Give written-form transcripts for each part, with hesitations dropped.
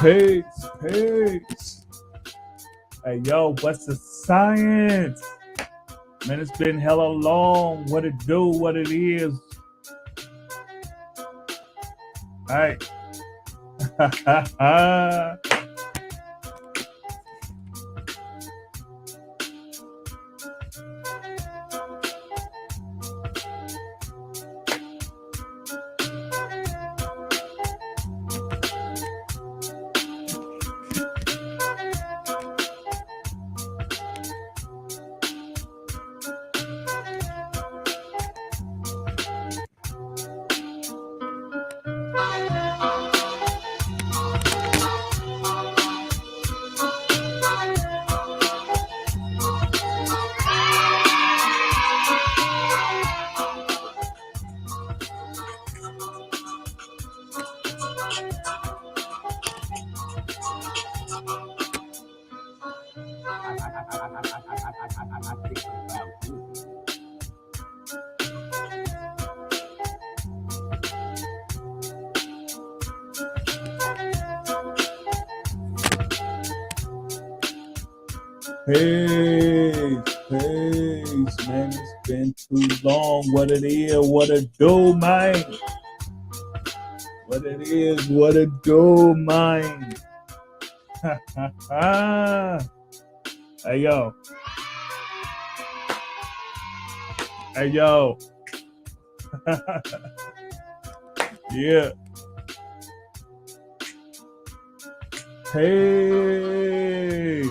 Peace. Hey, yo, what's the science? Man, it's been hella long. What it do, what it is. All right. Peace, man. It's been too long. What it is, what it do, man. What it is, what it do, man. Hey, yo. Hey, yo. Yeah. Hey.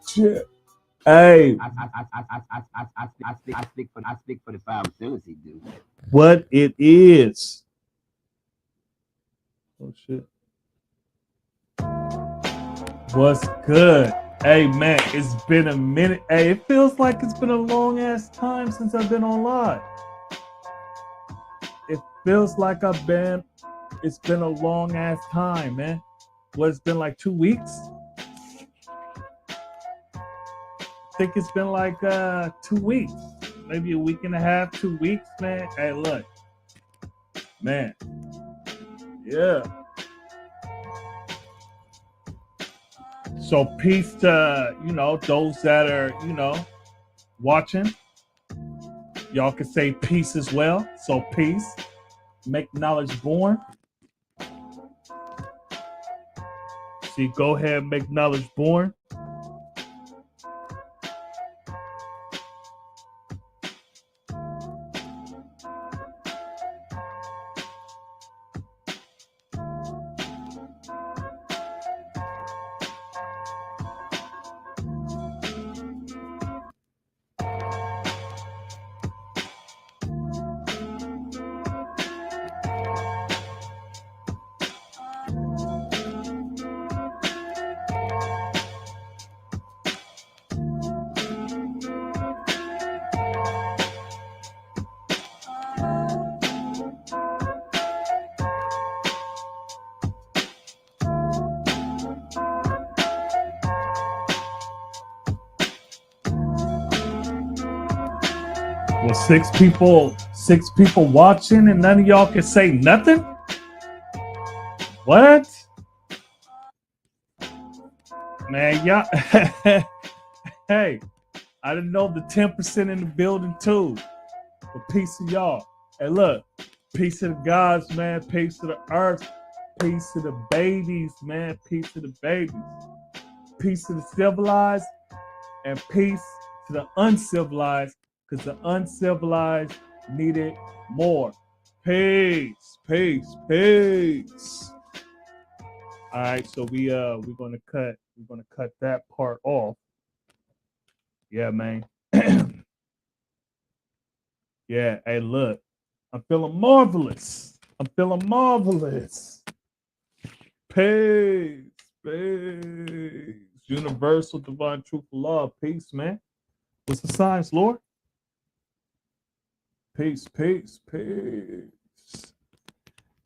Cheer. Hey, I speak for the 5% he do. What it is. Oh shit. What's good? Hey man, it's been a minute. Hey, it feels like it's been a long ass time since I've been on live. It feels like it's been a long ass time, man. What, it's been like 2 weeks? I think it's been like 2 weeks, maybe a week and a half, 2 weeks, man. Hey, look, man, yeah. So peace to those that are watching. Y'all can say peace as well. So peace, make knowledge born. See, go ahead and make knowledge born. Well, six people watching and none of y'all can say nothing? What? Man, y'all. Hey, I didn't know the 10% in the building too. But peace to y'all. Hey, look, peace to the gods, man. Peace to the earth. Peace to the babies, man. Peace to the babies. Peace to the civilized and peace to the uncivilized, because the uncivilized need it more. Peace. All right, so we're gonna cut We're gonna cut that part off. Yeah, man. Yeah, hey, look, I'm feeling marvelous. I'm feeling marvelous. Peace, peace. Universal, divine, truth, love, peace, man. What's the signs, Lord? Peace, peace, peace.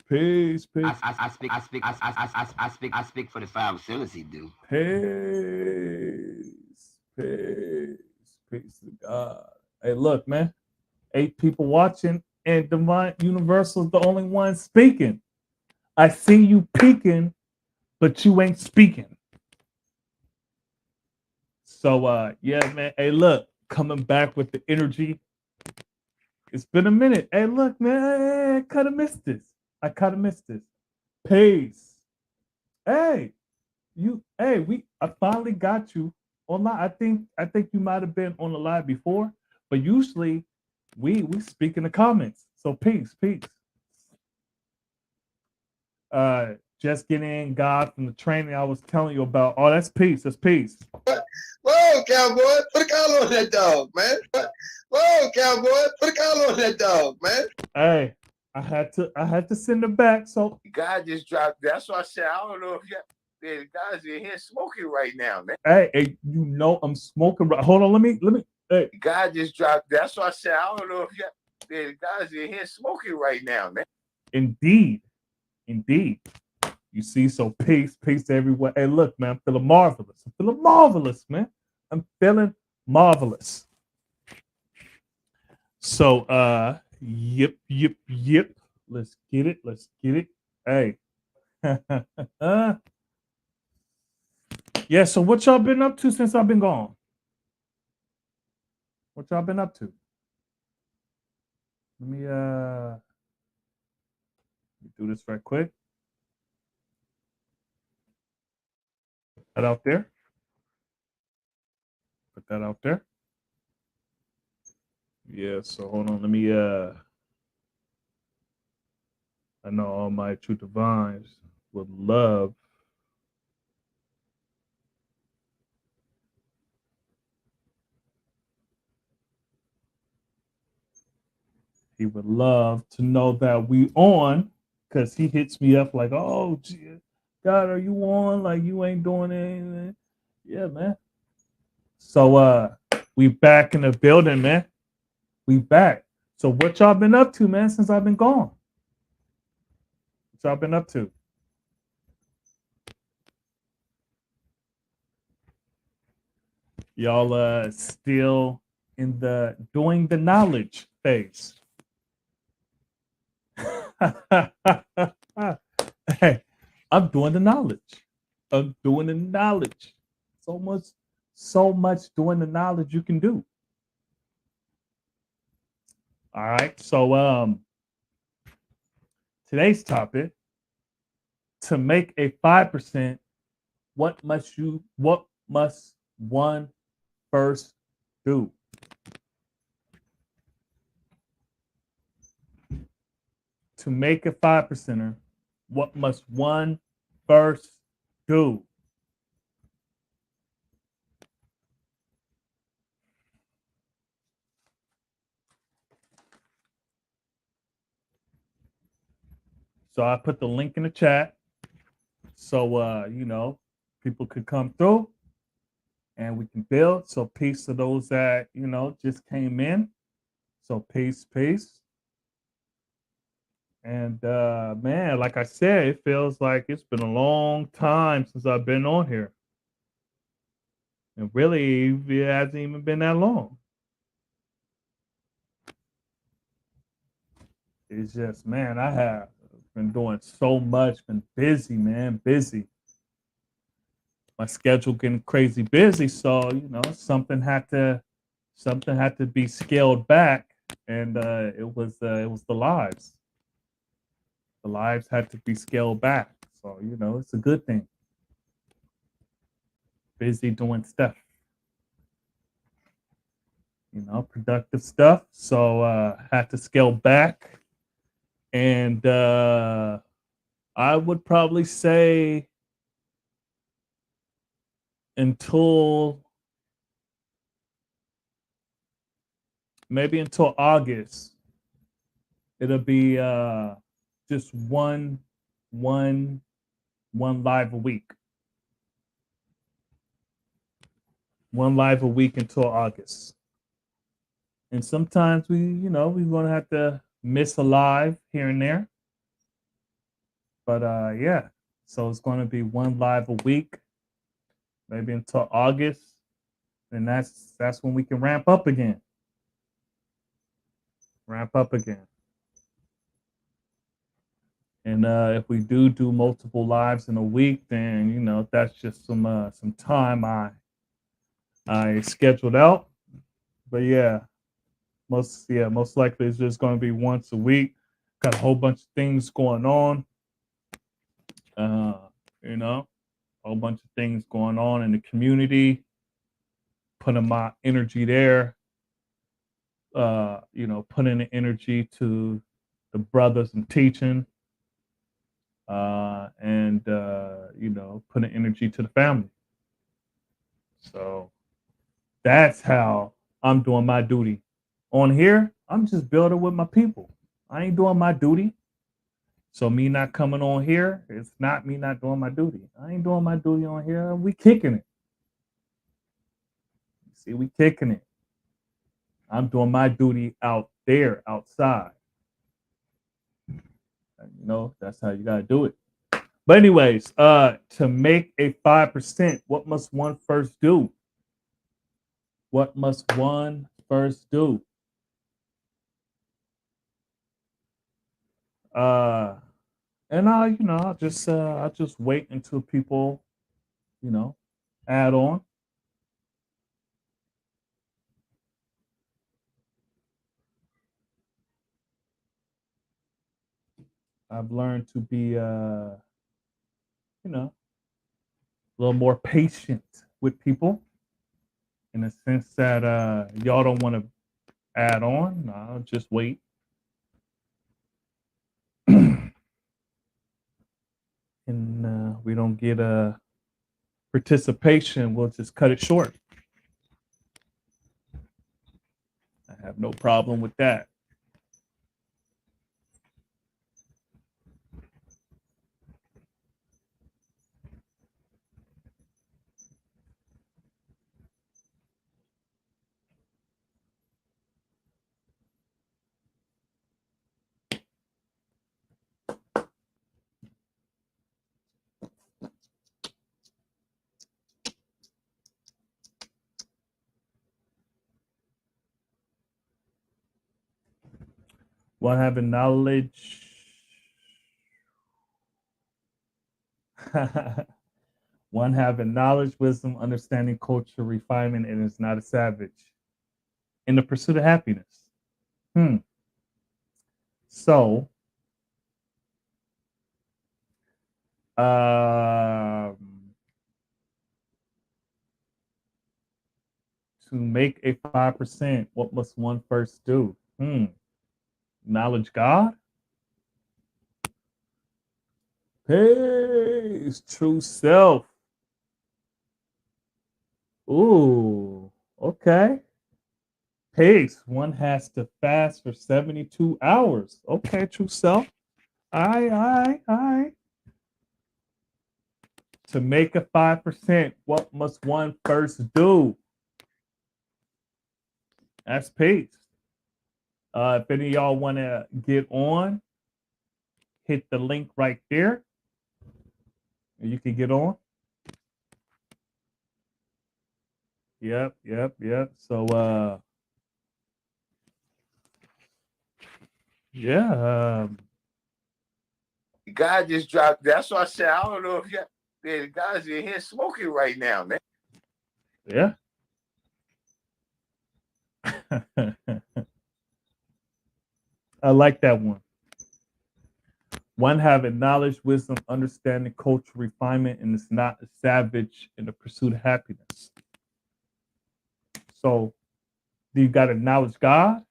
Peace, peace. I speak for the five assailants. He do. Peace, peace, peace to God. Hey, look, man. 8 people watching, and Divine Universal is the only one speaking. I see you peeking, but you ain't speaking. So yeah, man. Hey, look, coming back with the energy. It's been a minute. Hey, look, man, I kind of missed this. I kind of missed this. Peace. Hey, I finally got you online. I think you might have been on the live before, but usually we speak in the comments. So peace, peace. Just getting in God from the training I was telling you about. Oh, that's peace. That's peace. Whoa, cowboy, put a collar on that dog, man. Whoa, cowboy, put a collar on that dog, man. Hey, I had to send it back. So God just dropped. That's why I said I don't know if the guys in here smoking right now, man. hey, you know I'm smoking. Hold on, let me. Hey, God just dropped. That's why I said I don't know if the guys in here smoking right now, man. indeed. You see, so peace everywhere. Hey, look, man, I'm feeling marvelous. Man. I'm feeling marvelous. So, yep. Let's get it. Hey. Yeah, so what y'all been up to since I've been gone? What y'all been up to? Let me do this right quick. Put that out there. Yeah, so hold on. Let me I know all my true divines would love he would love to know that we on, because he hits me up like, oh gee, God, are you on? Like you ain't doing anything. Yeah, man. So we back in the building, man. We back. So what y'all been up to, man, since I've been gone? What y'all been up to? Y'all still in the doing the knowledge phase. Hey, I'm doing the knowledge. So much doing the knowledge you can do. All right. So today's topic, to make a 5%, what must one first do? To make a 5%er, what must one first do? So I put the link in the chat. So people could come through and we can build. So peace to those that, just came in. So peace. And man, like I said, it feels like it's been a long time since I've been on here. And really, it hasn't even been that long. It's just, man, I have been doing so much, been busy, man, busy. My schedule getting crazy busy, so something had to be scaled back, and it was the lives. The lives had to be scaled back, so it's a good thing. Busy doing stuff, productive stuff. So had to scale back, and I would probably say until maybe until August. It'll be just one live a week. One live a week until August. And sometimes we're gonna have to miss a live here and there. But yeah. So it's gonna be one live a week, maybe until August. And that's when we can ramp up again. Ramp up again. And if we do multiple lives in a week, then that's just some time I scheduled out. But yeah, most likely it's just going to be once a week. Got a whole bunch of things going on. Uh, you know, a whole bunch of things going on in the community. Putting my energy there. Putting the energy to the brothers and teaching. And putting energy to the family. So that's how I'm doing my duty. On here, I'm just building with my people. I ain't doing my duty. So me not coming on here, it's not me not doing my duty. I ain't doing my duty on here. We kicking it. See, we kicking it. I'm doing my duty out there, outside. And, that's how you gotta do it. But anyways, to make a 5%, what must one first do? What must one first do? And I'll just wait until people, add on. I've learned to be, a little more patient with people in the sense that y'all don't want to add on. I'll just wait. And we don't get a participation, we'll just cut it short. I have no problem with that. One having knowledge. One having knowledge, wisdom, understanding, culture, refinement, and is not a savage. In the pursuit of happiness. So, um, to make a 5%, what must one first do? Knowledge God? Peace, true self. Ooh, okay. Peace. One has to fast for 72 hours. Okay, true self. Aye. To make a 5%, what must one first do? That's peace. If any of y'all want to get on, hit the link right there. And you can get on. Yep. So, yeah. God just dropped. That's why I said I don't know if the guys in here smoking right now, man. Yeah. I like that one. One having knowledge, wisdom, understanding, culture, refinement, and is not a savage in the pursuit of happiness. So, do you got to acknowledge God?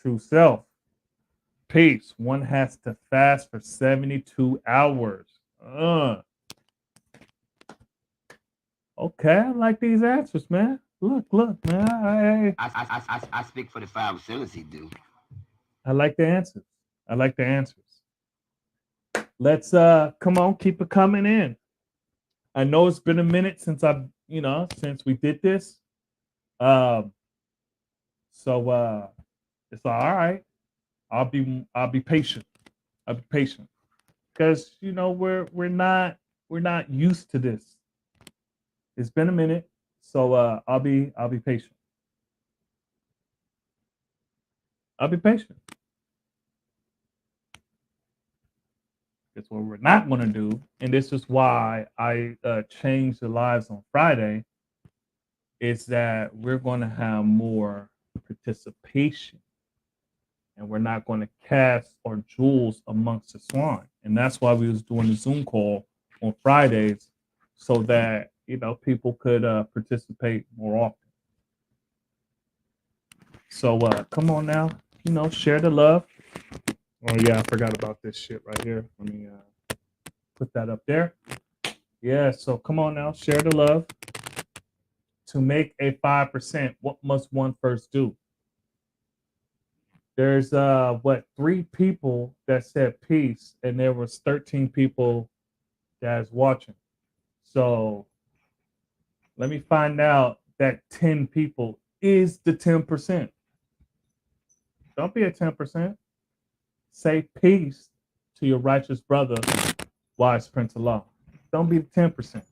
True self. Peace. One has to fast for 72 hours. Okay, I like these answers, man. Look, man. I speak for the 5 facilities do. I like the answers. I like the answers. Let's come on, keep it coming in. I know it's been a minute since since we did this. Um, so it's all right. I'll be patient. I'll be patient. Because we're not used to this. It's been a minute. So I'll be patient. I'll be patient. That's what we're not going to do, and this is why I changed the lives on Friday. Is that we're going to have more participation, and we're not going to cast our jewels amongst the swine, and that's why we was doing the Zoom call on Fridays, so that people could participate more often. So come on now, share the love. Oh yeah, I forgot about this shit right here. Let me put that up there. Yeah, so come on now, share the love. To make a 5%, what must one first do? There's 3 people that said peace, and there was 13 people that's watching. So let me find out that 10 people is the 10%. Don't be a 10%. Say peace to your righteous brother, wise prince of law. Don't be the 10%.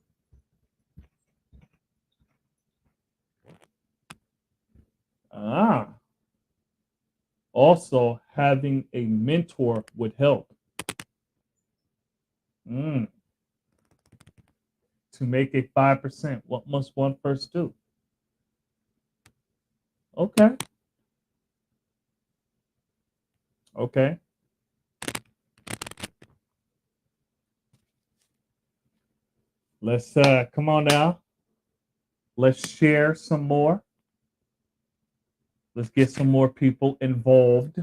Also, having a mentor would help. Mm. To make a 5%, what must one first do? Okay. Okay. Let's come on now. Let's share some more. Let's get some more people involved.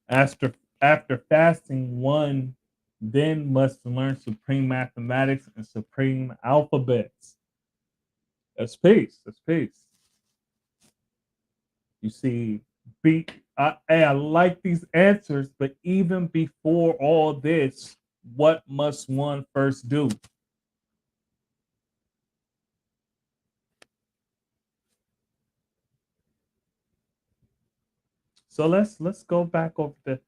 after after fasting, one then must learn supreme mathematics and supreme alphabets. That's peace. That's peace. You see, I like these answers, but even before all this, what must one first do? So let's go back over the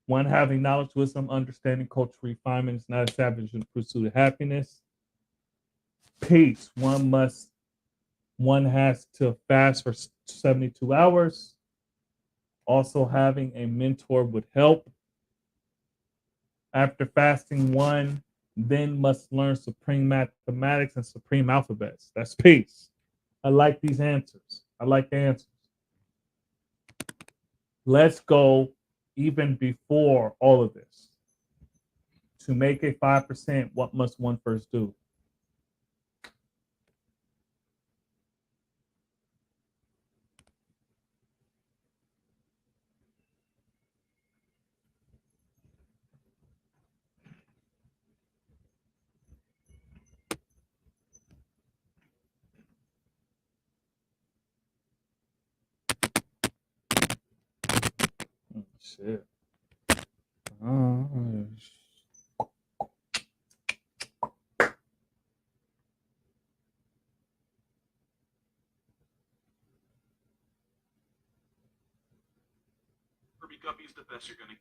one having knowledge, wisdom, understanding, cultural refinement is not a savage in the pursuit of happiness. Peace. One has to fast for 72 hours. Also, having a mentor would help. After fasting, one then must learn supreme mathematics and supreme alphabets. That's peace. I like these answers. I like the answers. Let's go even before all of this. To make a 5%, what must one first do? Shit. Kirby Guppy's the best you're gonna.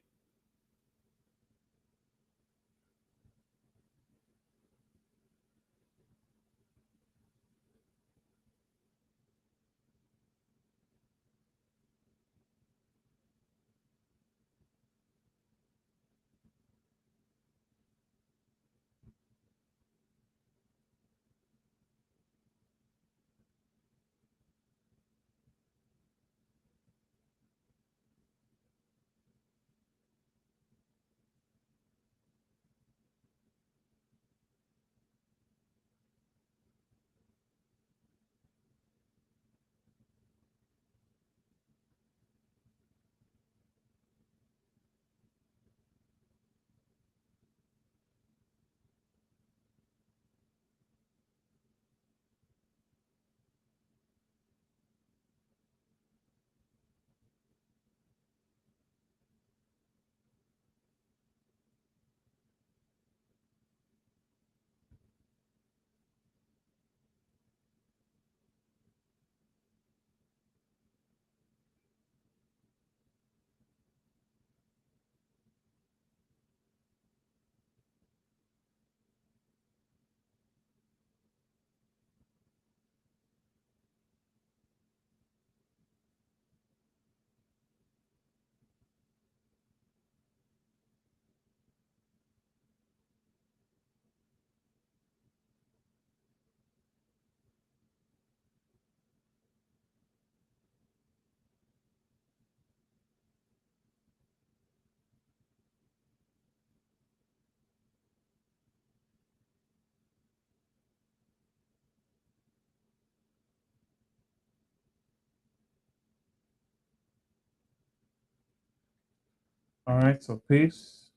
All right, so peace,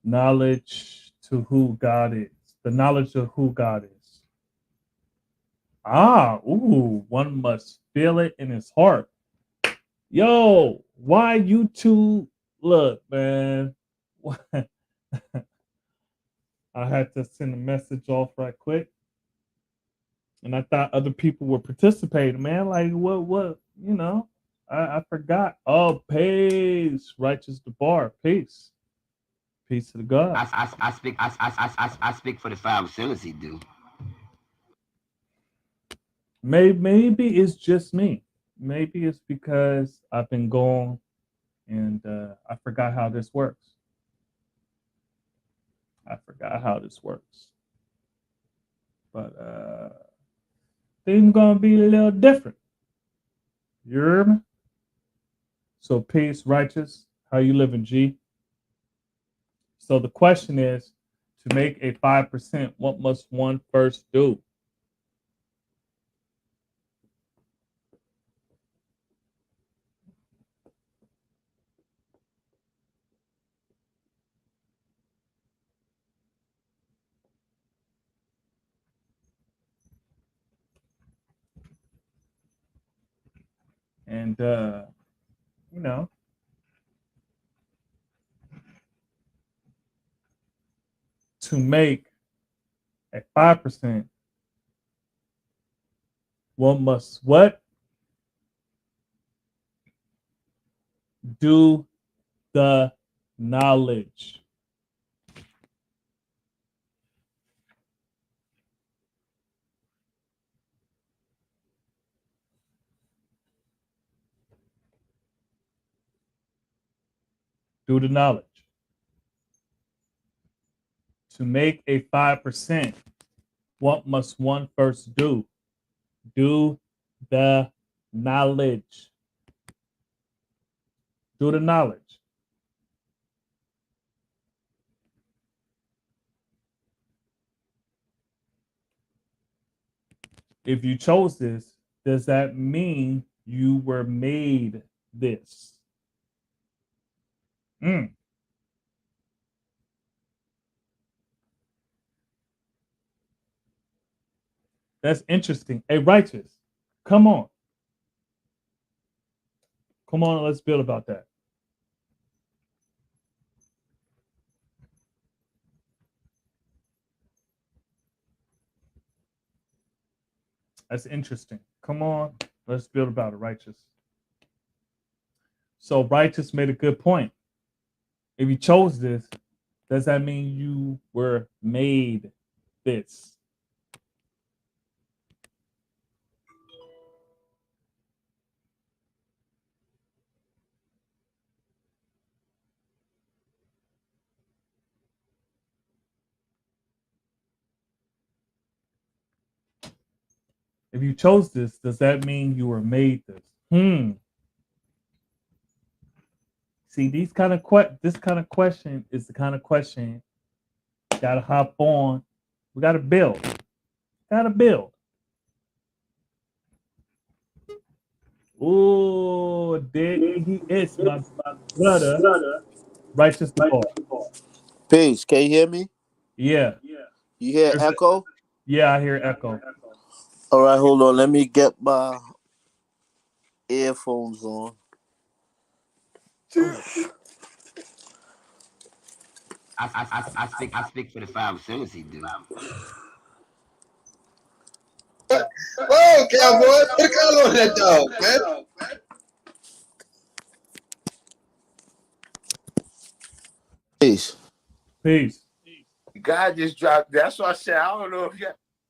knowledge to who God is, the knowledge of who God is. One must feel it in his heart. Yo, why you two? Look, man. I had to send a message off right quick. And I thought other people were participating, man. Like, I forgot. Oh, peace. Righteous the bar. Peace. Peace to the God. I speak for the five facilities, dude. Maybe it's just me. Maybe it's because I've been gone and I forgot how this works. I forgot how this works. But things gonna be a little different. You hear me? So peace, righteous. How you living, G? So the question is, to make a 5%, what must one first do? And you know, to make a 5%, one must what? Do the knowledge. Do the knowledge. To make a 5%, what must one first do? Do the knowledge. Do the knowledge. If you chose this, does that mean you were made this? Mm. That's interesting. Hey, righteous, come on. Come on, let's build about that. That's interesting. Come on, let's build about it, righteous. So righteous made a good point. If you chose this, does that mean you were made this? If you chose this, does that mean you were made this? See, this kind of question is the kind of question you gotta hop on. We gotta build. Gotta build. Oh, there he is, my brother. Righteous the Lord. Peace. Can you hear me? Yeah. You hear There's echo? Yeah, I hear echo. All right, hold on. Let me get my earphones on. I speak for the five facilities, dude. Whoa, cowboy. Put a collar on that dog, man. Peace. Peace. The guy just dropped. That's why I said I don't know if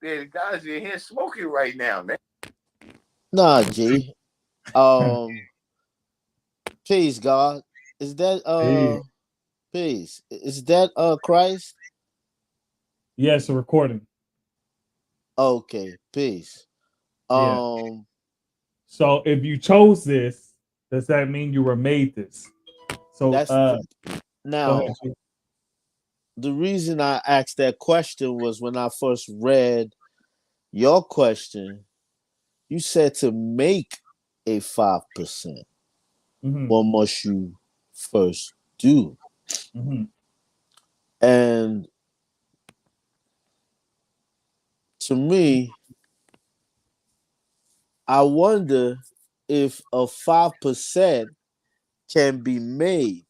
the guys in here smoking right now, man. Nah, G. Peace, God. Is that Peace. peace? Is that Christ? Yeah, it's a recording. Okay, peace. Yeah. Um, So if you chose this, does that mean you were made this? So that's go now ahead. Chief. the reason I asked that question was when I first read your question. You said to make a 5%. Mhm. What must you first do. Mm-hmm. And to me, I wonder if a 5% can be made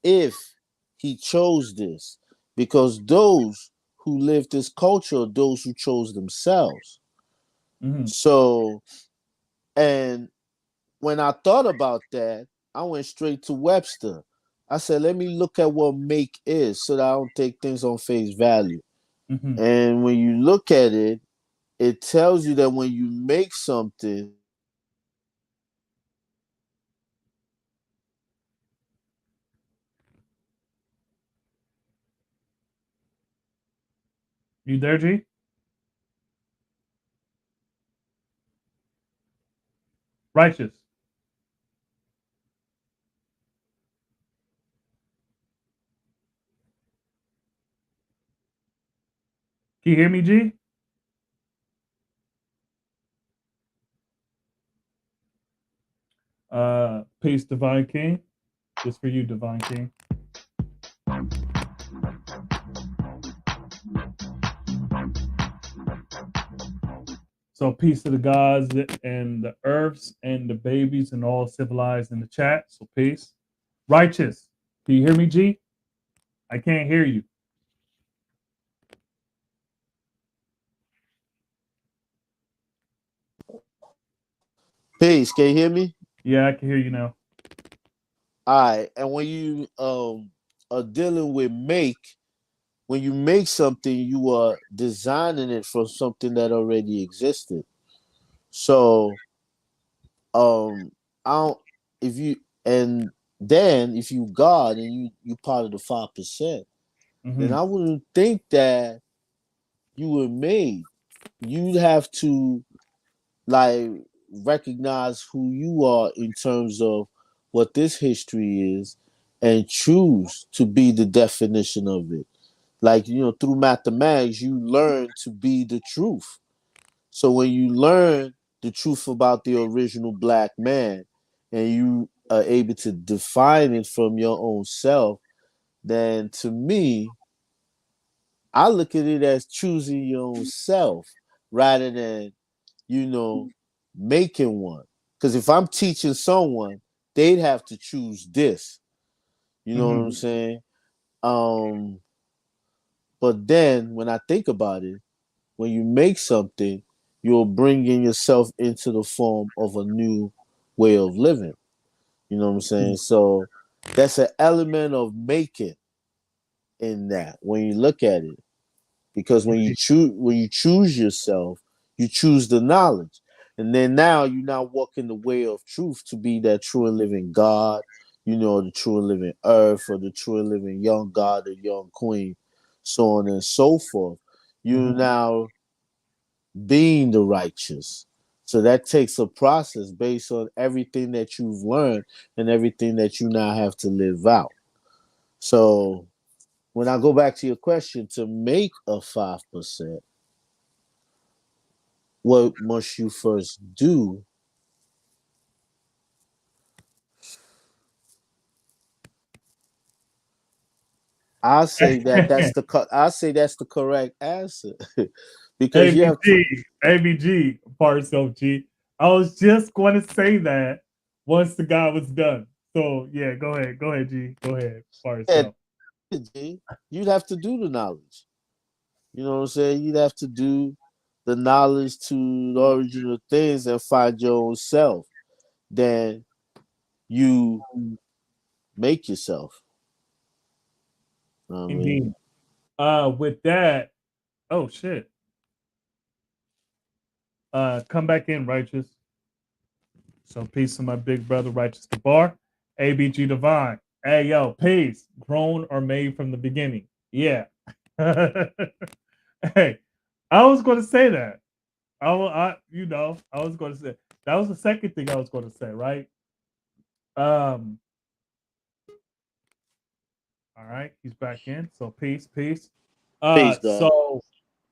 if he chose this. Because those who live this culture are those who chose themselves. Mm-hmm. So, and when I thought about that, I went straight to Webster. I said, let me look at what make is so that I don't take things on face value. Mm-hmm. And when you look at it, it tells you that when you make something, You there, G? Righteous. Can you hear me, G? Peace, Divine King. This for you, Divine King. So peace to the gods and the earths and the babies and all civilized in the chat. So peace. Righteous. Can you hear me, G? I can't hear you. peace, can you hear me? Yeah, I can hear you now. All right. And when you are dealing with make, when you make something, you are designing it from something that already existed. So I don't if you and then if you God and you part of the 5%, then Mm-hmm. I wouldn't think that you were made. You'd have to like recognize who you are in terms of what this history is and choose to be the definition of it. Like, through mathematics, you learn to be the truth. So when you learn the truth about the original black man and you are able to define it from your own self, then to me, I look at it as choosing your own self rather than, you know, making one. Because if I'm teaching someone, they'd have to choose this. You know what Mm-hmm. I'm saying? Um, but then when I think about it, when you make something, you're bringing yourself into the form of a new way of living. You know what I'm saying? So that's an element of making in that when you look at it. Because when you choose yourself, you choose the knowledge. And then now you now walk in the way of truth to be that true and living God, the true and living earth, or the true and living young God or young queen, so on and so forth. You Mm-hmm. now being the righteous. So that takes a process based on everything that you've learned and everything that you now have to live out. So when I go back to your question, to make a 5%, what must you first do? I say that's the correct answer because you have to. ABG, ABG, parts of G. I was just going to say that once the guy was done. So yeah, go ahead, G, go ahead, parts Yeah, up. you'd have to do the knowledge. You know what I'm saying? You'd have to do the knowledge to the original things and find your own self. Then you make yourself. You know what I mean? Indeed. With that, oh shit. Come back in, righteous. So peace to my big brother, righteous the bar. ABG Divine. Hey yo, peace. Grown or made from the beginning. Yeah. Hey, I was going to say that. I was going to say that was the second thing I was going to say, right? Um, all right, he's back in. So peace, peace. Peace, Uh, God. so,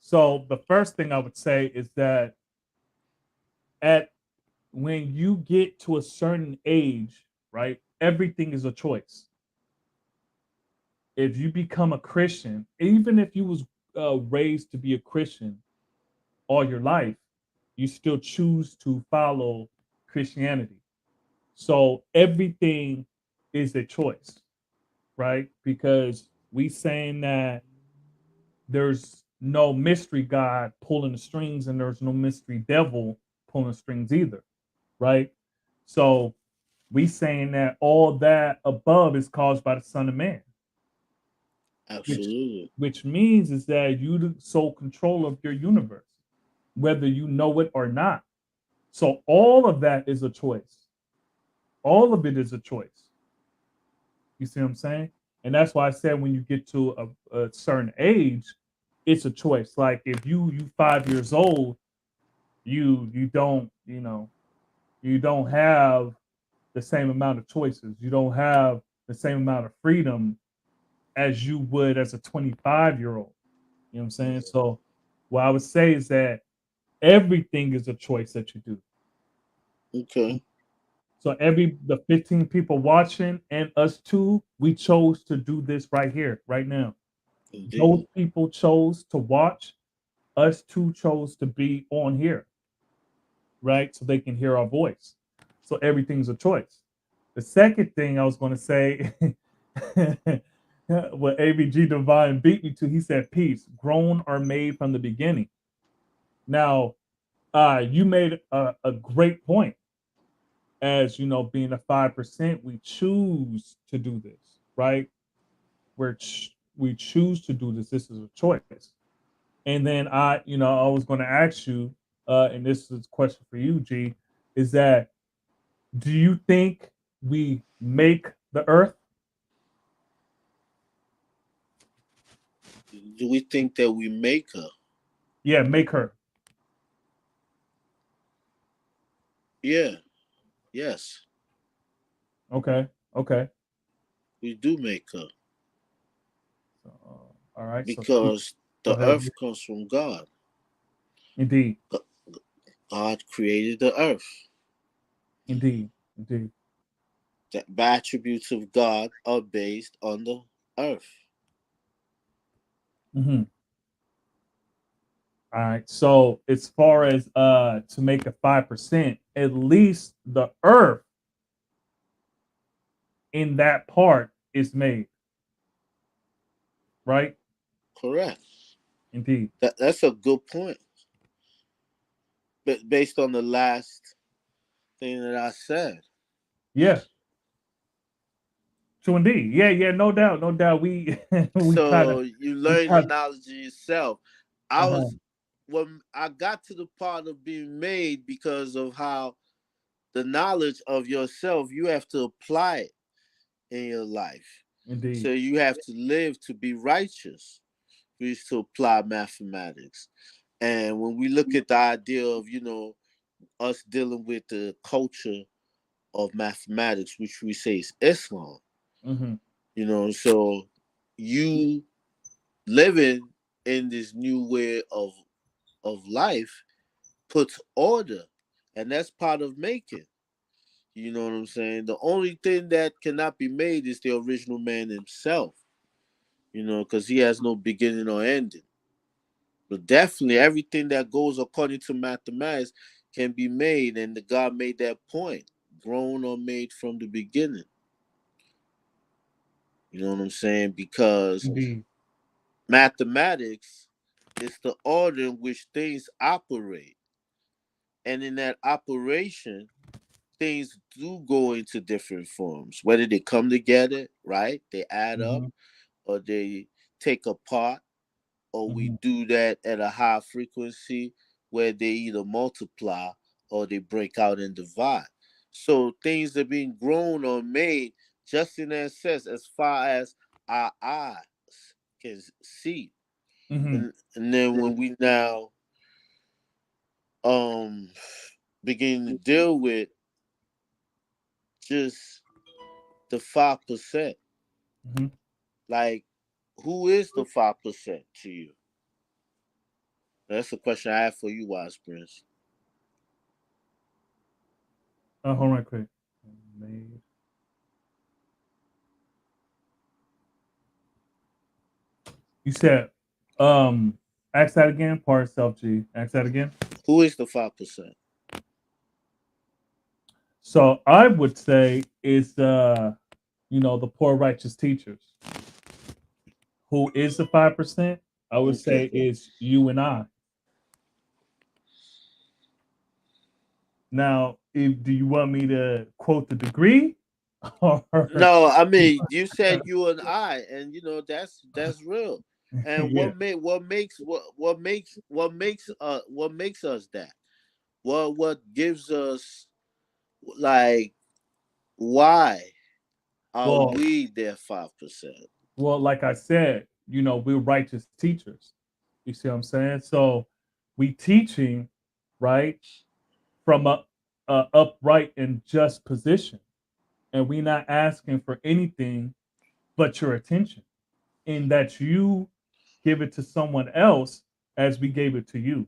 so the first thing I would say is that at when you get to a certain age, right? everything is a choice. If you become a Christian, even if you was raised to be a Christian all your life, you still choose to follow Christianity. So everything is a choice, right? Because we saying that there's no mystery God pulling the strings and there's no mystery devil pulling the strings either, right? So we saying that all that above is caused by the Son of Man, which Absolutely. which means is that you the sole control of your universe, whether you know it or not. So all of that is a choice. All of it is a choice. You see what I'm saying? And that's why I said when you get to a certain age, it's a choice. Like if you 5 years old, you don't, you don't have the same amount of choices. You don't have the same amount of freedom as you would as a 25-year-old. You know what I'm saying? So what I would say is that everything is a choice that you do. Okay. So the 15 people watching and us too, we chose to do this right here, right now. Those Indeed. people chose to watch, us two chose to be on here, right? So they can hear our voice. So everything's a choice. The second thing I was going to say, what AVG Divine beat me to, he said, peace, grown are made from the beginning. Now, you made a great point. As you know, being a 5%, we choose to do this, right? We choose to do this. This is a choice. And then I was going to ask you, and this is a question for you, G, is that do you think we make the earth? Do we think that we make her? Yeah, make her. Yeah. Yes. Okay. Okay. We do make her So, all right. So because go the ahead. earth comes from God. Indeed. God created the earth. Indeed. Indeed. The attributes of God are based on the earth. Mm-hmm. All right. So as far as to make a 5%, at least the earth in that part is made, right? Correct. Indeed. That's a good point. But based on the last thing that I said. Yeah. True indeed. Yeah, yeah, no doubt, no doubt. We we kind of So you we learn the kind knowledge of yourself. I uh-huh. was when I got to the part of being made because of how the knowledge of yourself, you have to apply it in your life. So Indeed. you have to live to be righteous. We used to apply mathematics. And when we look at the idea of, us dealing with the culture of mathematics, which we say is Islam, Mm-hmm. so you living in this new way of life puts order, and that's part of making. You know what I'm saying? The only thing that cannot be made is the original man himself, because he has no beginning or ending. But definitely everything that goes according to mathematics can be made, and the God made that point. Grown or made from the beginning. You know what I'm saying? Because Indeed. mathematics is the order in which things operate. And in that operation, things do go into different forms, whether they come together, right? They add up, Mm-hmm. or they take apart, or we Mm-hmm. do that at a high frequency where they either multiply or they break out and divide. So things are being grown or made just in that sense, as far as our eyes can see. Mm-hmm. And then when we now um begin to deal with just the 5%, Mm-hmm. like, who is the 5% to you? That's a question I have for you, Wise Prince. Hold on right quick. Made. You said, ask that again. Part self G. Ask that again. Who is the 5%? So I would say it's the poor righteous teachers. Who is the 5%? I would say Okay. is you and I. Now, do you want me to quote the degree, or No, I mean you said you and I, and that's real. And yeah, what makes us that? What gives us, like, why are well, we their 5%? like I said, we're righteous teachers. You see what I'm saying? So we teaching right from a upright and just position, and we not asking for anything but your attention, in that you give it to someone else as we gave it to you.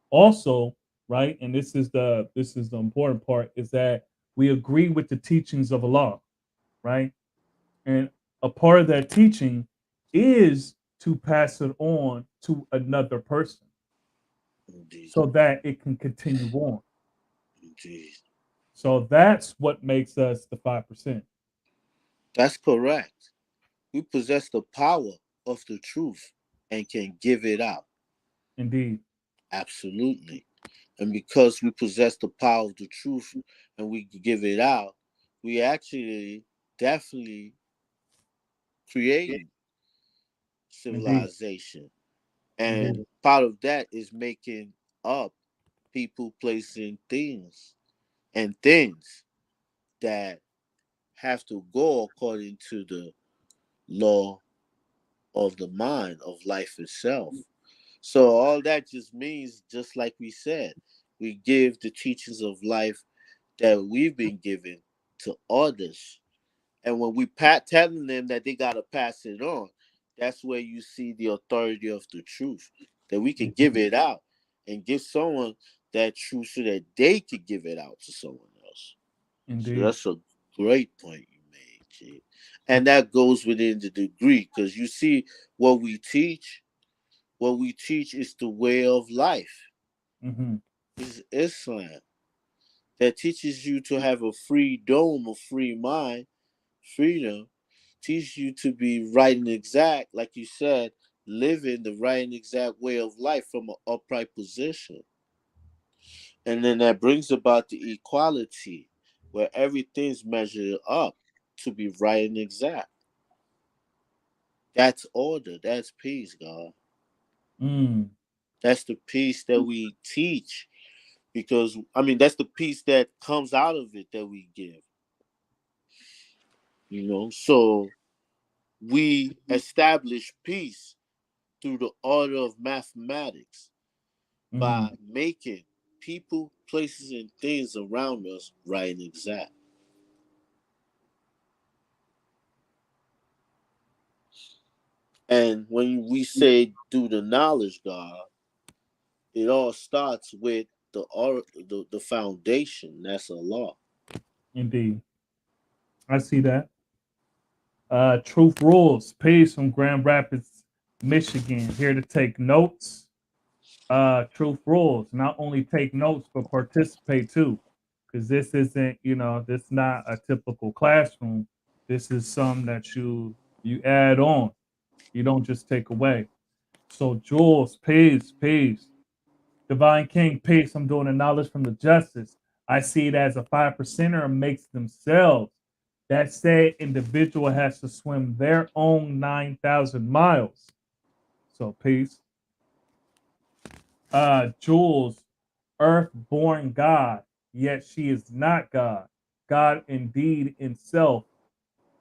Also, right, and this is the important part, is that we agree with the teachings of Allah, right? And a part of that teaching is to pass it on to another person Indeed, so that it can continue on. indeed. So that's what makes us the 5%. That's correct. We possess the power of the truth and can give it out. Indeed. Absolutely. And because we possess the power of the truth and we can give it out, we actually definitely creating Indeed. civilization. Indeed. And part of that is making up people, placing things and things that have to go according to the law of the mind of life itself. So all that just means, just like we said, we give the teachings of life that we've been given to others. And when we telling them that they gotta pass it on, that's where you see the authority of the truth. That we can give it out and give someone that truth so that they could give it out to someone else. So Indeed. that's a great point you made, G. And that goes within the degree, because you see what we teach. What we teach is the way of life. Mm-hmm. Is Islam that teaches you to have a free dome, a free mind, freedom, teach you to be right and exact, like you said, living the right and exact way of life from an upright position. And then that brings about the equality, where everything's measured up to be right and exact. That's order. That's peace, God. Mm. That's the peace that we teach. Because, I mean, that's the peace that comes out of it that we give. So we establish peace through the order of mathematics Mm-hmm. by making people, places, and things around us right and exact. And when we say through the knowledge, God, it all starts with the foundation. That's a law. Indeed. I see that. Truth Rules. Peace from Grand Rapids, Michigan. Here to take notes. Truth Rules. Not only take notes, but participate too. Because this isn't, this not a typical classroom. This is some that you add on. You don't just take away. So Jules, peace, peace. Divine King, peace. I'm doing the knowledge from the justice. I see it as a 5%er makes themselves. That said, individual has to swim their own 9,000 miles. So peace. Jules, earth born God, yet she is not God. God indeed in self,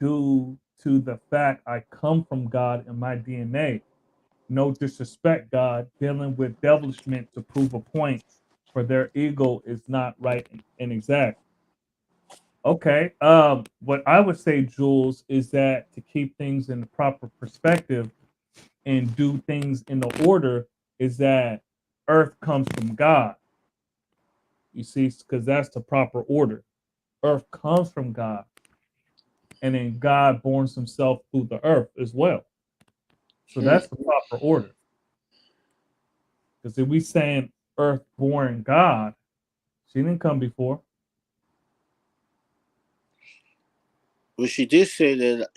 due to the fact I come from God in my DNA. No disrespect, God, dealing with devilishment to prove a point, for their ego is not right and exact. Okay. What I would say, Jules, is that to keep things in the proper perspective and do things in the order is that earth comes from God. You see, because that's the proper order. Earth comes from God, and then God borns himself through the earth as well. So that's the proper order. Because if we saying earth born God, she didn't come before. Well, she did say that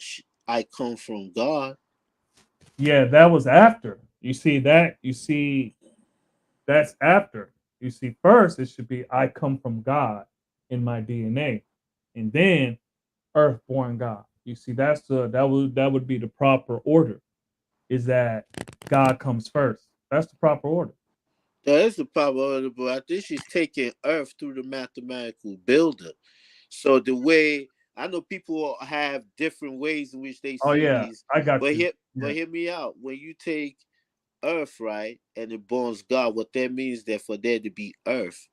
I come from God. Yeah, that was after. You see that? You see, that's after. You see, first it should be I come from God in my DNA, and then earth born God. You see, that would be the proper order. Is that God comes first? That's the proper order. That is the proper order, but I think she's taking Earth through the mathematical builder. So the way I know people have different ways in which they Oh see yeah, these, I got but you. but Yeah. hear me out. When you take Earth, right, and it borns God, what that means that for there to be Earth,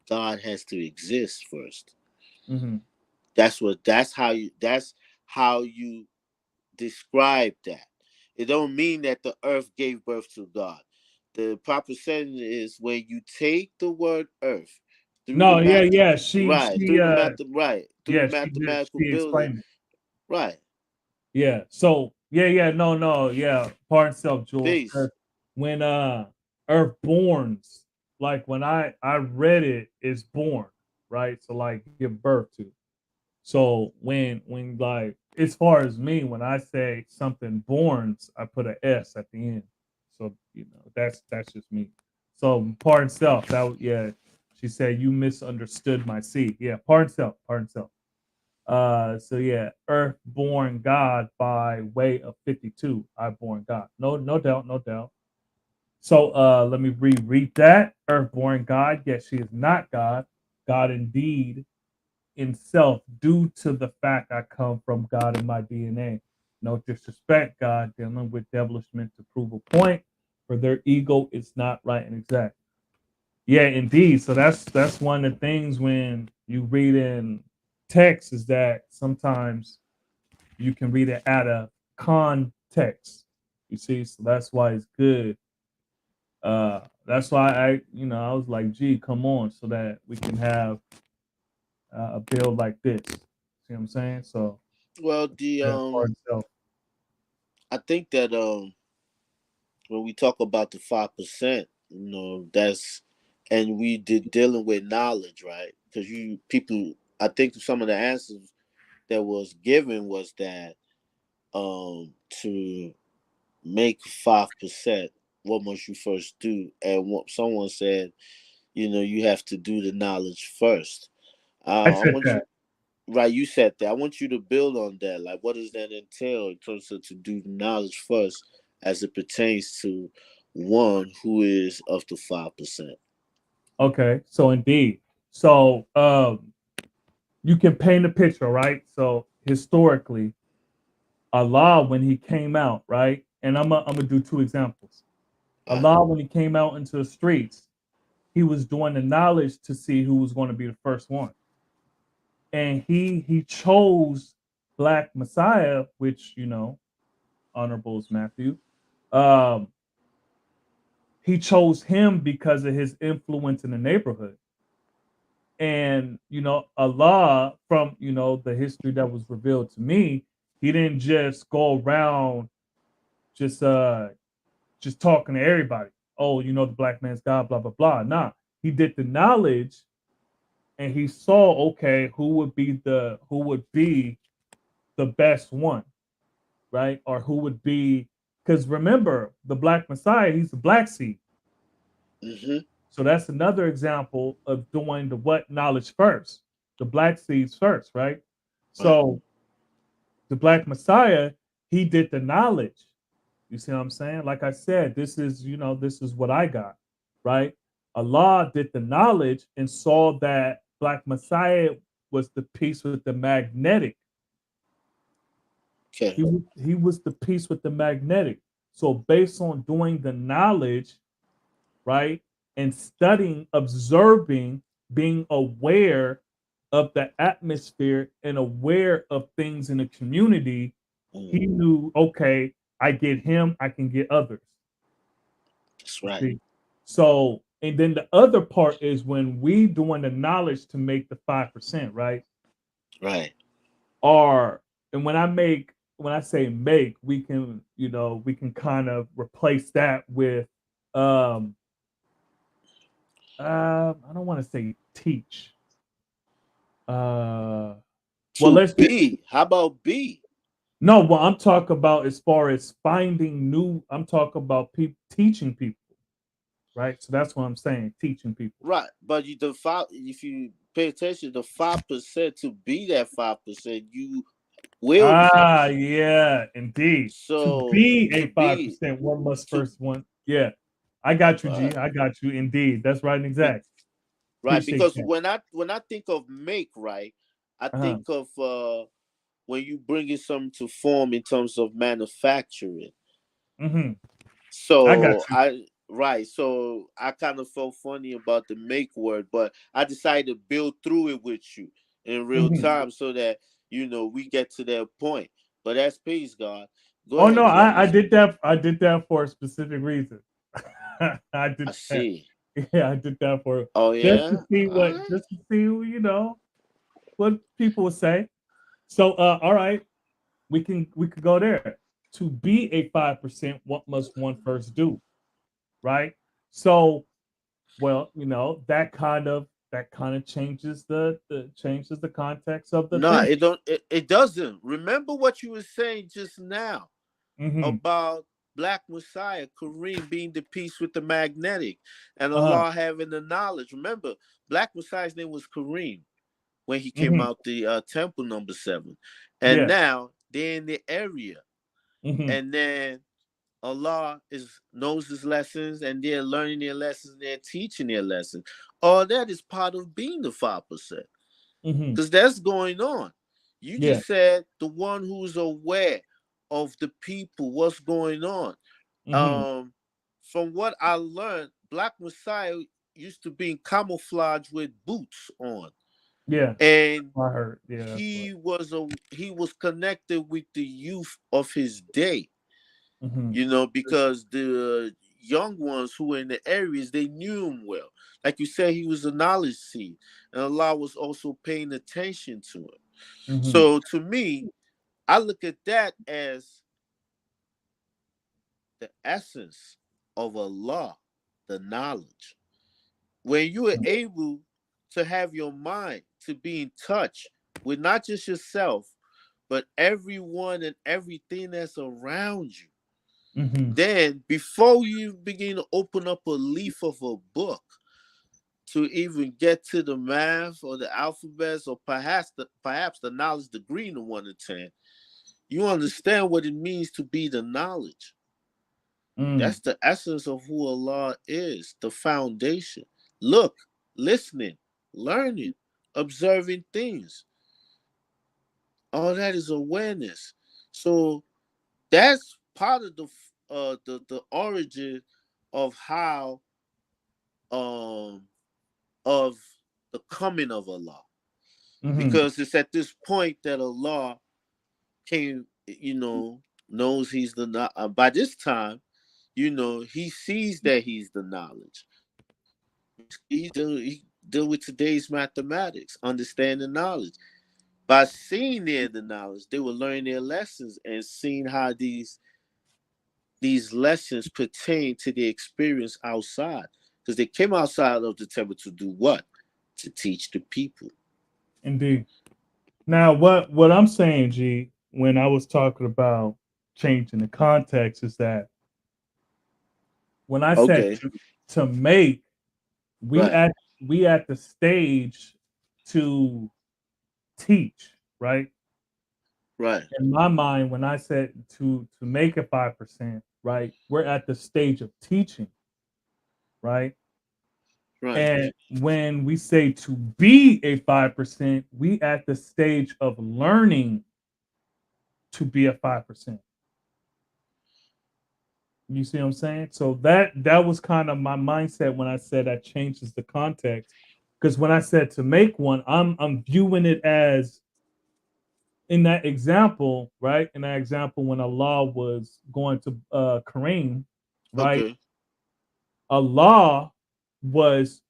God has to exist first. Hmm. That's how you describe that. It don't mean that the earth gave birth to God. The proper sentence is when you take the word earth through the No, yeah, math, yeah. She right, she through the math, right, through the yeah, she did. mathematical She builder, explained it. right. Yeah. So yeah, yeah, no, yeah. Pardon self, Jules. Peace. 'Cause when Earth borns, like when I read it, is born, right? So like give birth to. So when like as far as me, when I say something borns, I put a S at the end. So that's just me. So pardon self. Yeah. She said you misunderstood my seed. Yeah, pardon self, pardon self. So yeah, Earth born God by way of 52. I born God. No doubt, no doubt. So let me reread that. Earth born God, yet she is not God. God indeed in self, due to the fact I come from God in my DNA. No disrespect, God dealing with devilishment to prove a point, for their ego is not right and exact. Yeah, indeed. So that's one of the things when you read in text is that sometimes you can read it out of context. You see, so that's why it's good. That's why I was like, gee, come on, so that we can have a build like this. See what I'm saying? So Well, the yeah, for itself. I think that when we talk about the 5%, that's and we did dealing with knowledge, right? Because you people, I think some of the answers that was given was that to make 5%, what must you first do? And what someone said, you have to do the knowledge first. I I said want you, that. right? You said that. I want you to build on that. Like, what does that entail in terms of to do the knowledge first, as it pertains to one who is of the 5%? Okay, so indeed. So you can paint a picture, right? So historically, Allah when he came out, right? And I'm gonna do two examples. Right. Allah when he came out into the streets, he was doing the knowledge to see who was going to be the first one. And he chose Black Messiah, which honorable is Matthew. Um, he chose him because of his influence in the neighborhood. And Allah, from the history that was revealed to me, he didn't just go around just just talking to everybody. Oh, the black man's God, blah blah blah. Nah, he did the knowledge, and he saw, okay, who would be the best one, right? Or who would be, because remember, the Black Messiah, he's the black seed. Mm-hmm. So that's another example of doing the what knowledge first, the black seeds first, right? Right. So the Black Messiah, he did the knowledge. You see what I'm saying? Like I said, this is what I got, right? Allah did the knowledge and saw that Black Messiah was the piece with the magnetic. Okay. He was the piece with the magnetic. So based on doing the knowledge, right, and studying, observing, being aware of the atmosphere and aware of things in the community, he Mm, knew, okay, I get him, I can get others. that's You right. see? So, and then the other part is when we doing the knowledge to make the 5%, right? Right. Or and when I make when I say make, we can, we can kind of replace that with um I don't want to say teach. Uh well, To let's just be. How about be? no, well, I'm talking about as far as finding new, I'm talking about people teaching people, right? So that's what I'm saying, teaching people. Right. But you the five if you pay attention, the 5% to be that 5%, you will be. Ah, yeah, indeed. To So be to a be 5%, one must to first one. Yeah. I got you, right. G. I got you. Indeed. That's right and Be- exact. right. Appreciate Because that. when I think of make, right, I Uh-huh. think of when you bring in something to form in terms of manufacturing. Hmm. I got So you. I kind of felt funny about the make word, but I decided to build through it with you in real Hmm. time so that we get to that point. But that's peace, God. Go Oh no, ahead, King. I did that. I did that for a specific reason. I I did that. see. Yeah, I did that for Oh just to yeah. see All what, right. just to see, what people would say. So, all right, we could go there. To be a 5%, what must one first do? Right. So, well, that kind of changes the changes the context of the No, thing. it don't. It doesn't. Remember what you were saying just now Hmm. about Black Messiah, Kareem being the piece with the magnetic, and Uh-huh. Allah having the knowledge. Remember, Black Messiah's name was Kareem when he came Hmm. out the temple number 7, and Yeah. now they're in the area, Hmm. and then Allah is knows his lessons, and they're learning their lessons, they're teaching their lessons. All that is part of being the 5%, Hmm. because that's going on. You Yeah. just said the one who's aware of the people, what's going on. Hmm. Um, from what I learned, Black Messiah used to be in camouflage with boots on, Yeah. and I heard. Yeah, that's what. he was connected with the youth of his day. Hmm. Because the young ones who were in the areas, they knew him well. Like you said, he was a knowledge seed, and Allah was also paying attention to him. Hmm. So to me, I look at that as the essence of Allah, the knowledge. When you are able to have your mind to be in touch with not just yourself, but everyone and everything that's around you, Hmm. then before you begin to open up a leaf of a book to even get to the math or the alphabets, or perhaps the knowledge degree in the 1 to 10, you understand what it means to be the knowledge. Mm. That's the essence of who Allah is, the foundation. Look, listening, learning, observing things. All that is awareness. So that's part of the origin of how um of the coming of Allah. Hmm. Because it's at this point that Allah came, knows he's by this time, he sees that he's the knowledge. He deal with today's mathematics, understanding knowledge. By seeing the knowledge, they will learn their lessons and seeing how these lessons pertain to the experience outside. Because they came outside of the temple to do what? To teach the people. Indeed. Now, what I'm saying, G, when I was talking about changing the context, is that when I said Okay. to make, we Right. at we at the stage to teach, right? Right. In my mind, when I said to make it 5%, right, we're at the stage of teaching, right? Right. And when we say to be a 5%, we at the stage of learning to be a 5%. You see what I'm saying? So that was kind of my mindset when I said that changes the context. Because when I said to make one, I'm viewing it as in that example, right? In that example, when Allah was going to Kareem, right? Okay. Allah was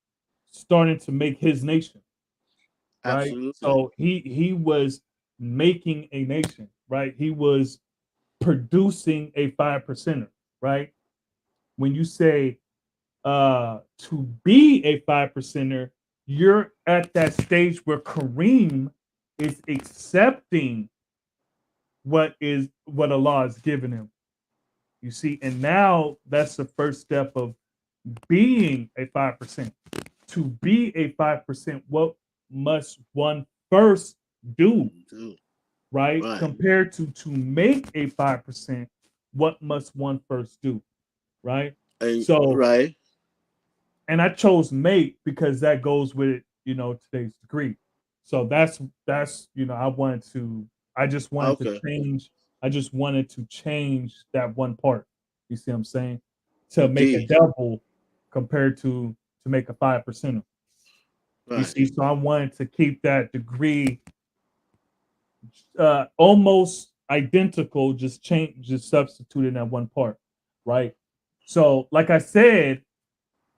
starting to make his nation, right? Absolutely. So he was making a nation. right? He was producing a 5%er, right? When you say to be a 5%er, you're at that stage where Kareem is accepting what Allah has given him. You see, and now that's the first step of being a 5%. To be a 5%, what must one first do? Right? Right. Compared to make a 5%, what must one first do? Right? So, Right. and I chose make because that goes with, today's degree. So that's I just wanted to Okay. change. I just wanted to change that one part. You see what I'm saying? To make a Indeed. double compared to make a 5%. You Right. see, so I wanted to keep that degree almost identical, just substituting that one part, right? So, like I said,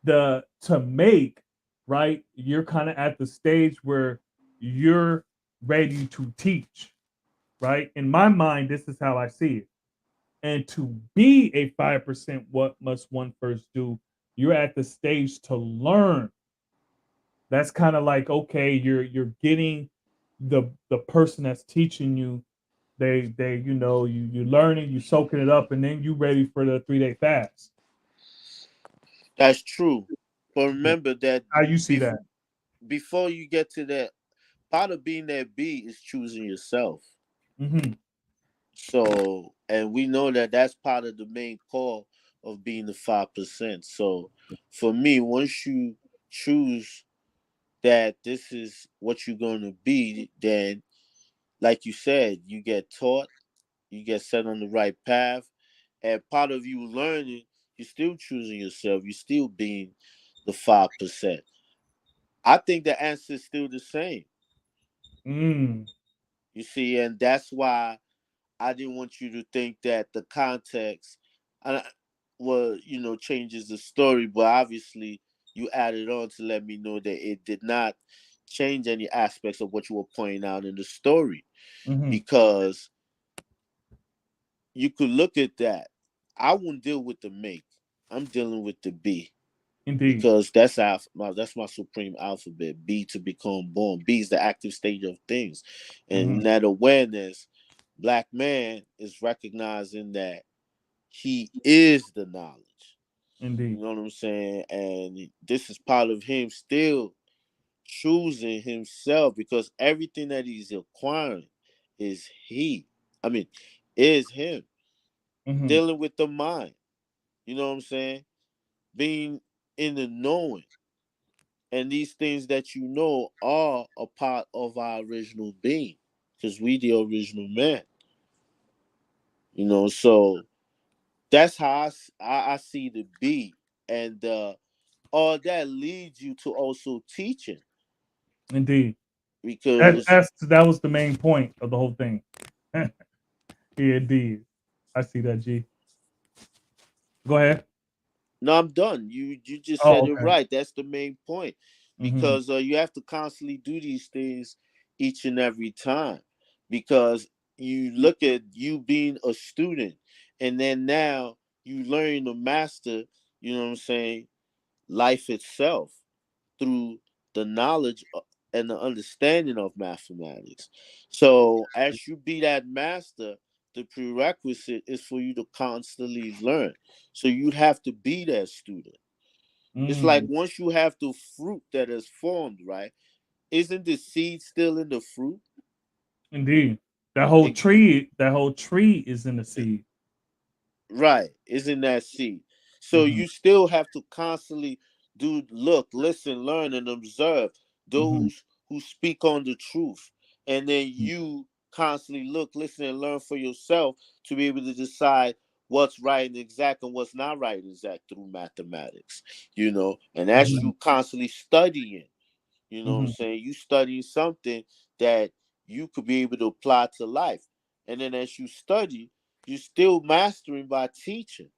the to make, right, you're kind of at the stage where you're ready to teach, right? In my mind, this is how I see it. And to be a 5%, what must one first do? You're at the stage to learn. That's kind of like, okay, you're getting the person that's teaching you. They you learning, you soaking it up, and then you ready for the 3-day fast. That's true. But remember that How you see bef- that? before you get to that, part of being that B is choosing yourself. Mm-hmm. So, and we know that that's part of the main core of being the 5%. So, for me, once you choose that this is what you're going to be, then, like you said, you get taught, you get set on the right path, and part of you learning, you're still choosing yourself, you're still being the 5%. I think the answer is still the same. Mm. You see, and that's why I didn't want you to think that the context, uh, changes the story. But obviously, you added on to let me know that it did not change any aspects of what you were pointing out in the story, Mm-hmm. because you could look at that. I wouldn't deal with the make. I'm dealing with the B, Indeed. because that's my supreme alphabet. B, to become born. B is the active stage of things, and Mm-hmm. in that awareness, black man is recognizing that he is the knowledge. You Indeed. know what I'm saying? And this is part of him still choosing himself, because everything that he's acquiring is I mean, is him. Mm-hmm. Dealing with the mind. You know what I'm saying? Being in the knowing. And these things that you know are a part of our original being, because we the original man. So that's how I see the B. And all that leads you to also teaching, Indeed. because That was the main point of the whole thing. Yeah, indeed. I see that, G. Go ahead. no, I'm done. You just Oh, said it okay. right. That's the main point, Mm-hmm. because you have to constantly do these things each and every time, because you look at you being a student, and then now you learn to master. You know what I'm saying? Life itself through the knowledge and the understanding of mathematics. So as you be that master, the prerequisite is for you to constantly learn. So you have to be that student. It's like Mm. once you have the fruit that is formed, right? Isn't the seed still in the fruit? Indeed. It, That whole tree is in the seed. Right, is in that seed. So Mm-hmm. you still have to constantly look, listen, learn, and observe Mm-hmm. those who speak on the truth. And then you constantly look, listen, and learn for yourself to be able to decide what's right and exact and what's not right and exact through mathematics. And as Mm-hmm. you constantly studying, you know what I'm Mm-hmm. saying, you studying something that you could be able to apply to life. And then as you study, you're still mastering by teaching,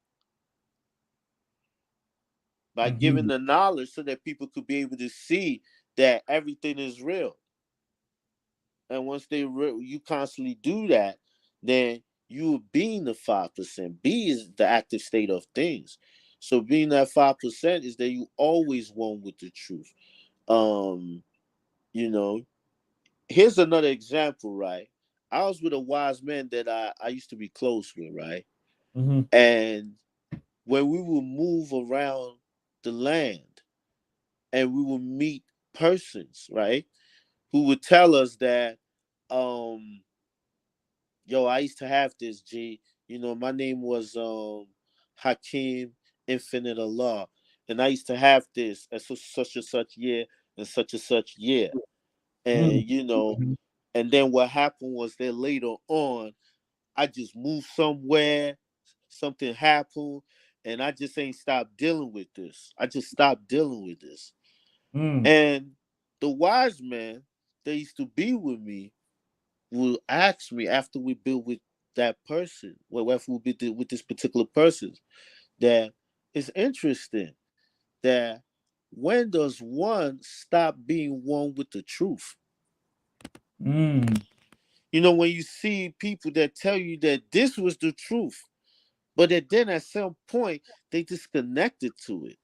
by giving Mm-hmm. the knowledge so that people could be able to see that everything is real. And once you constantly do that, then you being the 5%. B is the active state of things. So being that 5% is that you always one with the truth. Um, you know, here's another example, right? I was with a wise man that I used to be close with, right? Mm-hmm. And when we would move around the land and we would meet persons, right? Who would tell us that, um, yo, I used to have this, G. My name was Hakim Infinite Allah. And I used to have this at such and such year and such year. And Mm-hmm. and then what happened was that later on, I just moved somewhere, something happened, and I just ain't stopped dealing with this. I just stopped dealing with this. Mm. And the wise man that used to be with me will ask me after we build with that person, well, after we build with this particular person, that it's interesting that when does one stop being one with the truth? Mm. When you see people that tell you that this was the truth, but that then at some point they disconnected to it.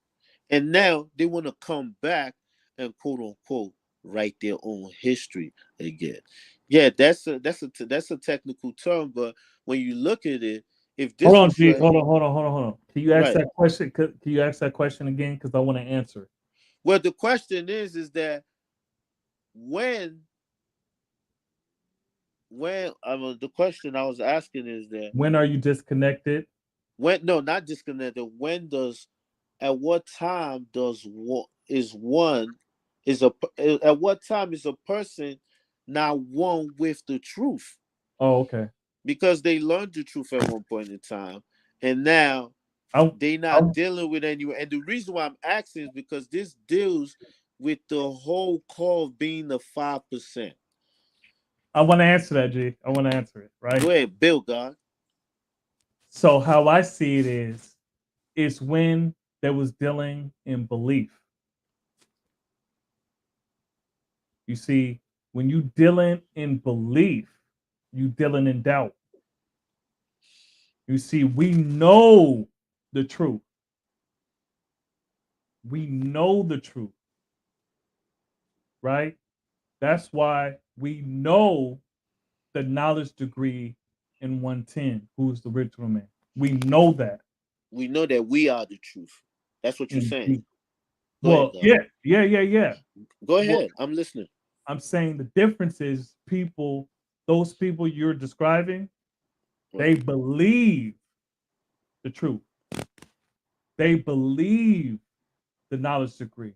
And now they want to come back and quote unquote write their own history again. Yeah, that's a technical term, but when you look at it, if Hold this on, was G. your Hold on. Can you ask right, that question? Can you ask that question again? Because I want to answer. well, the question is that when the question I was asking is that When are you disconnected? when no, not disconnected. When does at what time does one is one is a at what time is a person now one with the truth, Oh, okay. because they learned the truth at one point in time, and now I they I, not dealing with anyone. And the reason why I'm asking is because this deals with the whole call of being the 5%. I want to answer that, G. I want to answer it. Go Right. ahead, Bill God. So how I see it is when there was dealing in belief. You see, when you dealing in belief, you dealing in doubt. You see, we know the truth. We know the truth, right? That's why we know the knowledge degree in 110, who's the ritual man. We know that. We know that we are the truth. That's what you're saying. Indeed. Go ahead, Well, God. yeah. Go Well, ahead. I'm listening. I'm saying the difference is people, those people you're describing, they Right. believe the truth. They believe the knowledge degree.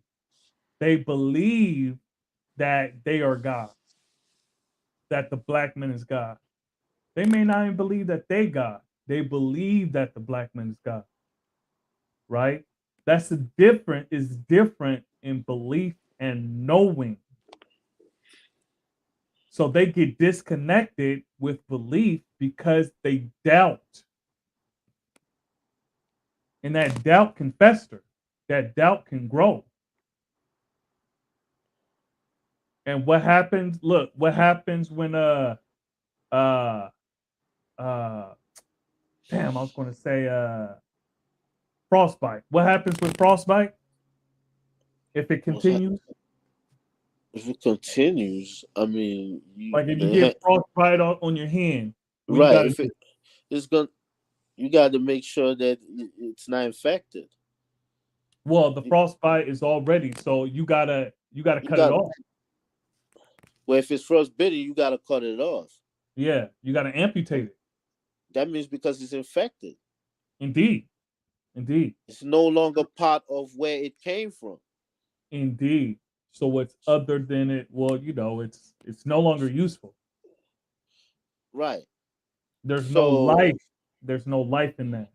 They believe that they are God, that the black man is God. They may not even believe that they God. They believe that the black man is God, right? That's the different is different in belief and knowing. So they get disconnected with belief because they doubt. And that doubt can fester. That doubt can grow. And what happens? Look, what happens when uh uh damn, I was gonna say frostbite. What happens with frostbite if it What's that? continues? If it continues, I mean, Like if you get frostbite on your hand, what you right. gotta If do? it's going, you got to make sure that it's not infected. Well, the You, frostbite is already, so you gotta you cut it got, off. well, if it's frostbitten, you got to cut it off. Yeah, you gotta amputate it. That means because it's infected, Indeed. Indeed. it's no longer part of where it came from. Indeed. So it's other than it, well, it's no longer useful. Right. There's no So, life. There's no life in that.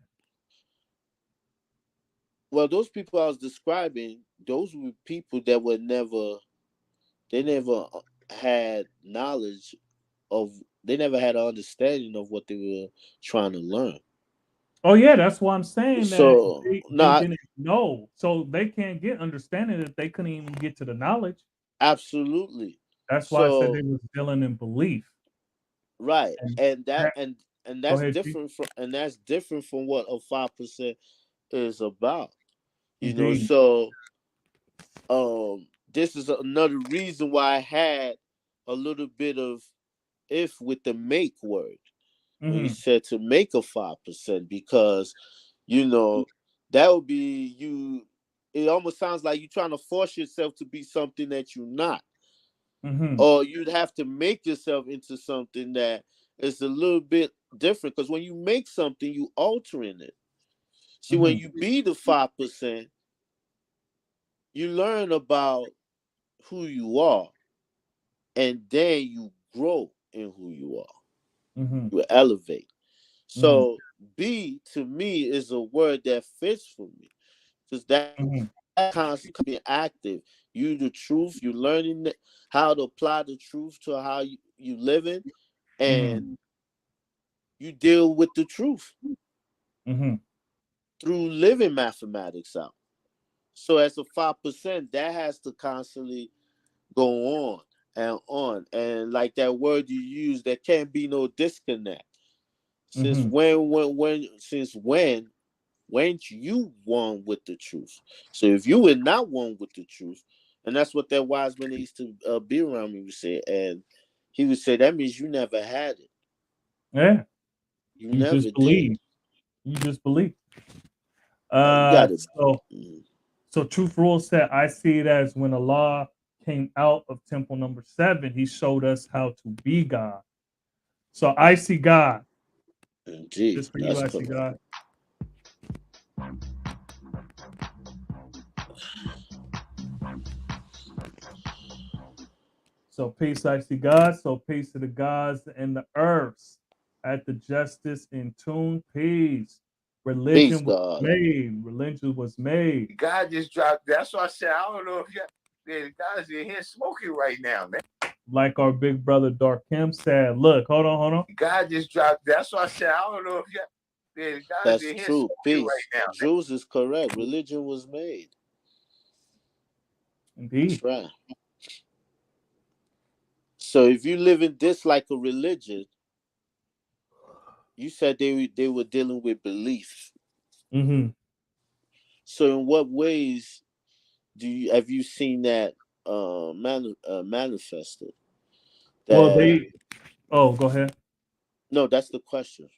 well, those people I was describing, those were people that were never, they never had knowledge of, they never had an understanding of what they were trying to learn. Oh yeah, that's why I'm saying that So, no, they didn't know. So they can't get understanding if they couldn't even get to the knowledge. absolutely. That's why I said they So, was dealing in belief. right, And and that that, and go that's ahead, G. different from what a 5% is about. Indeed. So this is another reason why I had a little bit of if with the make word when you Mm-hmm. said to make a 5%, because you know that would be you. It almost sounds like you're trying to force yourself to be something that you're not, Mm-hmm. or you'd have to make yourself into something that is a little bit different. Because when you make something, you altering it. See, when Mm-hmm. you be the 5%, you learn about who you are, and then you grow in who you are. Mm-hmm. You elevate. Mm-hmm. So be to me is a word that fits for me, because that Mm-hmm. constantly being active. You the truth. You learning how to apply the truth to how you living, and Mm-hmm. you deal with the truth Mm-hmm. through living mathematics out. So as a 5%, that has to constantly go on, and like that word you use, there can't be no disconnect. Since Mm-hmm. when weren't you one with the truth? So if you were not one with the truth, and that's what that wise man that used to be around me would say, and he would say that means you never had it. Yeah. You You never just did. believe. You just believe. You got to. So Truth Rule said, I see it as when Allah came out of temple number 7, he showed us how to be God. So I see God. Indeed, Just for you, that's I see correct. God. So peace, I see God. So peace to the gods and the earths. At the justice in tune, peace. Peace, Religion was God. made. Religion was made. God just dropped. That's why I said I don't know if the guys in here smoking right now, man. Like our big brother Dark Kim said. Look, hold on, hold on. God just dropped. That's why I said I don't know if the guys That's in here true. smoking right Peace. now, man. Jules is correct. Religion was made. That's Indeed. right. So if you live in this like a religion, you said they were dealing with belief. Mm-hmm. So in what ways have you seen that manifested? Well, That they. Oh, go ahead. no, that's the question.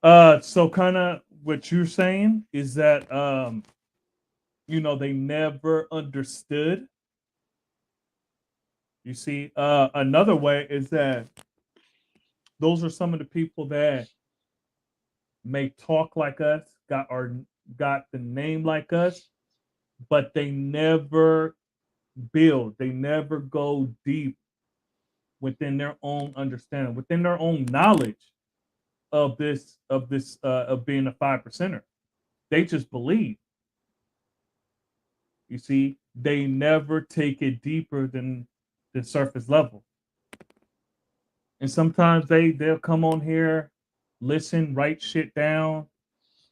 So kind of what you're saying is that they never understood. You see, another way is that those are some of the people that may talk like us, got the name like us, but they never build. They never go deep within their own understanding, within their own knowledge of being a 5%er. They just believe. You see, they never take it deeper than the surface level. And sometimes they'll come on here, listen, write shit down.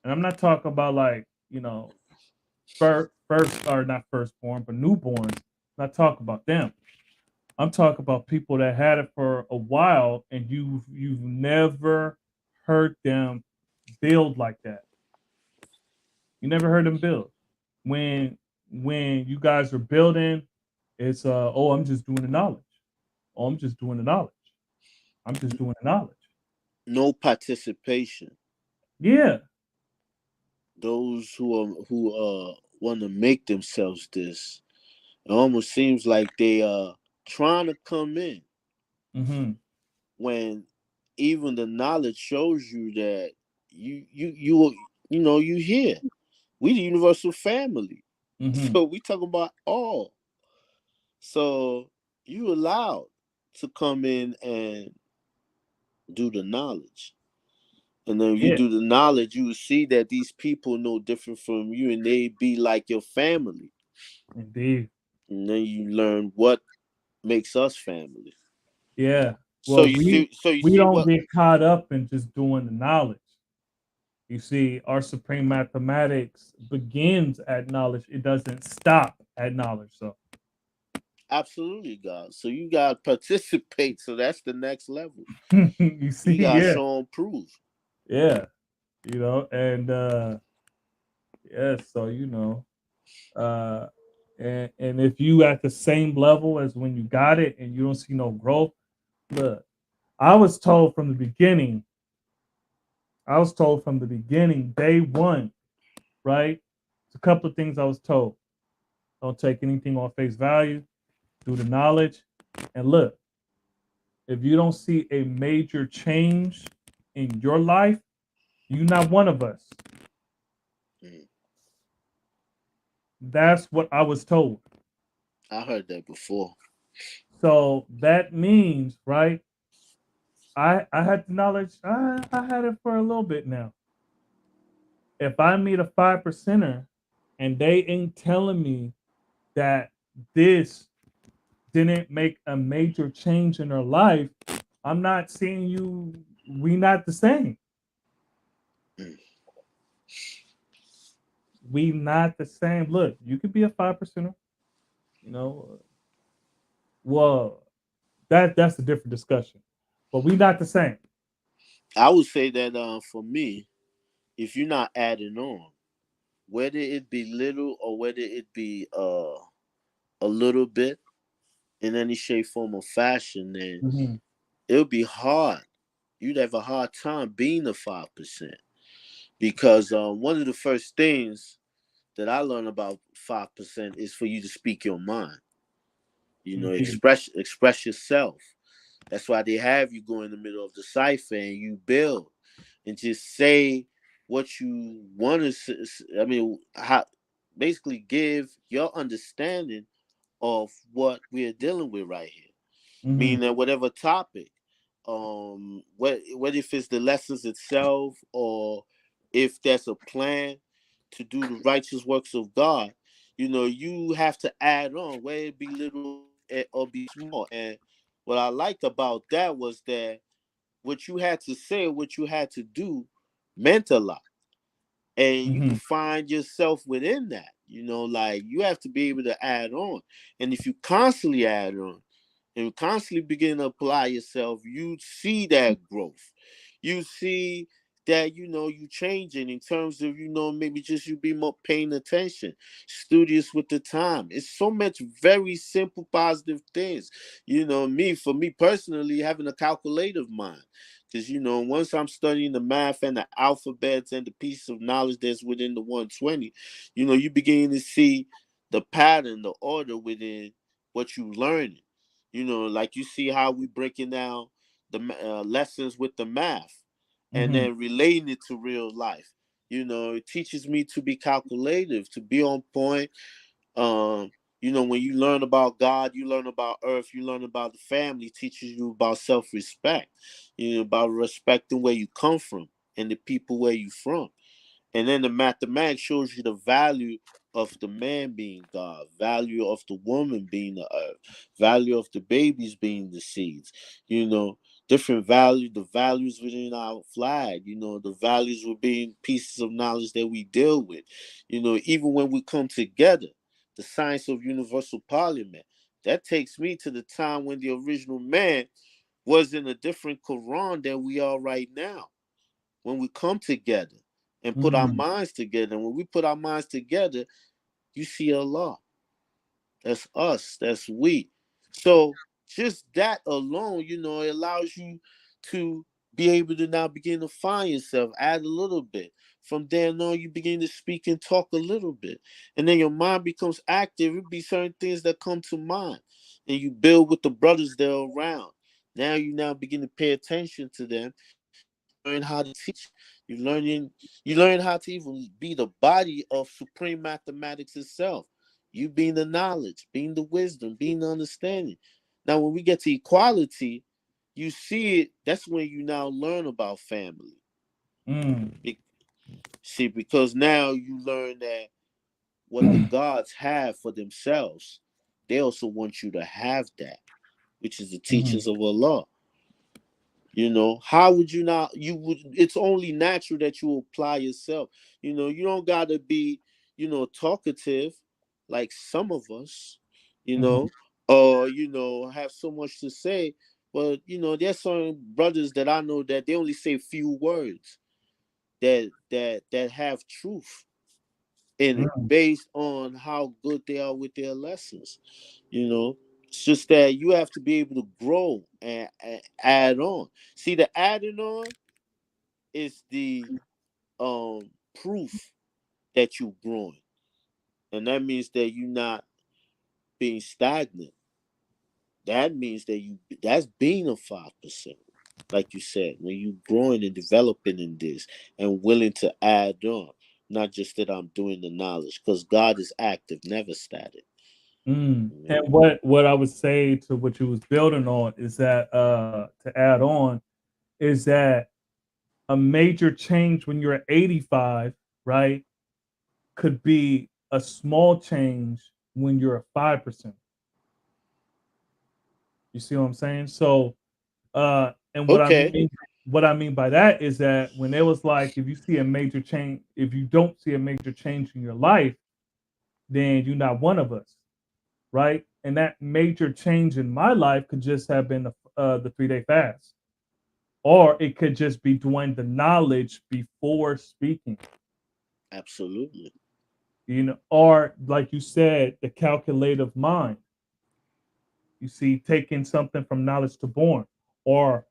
And I'm not talking about like, first or not firstborn, but newborns. I'm not talking about them. I'm talking about people that had it for a while and you've never heard them build like that. You never heard them build. When you guys are building, it's oh, I'm just doing the knowledge. Oh, I'm just doing the knowledge. I'm just doing the knowledge. No participation. Yeah. Those who want to make themselves this, it almost seems like they are trying to come in Mm-hmm. when even the knowledge shows you that you here. We the universal family. Mm-hmm. So we talk about all. So you allowed to come in and do the knowledge. And then you Yeah. do the knowledge, you will see that these people know different from you and they be like your family. Indeed. And then you learn what makes us family. Yeah. So Well, you see so you we see don't what get caught up in just doing the knowledge. You see, our supreme mathematics begins at knowledge. It doesn't stop at knowledge. So Absolutely, God. So you got to participate. So that's the next level. You see, You got to yeah, show and prove. yeah, and yeah, so uh, and if you at the same level as when you got it and you don't see no growth, look, I was told from the beginning. I was told from the beginning, day one, right? It's a couple of things I was told. Don't take anything on face value. Do the knowledge, and look. If you don't see a major change in your life, you're not one of us. Mm. That's what I was told. I heard that before. So that means, right? I had the knowledge. I had it for a little bit now. If I meet a 5 percenter and they ain't telling me that this didn't make a major change in their life, I'm not seeing you. We not the same. Mm. We not the same. Look, you could be a 5 percenter. You know, well, that's a different discussion. But we not the same. I would say that for me, if you're not adding on, whether it be little or whether it be a little bit in any shape, form, or fashion, then Mm-hmm. it'll be hard. You'd have a hard time being a 5%, because one of the first things that I learned about 5% is for you to speak your mind. Indeed. Express yourself. That's why they have you go in the middle of the cipher and you build and just say what you want to. I mean, how basically give your understanding of what we're dealing with right here. Mm-hmm. Meaning that whatever topic, what if it's the lessons itself, or if there's a plan to do the righteous works of God, you have to add on, whether it be little or be small. And what I liked about that was that what you had to say, what you had to do, meant a lot, and you Mm-hmm. can find yourself within that. Like you have to be able to add on, and if you constantly add on and constantly begin to apply yourself, you see that growth. You see that you changing in terms of maybe just you be more paying attention, studious with the time. It's so much very simple positive things. Me, for me personally, having a calculative mind, because once I'm studying the math and the alphabets and the piece of knowledge that's within the 120, you begin to see the pattern, the order within what you learning. Like you see how we breaking down the lessons with the math and Mm-hmm. then relating it to real life. It teaches me to be calculative, to be on point. um when you learn about God, you learn about earth, you learn about the family, teaches you about self-respect, about respecting where you come from and the people where you from. And then the mathematics shows you the value of the man being God, value of the woman being the earth, value of the babies being the seeds, you know, different value, the values within our flag, the values were being pieces of knowledge that we deal with. Even when we come together, the science of universal parliament, that takes me to the time when the original man was in a different Quran than we are right now. When we come together and put our Mm-hmm. minds together, and when we put our minds together, you see Allah. That's us. That's we. So just that alone, it allows you to be able to now begin to find yourself, add a little bit. From there on, you begin to speak and talk a little bit. And then your mind becomes active. It be certain things that come to mind. And you build with the brothers that are around. Now you now begin to pay attention to them. You learn how to teach. You learn how to even be the body of supreme mathematics itself. You being the knowledge, being the wisdom, being the understanding. Now, when we get to equality, you see it. That's when you now learn about family. Mm. Be- See, because now you learn that what the gods have for themselves, they also want you to have that, which is the Mm-hmm. teachings of Allah. How would you not? You would. It's only natural that you apply yourself. You don't gotta be, talkative like some of us. You Mm-hmm. know, or have so much to say. But there's some brothers that I know that they only say few words that have truth in it, Mm. based on how good they are with their lessons. It's just that you have to be able to grow and add on. See, the adding on is the proof that you're growing, and that means that you're not being stagnant. That means that's being a 5%. Like you said, when you growing and developing in this and willing to add on, not just that I'm doing the knowledge, because God is active, never static. Mm. You And know? what I would say to what you was building on is that to add on is that a major change when you're at 85, right, could be a small change when you're at 5%. You see what I'm saying? So and Okay, what I mean by that is that when it was like if you see a major change, if you don't see a major change in your life, then you're not one of us, right? And that major change in my life could just have been the 3-day fast, or it could just be doing the knowledge before speaking, absolutely. or like you said, the calculative mind. You see, taking something from knowledge to born, or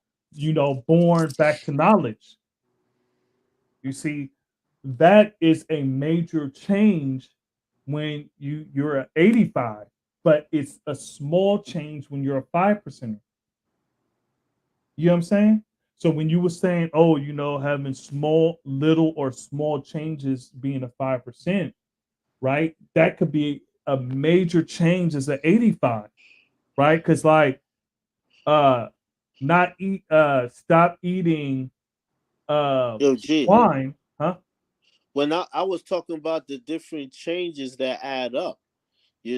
born back to knowledge. You see, that is a major change when you're at 85, but it's a small change when you're a 5%. You know what I'm saying? So when you were saying, oh, having small, little or small changes being a 5%, right? That could be a major change as an 85, right? Because like uh not eat stop eating Yo, G, swine, huh? when I was talking about the different changes that add up,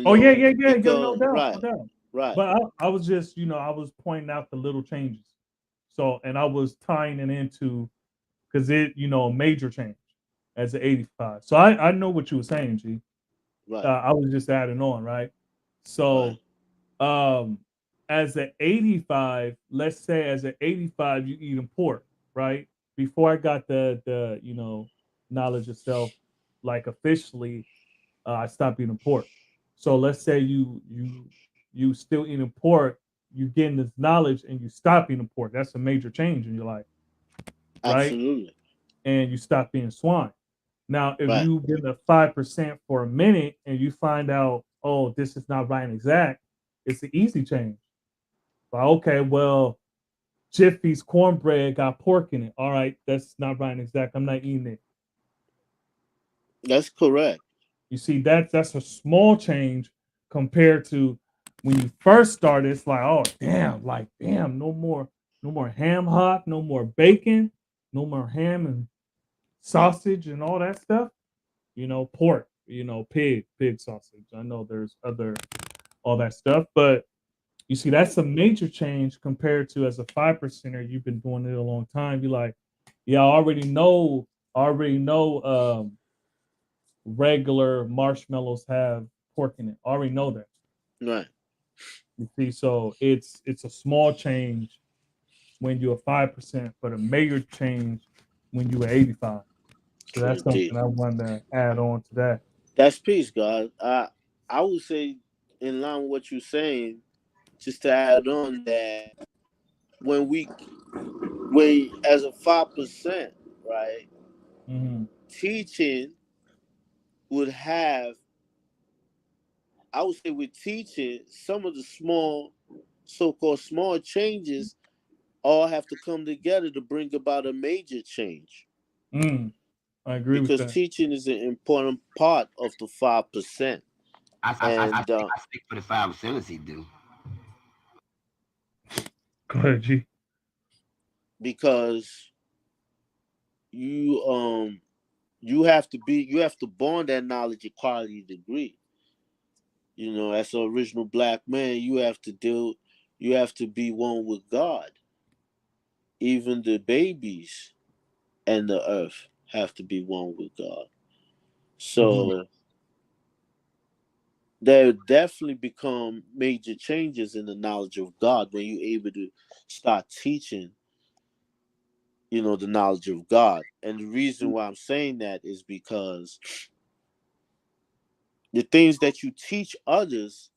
Oh yeah, yeah, yeah, yeah, no because doubt, no right, doubt. right, But I was just, I was pointing out the little changes. So, and I was tying it into because a major change as an 85. So I know what you were saying, G. right, I was just adding on, right? right, So, um, as an 85, let's say as an 85, you eating pork, right? Before I got the knowledge of self, like officially, I stopped eating pork. So let's say you still eating pork, you getting this knowledge and you stop eating pork. That's a major change in your life, right? absolutely, And you stop eating swine. Now, if right, you've been at 5% for a minute and you find out, oh, this is not right and exact, it's an easy change. Like, okay, well, Jiffy's cornbread got pork in it. All right, that's not right and exact. I'm not eating it. that's correct. You see, that's a small change compared to when you first started. It's like, oh damn, like damn, no more ham hock, no more bacon, no more ham and sausage and all that stuff. Pork, pig sausage. I know there's other all that stuff, but you see, that's a major change compared to as a 5%er, you've been doing it a long time. You're like, yeah, I already know regular marshmallows have pork in it. I already know that. Right, You see, so it's a small change when you're 5%, but a major change when you're 85. So that's something indeed. I wanted to add on to that. That's peace, God. I would say, in line with what you're saying, just to add on that when we as a 5%, right, Hmm. teaching would have, I would say, with teaching, some of the small, so-called small changes all have to come together to bring about a major change, I agree with because that. teaching is an important part of the 5%. I And speak, I speak for the five facility, do. Go ahead, G. because you you have to bond that knowledge equality degree. As an original black man, you have to be one with God. Even the babies and the earth have to be one with God. Hmm. So there definitely become major changes in the knowledge of God when you're able to start teaching, the knowledge of God. And the reason why I'm saying that is because the things that you teach others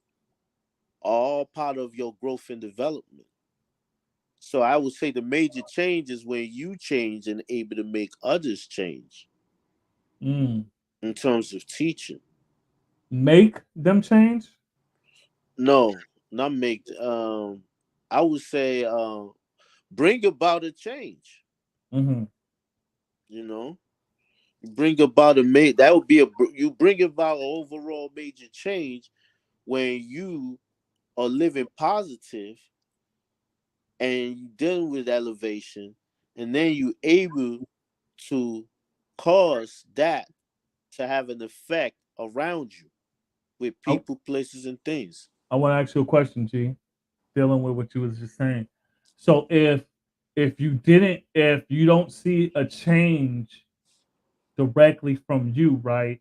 are all part of your growth and development. So I would say the major change is when you change and able to make others change Mm. in terms of teaching. Make them change? No, not make. I would say bring about a change. Mm-hmm. You know, bring about a that would be you bring about an overall major change when you are living positive and you dealing with elevation, and then you able to cause that to have an effect around you with I, people, places, and things. I want to ask you a question, G. Dealing with what you was just saying. So if you don't see a change directly from you, right?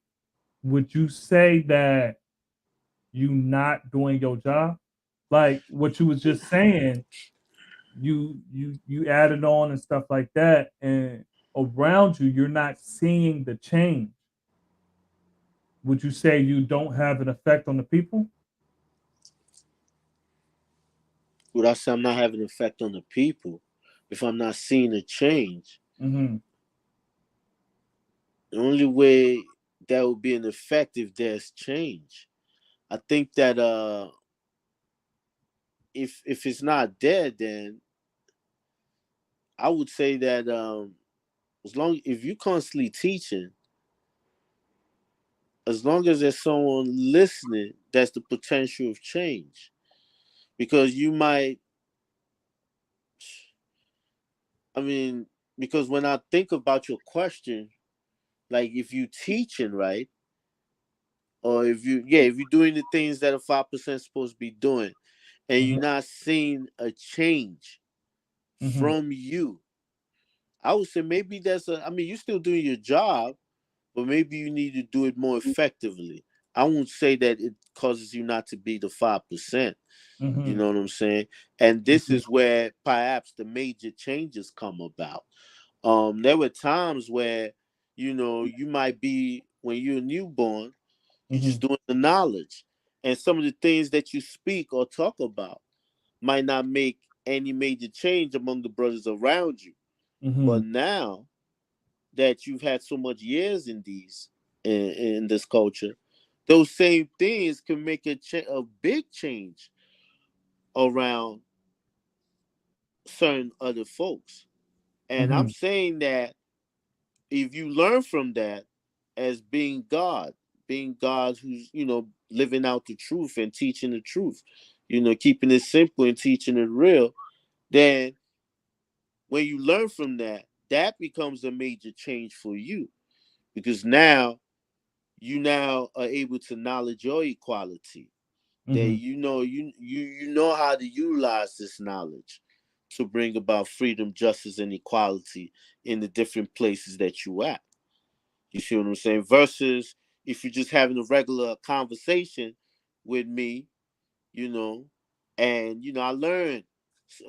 Would you say that you not doing your job? Like what you was just saying, you added on and stuff like that, and around you, you're not seeing the change. Would you say you don't have an effect on the people? Would I say I'm not having an effect on the people if I'm not seeing a change? Mm-hmm. The only way that would be an effect if there's change. I think that if it's not there, then I would say that as long if you constantly teaching, as long as there's someone listening, that's the potential of change. Because you might, I mean, because when I think about your question, like if you teaching right, or if you're doing the things that a 5% supposed to be doing, and Mm-hmm. you're not seeing a change Mm-hmm. from you, I would say maybe I mean, you're still doing your job, but maybe you need to do it more effectively. I won't say that it causes you not to be the 5%. You Mm-hmm. know what I'm saying? And this is where perhaps the major changes come about. There were times where, you might be when you're a newborn, you're Mm-hmm. just doing the knowledge. And some of the things that you speak or talk about might not make any major change among the brothers around you. Mm-hmm. But now that you've had so much years in this culture, those same things can make a big change around certain other folks. And I'm Mm-hmm. saying that if you learn from that as being God who's, living out the truth and teaching the truth, keeping it simple and teaching it real, then when you learn from that, that becomes a major change for you because now you now are able to knowledge your equality. That Mm-hmm. you know how to utilize this knowledge to bring about freedom, justice, and equality in the different places that you at. You see what I'm saying? Versus if you're just having a regular conversation with me, you know, and I learned,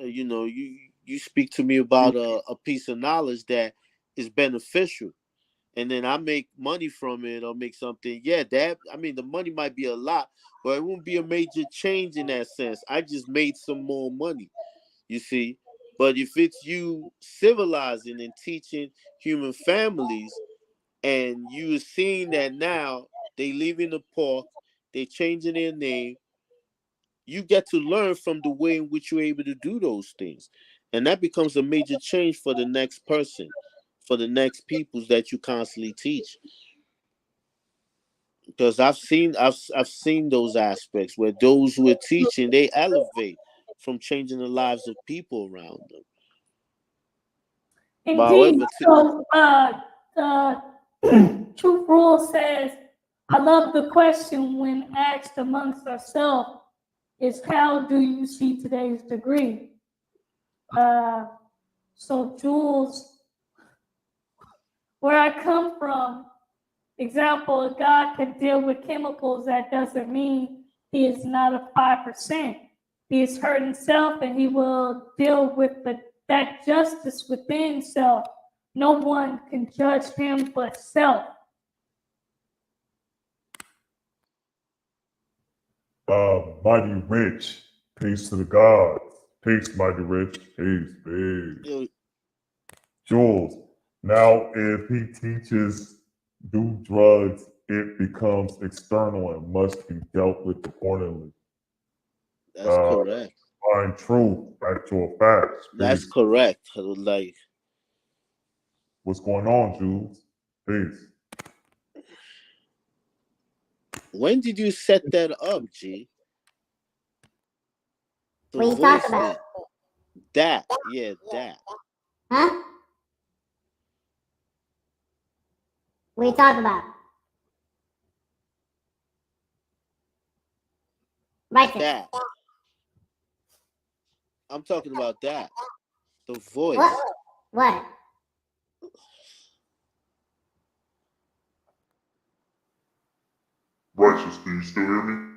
you speak to me about a piece of knowledge that is beneficial, and then I make money from it or make something. Yeah, that I mean, the money might be a lot, but it won't be a major change in that sense. I just made some more money, you see. But if it's you civilizing and teaching human families, and you are seeing that now they leaving the park, they changing their name, you get to learn from the way in which you're able to do those things. And that becomes a major change for the next person, for the next peoples that you constantly teach. Because I've seen those aspects where those who are teaching, they elevate from changing the lives of people around them. But Indeed. however, So, the Truth Rule says, I love the question when asked amongst ourselves is how do you see today's degree? Uh, so, Jules, where I come from, Example, if God can deal with chemicals, that doesn't mean he is not a 5%. He is hurt himself and he will deal with that justice within self. No one can judge him but self. Mighty Rich. Peace to the gods. Peace, Mighty Rich. Peace, peace. Yo, Jules. Now, if he teaches do drugs, it becomes external and must be dealt with accordingly. that's correct. Find truth, actual facts. That's Peace. correct. Like, What's going on, Jules? Peace. when did you set that up, G? The What you voice talking about? that. Yeah, that. Huh? What you talking about? Righteous. That. I'm talking about that. The voice. What? Righteous, can you still hear me?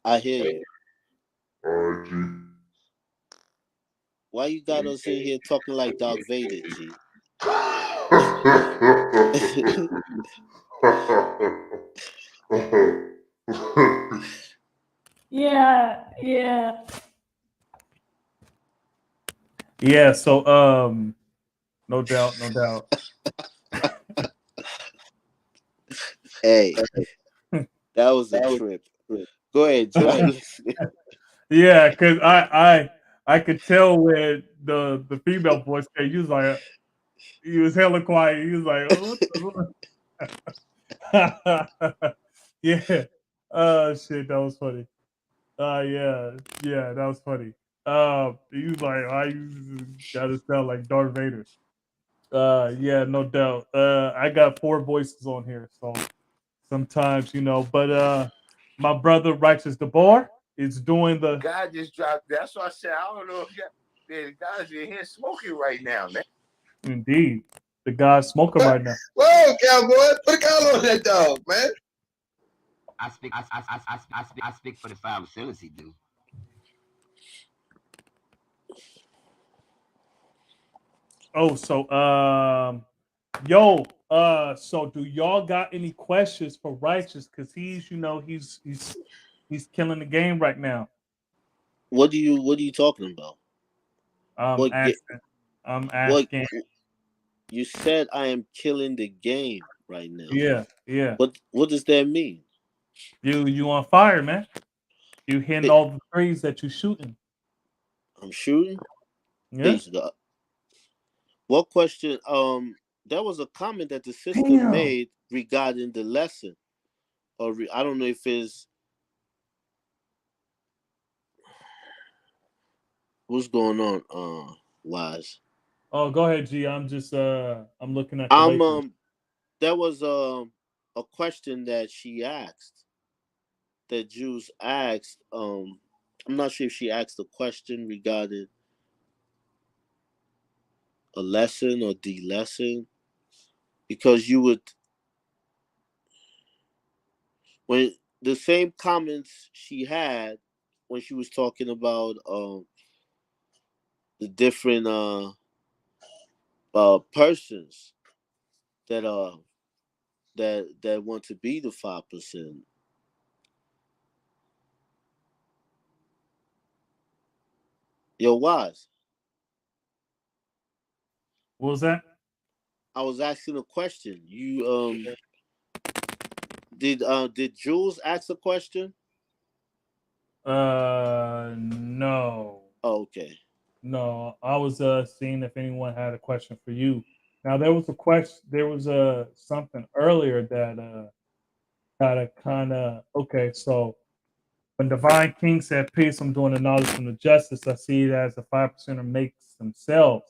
I hear you. Alright, G. Why you got us in here talking like Darth Vader, G? Yeah. Yeah, so no doubt. Hey, that was a trip. Go ahead, G. I'm listening. Yeah, because I could tell when the female voice came, he was hella quiet. He was like, oh, what the yeah. Oh shit, that was funny. Yeah, that was funny. He was like, I gotta sound like Darth Vader. Yeah, no doubt. I got 4 voices on here, so sometimes, but my brother Righteous DeBoer is doing the God just dropped. That's why I said I don't know if the guys in here smoking right now, man. indeed the guy smoking right now. Whoa, cowboy. Put a collar on that dog, man. I speak for the 5 facility, dude. Oh, so so do y'all got any questions for Righteous? Because he's killing the game right now. What are you talking about? I'm What ga- asking. I'm what asking. you said I am killing the game right now. Yeah. What does that mean? You on fire, man. You hitting all the threes that you shooting. I'm shooting? Yeah. Peace, God. What question? There was a comment that the sister Damn. made regarding the lesson, or I don't know if it's what's going on. Wise. Oh, go ahead, G. I'm just I'm looking at the Lakers. There was a question that she asked, that Jules asked. I'm not sure if she asked a question regarding a lesson or the lesson, because you would, when the same comments she had when she was talking about the different persons that that want to be the 5%. Yo, Wise, What was that? I was asking a question. You did Jules ask a question? No. Oh, okay. No, I was seeing if anyone had a question for you. Now there was a question. There was something earlier that kind of okay. So when Divine King said, "Peace," I'm doing the knowledge from the justice. I see it as a 5%er makes themselves.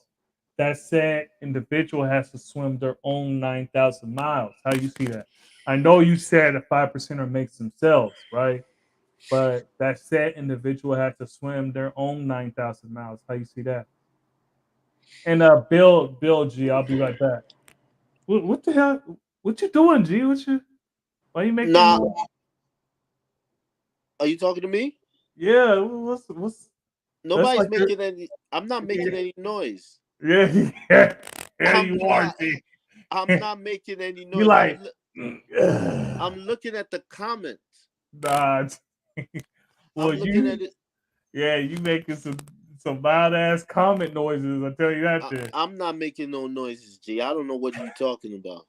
That said, individual has to swim their own 9,000 miles. How you see that? I know you said a 5%er makes themselves, right? But that said, individual has to swim their own 9,000 miles. How you see that? And Bill G, I'll be right back. What the hell? What you doing, G? Why you making Nah, noise? are you talking to me? Yeah, what's that's Nobody's like your making any. I'm not making any noise. yeah, yeah, yeah, I'm you are, not. G. I'm not making any You noise. like I'm looking at the comments. nah. Well, I'm looking at you it. yeah, you making some loud ass comment noises. I tell you that shit. I'm not making no noises, G. I don't know what you talking about.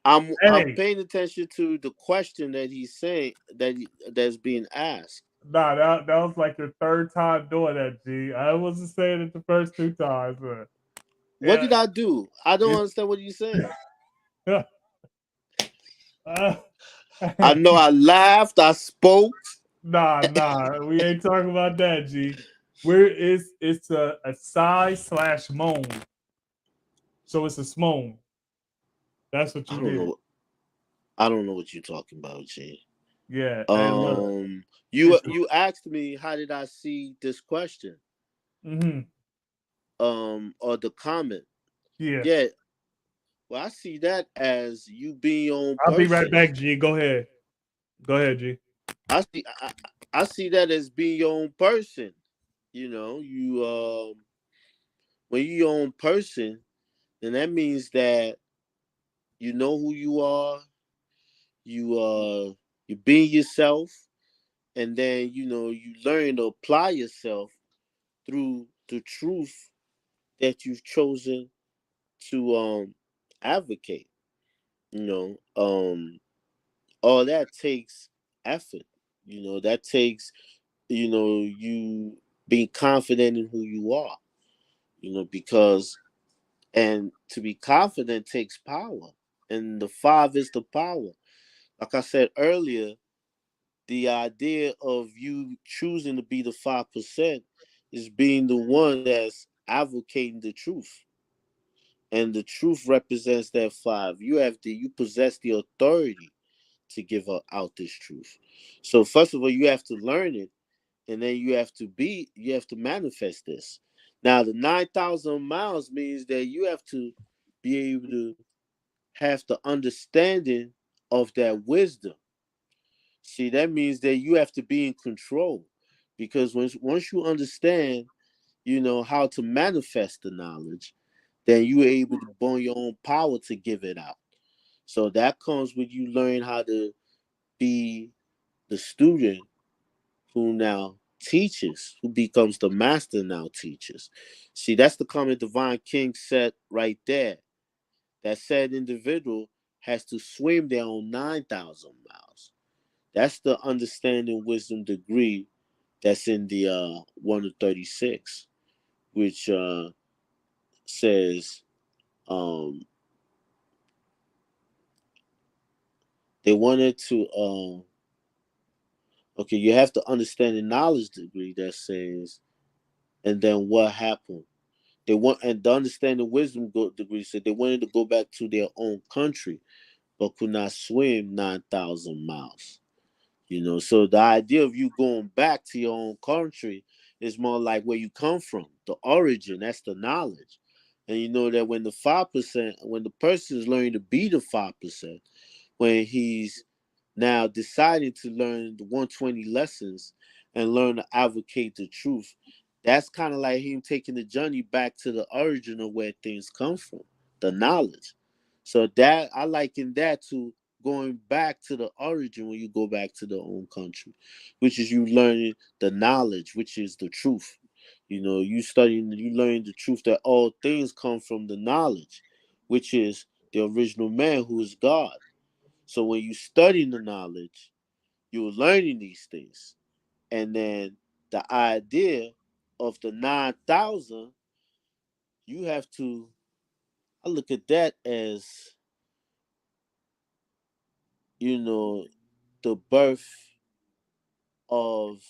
I'm Hey, paying attention to the question that he's saying that's being asked. nah, that was like your third time doing that, G. I wasn't saying it the first two times, but What yeah, did I do? I don't it's understand what you're saying. uh, I know I laughed, I spoke. nah, we ain't talking about that, G. It's a sigh slash moan, so it's a smone. That's what I you don't did. know. I don't know what you're talking about, G. Yeah, and look, Um, you it's you asked me how did I see this question? mm-hmm, Or the comment. yeah. Yeah, well, I see that as you being your own I'll be right person. back, G. Go ahead, G. I see I see that as being your own person. You when you're your own person, then that means that you know who you are, you being yourself, and then you learn to apply yourself through the truth that you've chosen to advocate. You know, all that takes effort. That takes you being confident in who you are. Because and to be confident takes power, and the five is the power. Like I said earlier, the idea of you choosing to be the 5% is being the one that's advocating the truth, and the truth represents that five. You possess the authority to give out this truth. So first of all, you have to learn it, and then you have to manifest this. Now the 9,000 miles means that you have to be able to have the understanding of that wisdom. See, that means that you have to be in control, because once you understand, how to manifest the knowledge, then you are able to burn your own power to give it out. So that comes with you learn how to be the student who now teaches, who becomes the master now teaches. See, that's the comment Divine King said right there. That said individual has to swim their own 9,000 miles. That's the understanding wisdom degree that's in the 1 to 36, which says they wanted to, okay, you have to understand the knowledge degree that says, and then what happened? They want, and the understanding wisdom degree said they wanted to go back to their own country, but could not swim 9,000 miles. So the idea of you going back to your own country is more like where you come from, the origin. That's the knowledge. And you know that when the 5%, when the person is learning to be the 5%, when he's now deciding to learn the 120 lessons and learn to advocate the truth, that's kind of like him taking the journey back to the origin of where things come from, the knowledge. So that I liken that to going back to the origin when you go back to the own country, which is you learning the knowledge, which is the truth. You learn the truth that all things come from the knowledge, which is the original man who is God. So when you study the knowledge, you're learning these things. And then the idea of the 9,000, you have to, I look at that as, you know, the birth of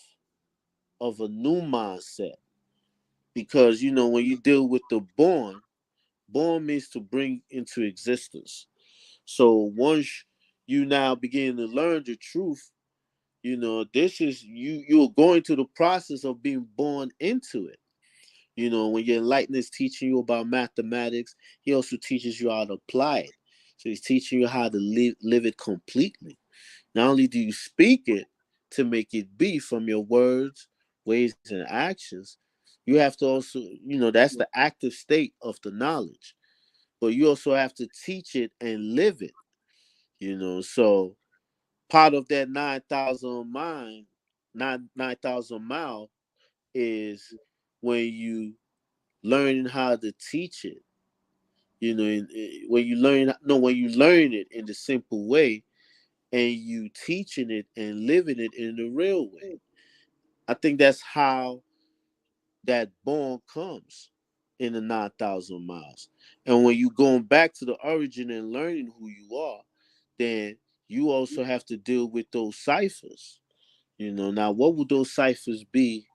a new mindset. Because, when you deal with the born means to bring into existence. So once you now begin to learn the truth, this is you're going through the process of being born into it. When your enlightenment is teaching you about mathematics, he also teaches you how to apply it. So he's teaching you how to live it completely. Not only do you speak it to make it be from your words, ways, and actions, you have to also, that's the active state of the knowledge. But you also have to teach it and live it. So part of that 9,000 mind, 9,000 mile is when you learning how to teach it. When you learn, no, when you learn it in the simple way and you teaching it and living it in the real way. I think that's how that bond comes in the 9,000 miles. And when you going back to the origin and learning who you are, then you also have to deal with those ciphers. Now what would those ciphers be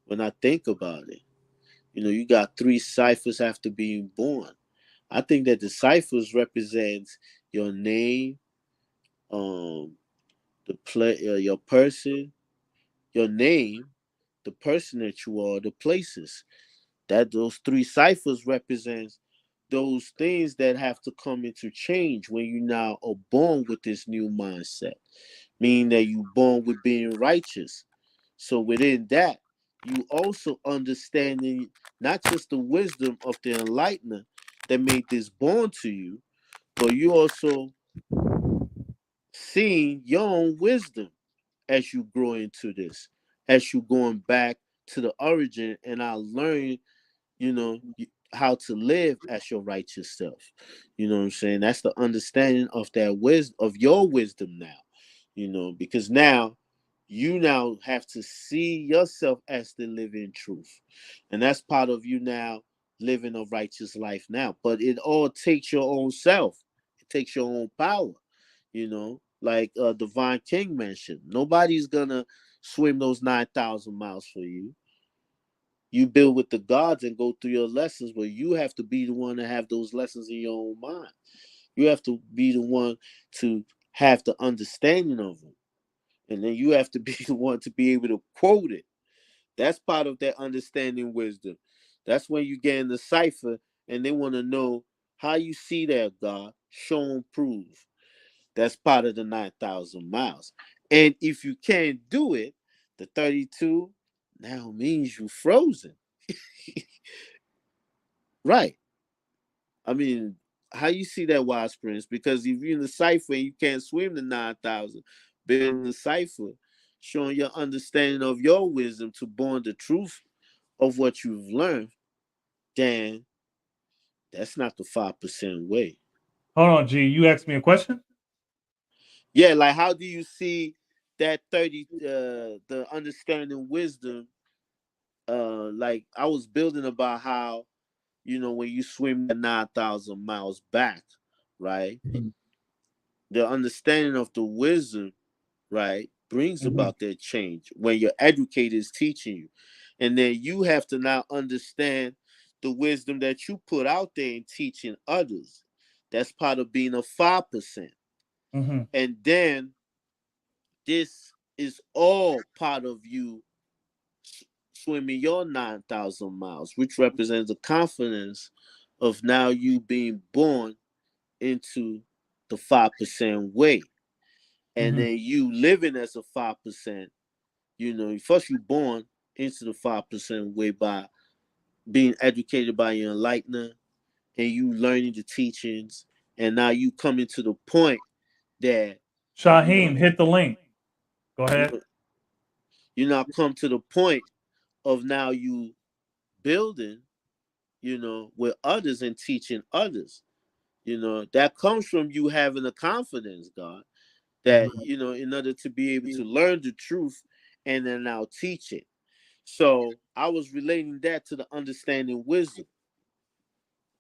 when I think about it? You got three ciphers after being born. I think that the ciphers represents your name, um, your person, your name, the person that you are, the places. That those three ciphers represents those things that have to come into change when you now are born with this new mindset, meaning that you born with being righteous. So within that, you also understanding not just the wisdom of the enlightener that made this born to you, but you also seeing your own wisdom as you grow into this, as you going back to the origin and I learn, how to live as your righteous self. You know what I'm saying? That's the understanding of that wisdom, of your wisdom now, because now you now have to see yourself as the living truth. And that's part of you now living a righteous life now. But it all takes your own self. It takes your own power, like Divine King mentioned. Nobody's gonna swim those 9,000 miles for you. You build with the gods and go through your lessons, but you have to be the one to have those lessons in your own mind. You have to be the one to have the understanding of them. And then you have to be the one to be able to quote it. That's part of that understanding wisdom. That's when you get in the cipher and they want to know how you see that, God. Show and prove. That's part of the 9,000 miles. And if you can't do it, the 32 now means you frozen. Right. I mean, how you see that, Wise Prince? Because if you're in the cipher and you can't swim the 9,000, building the cipher, showing your understanding of your wisdom to born the truth of what you've learned, then that's not the 5% way. Hold on, G. You asked me a question? Yeah, like how do you see that 30 the understanding wisdom, like I was building about how, when you swim the 9,000 miles back, right? The understanding of the wisdom, right, brings Mm-hmm. about that change when your educator is teaching you. And then you have to now understand the wisdom that you put out there in teaching others. That's part of being a 5%. Mm-hmm. And then this is all part of you swimming your 9,000 miles, which represents the confidence of now you being born into the 5% way. And Mm-hmm. then you living as a 5%, first you born into the 5% way by being educated by your enlightener and you learning the teachings. And now you coming to the point that, you know, Shaheem, hit the link. Go you ahead. know, you now come to the point of now you building, with others and teaching others. That comes from you having the confidence, God, that, Mm-hmm. in order to be able to learn the truth and then now teach it. So I was relating that to the understanding wisdom.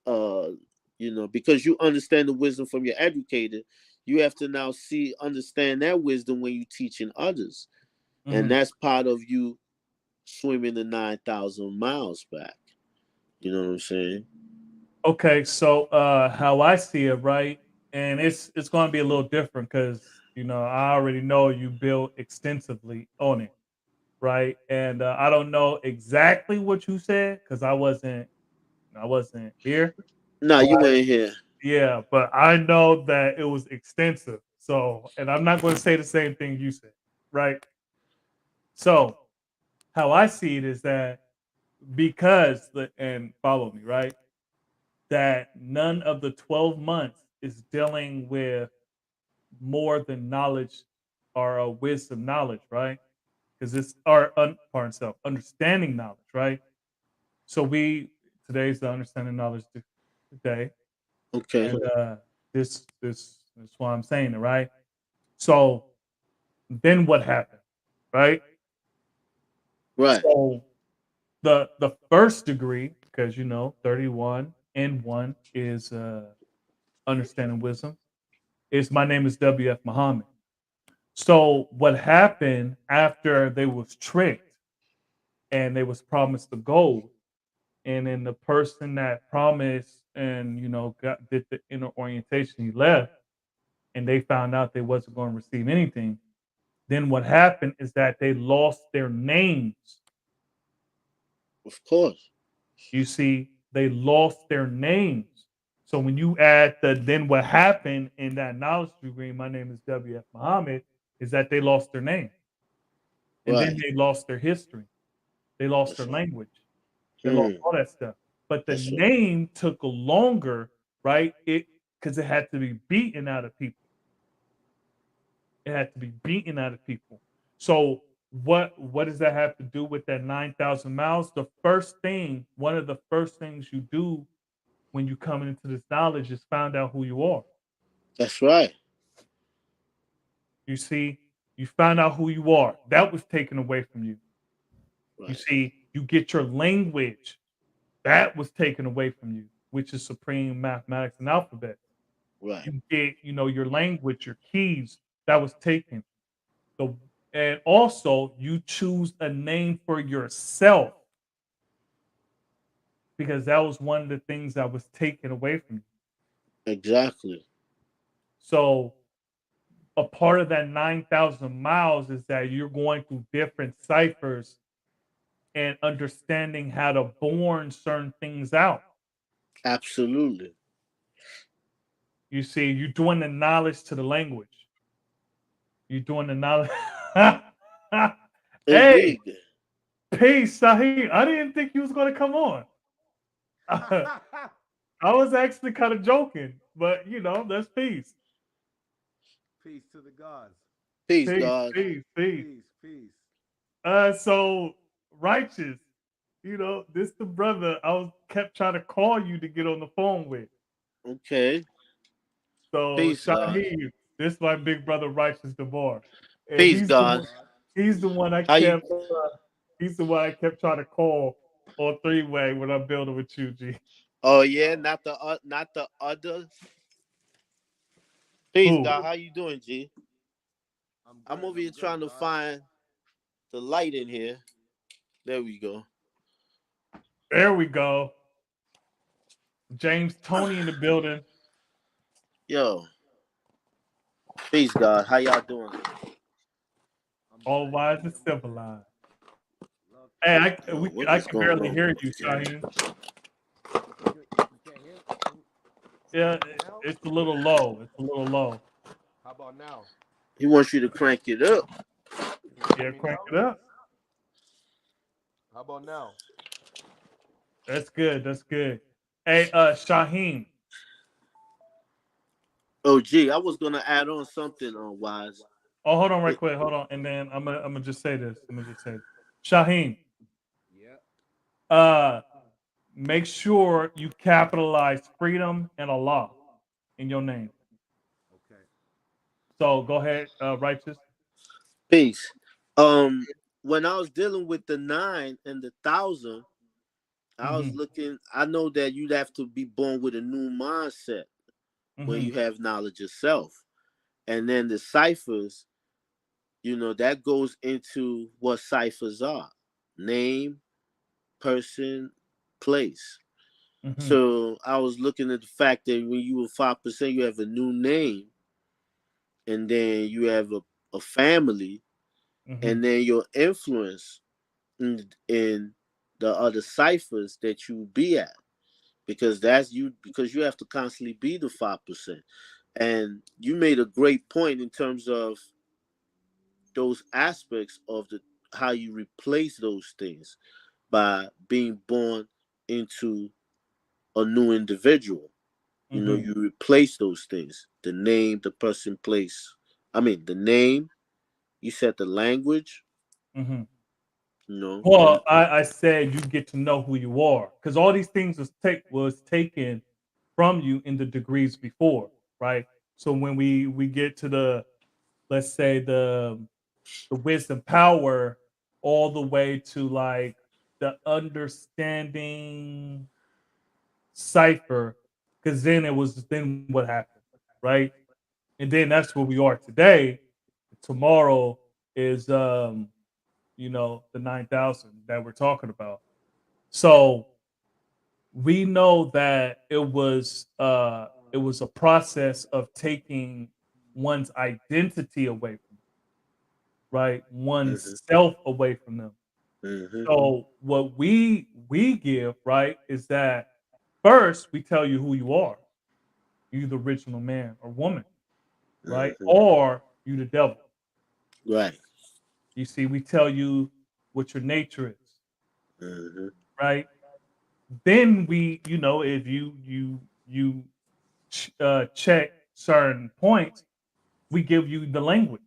Uh, because you understand the wisdom from your educator, you have to now understand that wisdom when you teaching others. And Mm-hmm. that's part of you swimming the 9,000 miles back. You know what I'm saying? Okay, so how I see it, right? And it's going to be a little different because I already know you built extensively on it, right? And I don't know exactly what you said because I wasn't here. No, But you ain't here. Yeah, but I know that it was extensive. So, and I'm not going to say the same thing you said, right? So, how I see it is that because and follow me, right? That none of the 12 months is dealing with more than knowledge or wisdom knowledge, right? Because it's our pardon self understanding knowledge, right? So we today's the understanding knowledge day, Okay. and this is why I'm saying it, right? So then what happened, right? Right. So the first degree, because 31 and 1 is understanding wisdom, is my name is W.F. Muhammad. So what happened after they was tricked and they was promised the gold, and then the person that promised and did the inner orientation, he left, and they found out they wasn't going to receive anything. Then what happened is that they lost their names. Of course. You see, they lost their names. So when you add the then what happened in that knowledge degree, my name is W.F. Muhammad, is that they lost their name. And then Right. they lost their history. They lost their That's language. They lost mm, all that stuff. But the that's right. name took longer, right? Because it had to be beaten out of people. It had to be beaten out of people. So what does that have to do with that 9,000 miles? One of the first things you do when you come into this knowledge is find out who you are. That's right. You see, you found out who you are. That was taken away from you. You Right. see, you get your language. That was taken away from you, which is supreme mathematics and alphabet. Right. You get, your language, your keys. That was taken. The and also you choose a name for yourself because that was one of the things that was taken away from you. Exactly. So a part of that 9,000 miles is that you're going through different ciphers and understanding how to born certain things out. Absolutely. You see, you're doing the knowledge to the language. You're doing the knowledge. Hey, Indeed. peace, Sahih. I didn't think you was going to come on. I was actually kind of joking, but that's peace. Peace to the gods. Peace, Peace, God. peace, peace. Peace, peace. So righteous, this the brother I was kept trying to call you to get on the phone with. Okay. So Peace, God. Shaheed, this my big brother Righteous Devar. And Peace, God. he's the one I How you? kept he's the one I kept trying to call on three-way when I'm building with you, G. Oh yeah, not the other. Peace, Who? God. How you doing, G? I'm I'm good. over I'm here good, trying to God. find the light in here. There we go. There we go. James Tony in the building. Yo, peace, God. How y'all doing? I'm All good. wise and civilized. Love to Hey, you. Yo, what I is can going barely on? hear you, Shaheem. You can't hear? Yeah, Now? it's a little low. It's a little low. How about now? He wants you to crank it up. Can you hear Yeah, me crank now? it up. How about now? That's good. That's good. Hey, Shaheem. Oh, gee, I was gonna add on something on Wise. Oh, hold on, right It, quick. Hold on, and then I'm gonna just say this. I'm gonna just say, this. Shaheem. Yeah. Uh, make sure you capitalize freedom and Allah in your name. Okay. So go ahead, righteous. peace. When I was dealing with the 9 and the 1,000, I was Mm-hmm. looking. I know that you'd have to be born with a new mindset when Mm-hmm. you have knowledge of self, and then the ciphers. That goes into what ciphers are: name, person, place. Mm-hmm. So I was looking at the fact that when you were 5%, you have a new name, and then you have a family, Mm-hmm. and then your influence in the other ciphers that you be at. because that's you, because you have to constantly be the 5%. And you made a great point in terms of those aspects of the how you replace those things by being born into a new individual. You know, Mm-hmm. you replace those things. The name, the person, place. I mean, the name. You said the language. Mm-hmm. You know, and Well, I said you get to know who you are because all these things was taken from you in the degrees before, right? So when we get to the, let's say, the wisdom power, all the way to like the understanding cipher, because then what happened, right? And then that's where we are today. Tomorrow is the 9,000 that we're talking about. So we know that it was a process of taking one's identity away from them, right? hmm One's self away from them. hmm So what we give, right, is that first we tell you who you are. You the original man or woman, right? hmm Or you the devil. right. You see, we tell you what your nature is, hmm right? Then if you check certain points, we give you the language,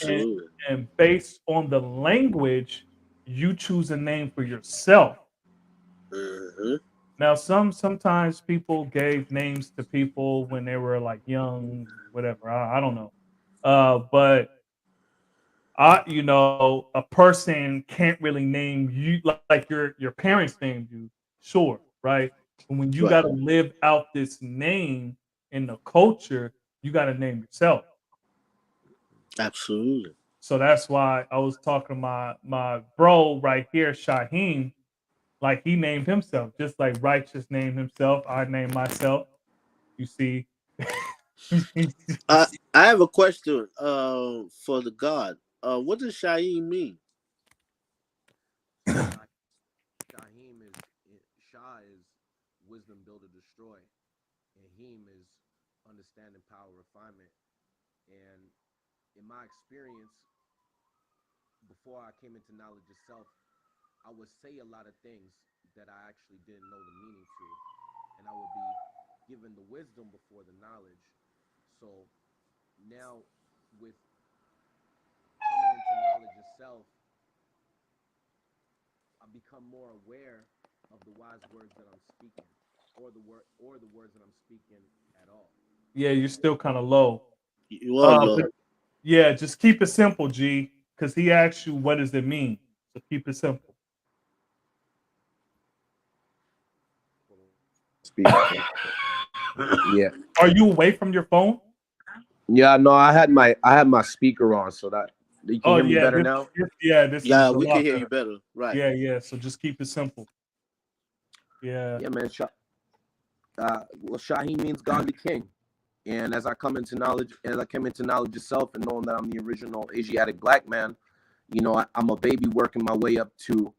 and Absolutely. and based on the language, you choose a name for yourself. hmm Now, sometimes people gave names to people when they were like young, whatever. I don't know, but a person can't really name you like your parents named you, sure, right? But when you Right. got to live out this name in the culture, you got to name yourself. Absolutely. So that's why I was talking to my bro right here, Shaheem. Like he named himself, just like Righteous named himself. I named myself. You see, I have a question. For the God. What does Shaim mean? Shah, Shahim is Shah is wisdom, build or destroy, and Him is understanding, power, refinement. And in my experience, before I came into knowledge of self, I would say a lot of things that I actually didn't know the meaning to, and I would be given the wisdom before the knowledge. So now, with coming into knowledge of self, I become more aware of the wise words that I'm speaking, or the words that I'm speaking at all. yeah, you're still kind of low. You are But Lord. yeah, just keep it simple, G, because he asked you what does it mean. So keep it simple. Speaking. Yeah. Are you away from your phone? Yeah, no, I had my speaker on so that you can Oh hear me yeah, better now. this Yeah, is a we can lot hear you better. better. Right. Yeah. So just keep it simple. Yeah. Yeah, man. Well, Shahi means godly king. And as I came into knowledge of self and knowing that I'm the original Asiatic black man, I'm a baby working my way up to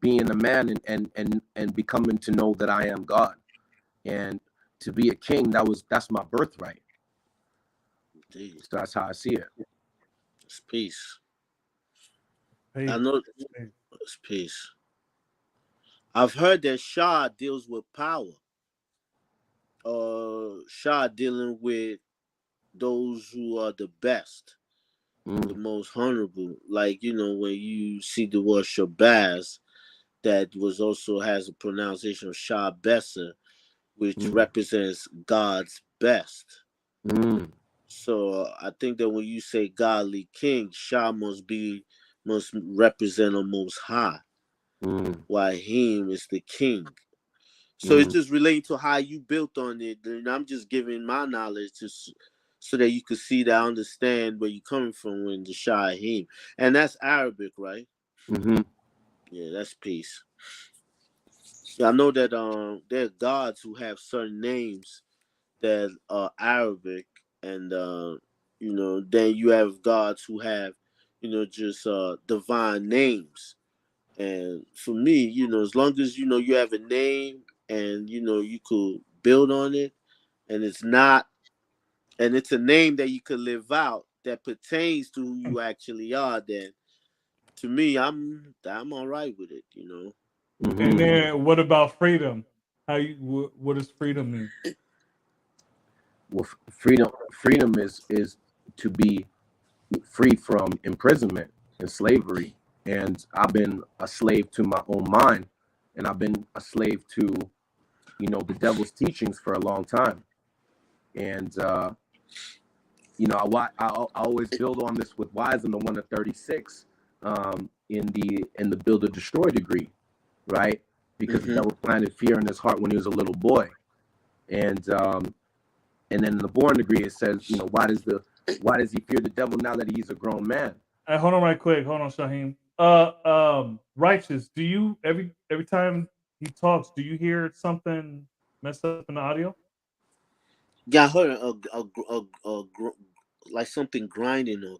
being a man and becoming to know that I am God. And to be a king, that's my birthright. Indeed. So that's how I see it. It's peace. I Peace. know Peace. it's peace. I've heard that Shah deals with power. Shah dealing with those who are the best, the Mm, most honorable. Like, when you see the word Shabazz, that was also has a pronunciation of Shah Besser, which mm, represents God's best. mm, So I think that when you say godly king, Shah must represent a most high, mm, while him is the king. So it's mm. just relating to how you built on it. And I'm just giving my knowledge just so that you could see that I understand where you're coming from when the Shahim. And that's Arabic, right? Mm-hmm. Yeah, that's peace. Yeah, I know that there are gods who have certain names that are Arabic, and then you have gods who have just divine names. And for me, as long as you have a name and you could build on it, and it's a name that you could live out that pertains to who you actually are, then to me, I'm all right with it. And Mhm. then what about freedom? What does freedom mean? Well, freedom is to be free from imprisonment and slavery. And I've been a slave to my own mind, and I've been a slave to the devil's teachings for a long time. And I always build on this with Wise and the 1 to 36 in the build or destroy degree, right? Because the Hmm. devil planted fear in his heart when he was a little boy. And then in the born degree it says, why does he fear the devil now that he's a grown man? Hey, hold on right quick. Hold on, Shaheem. Righteous. Do you every time he talks, do you hear something messed up in the audio? Yeah, I heard like something grinding, or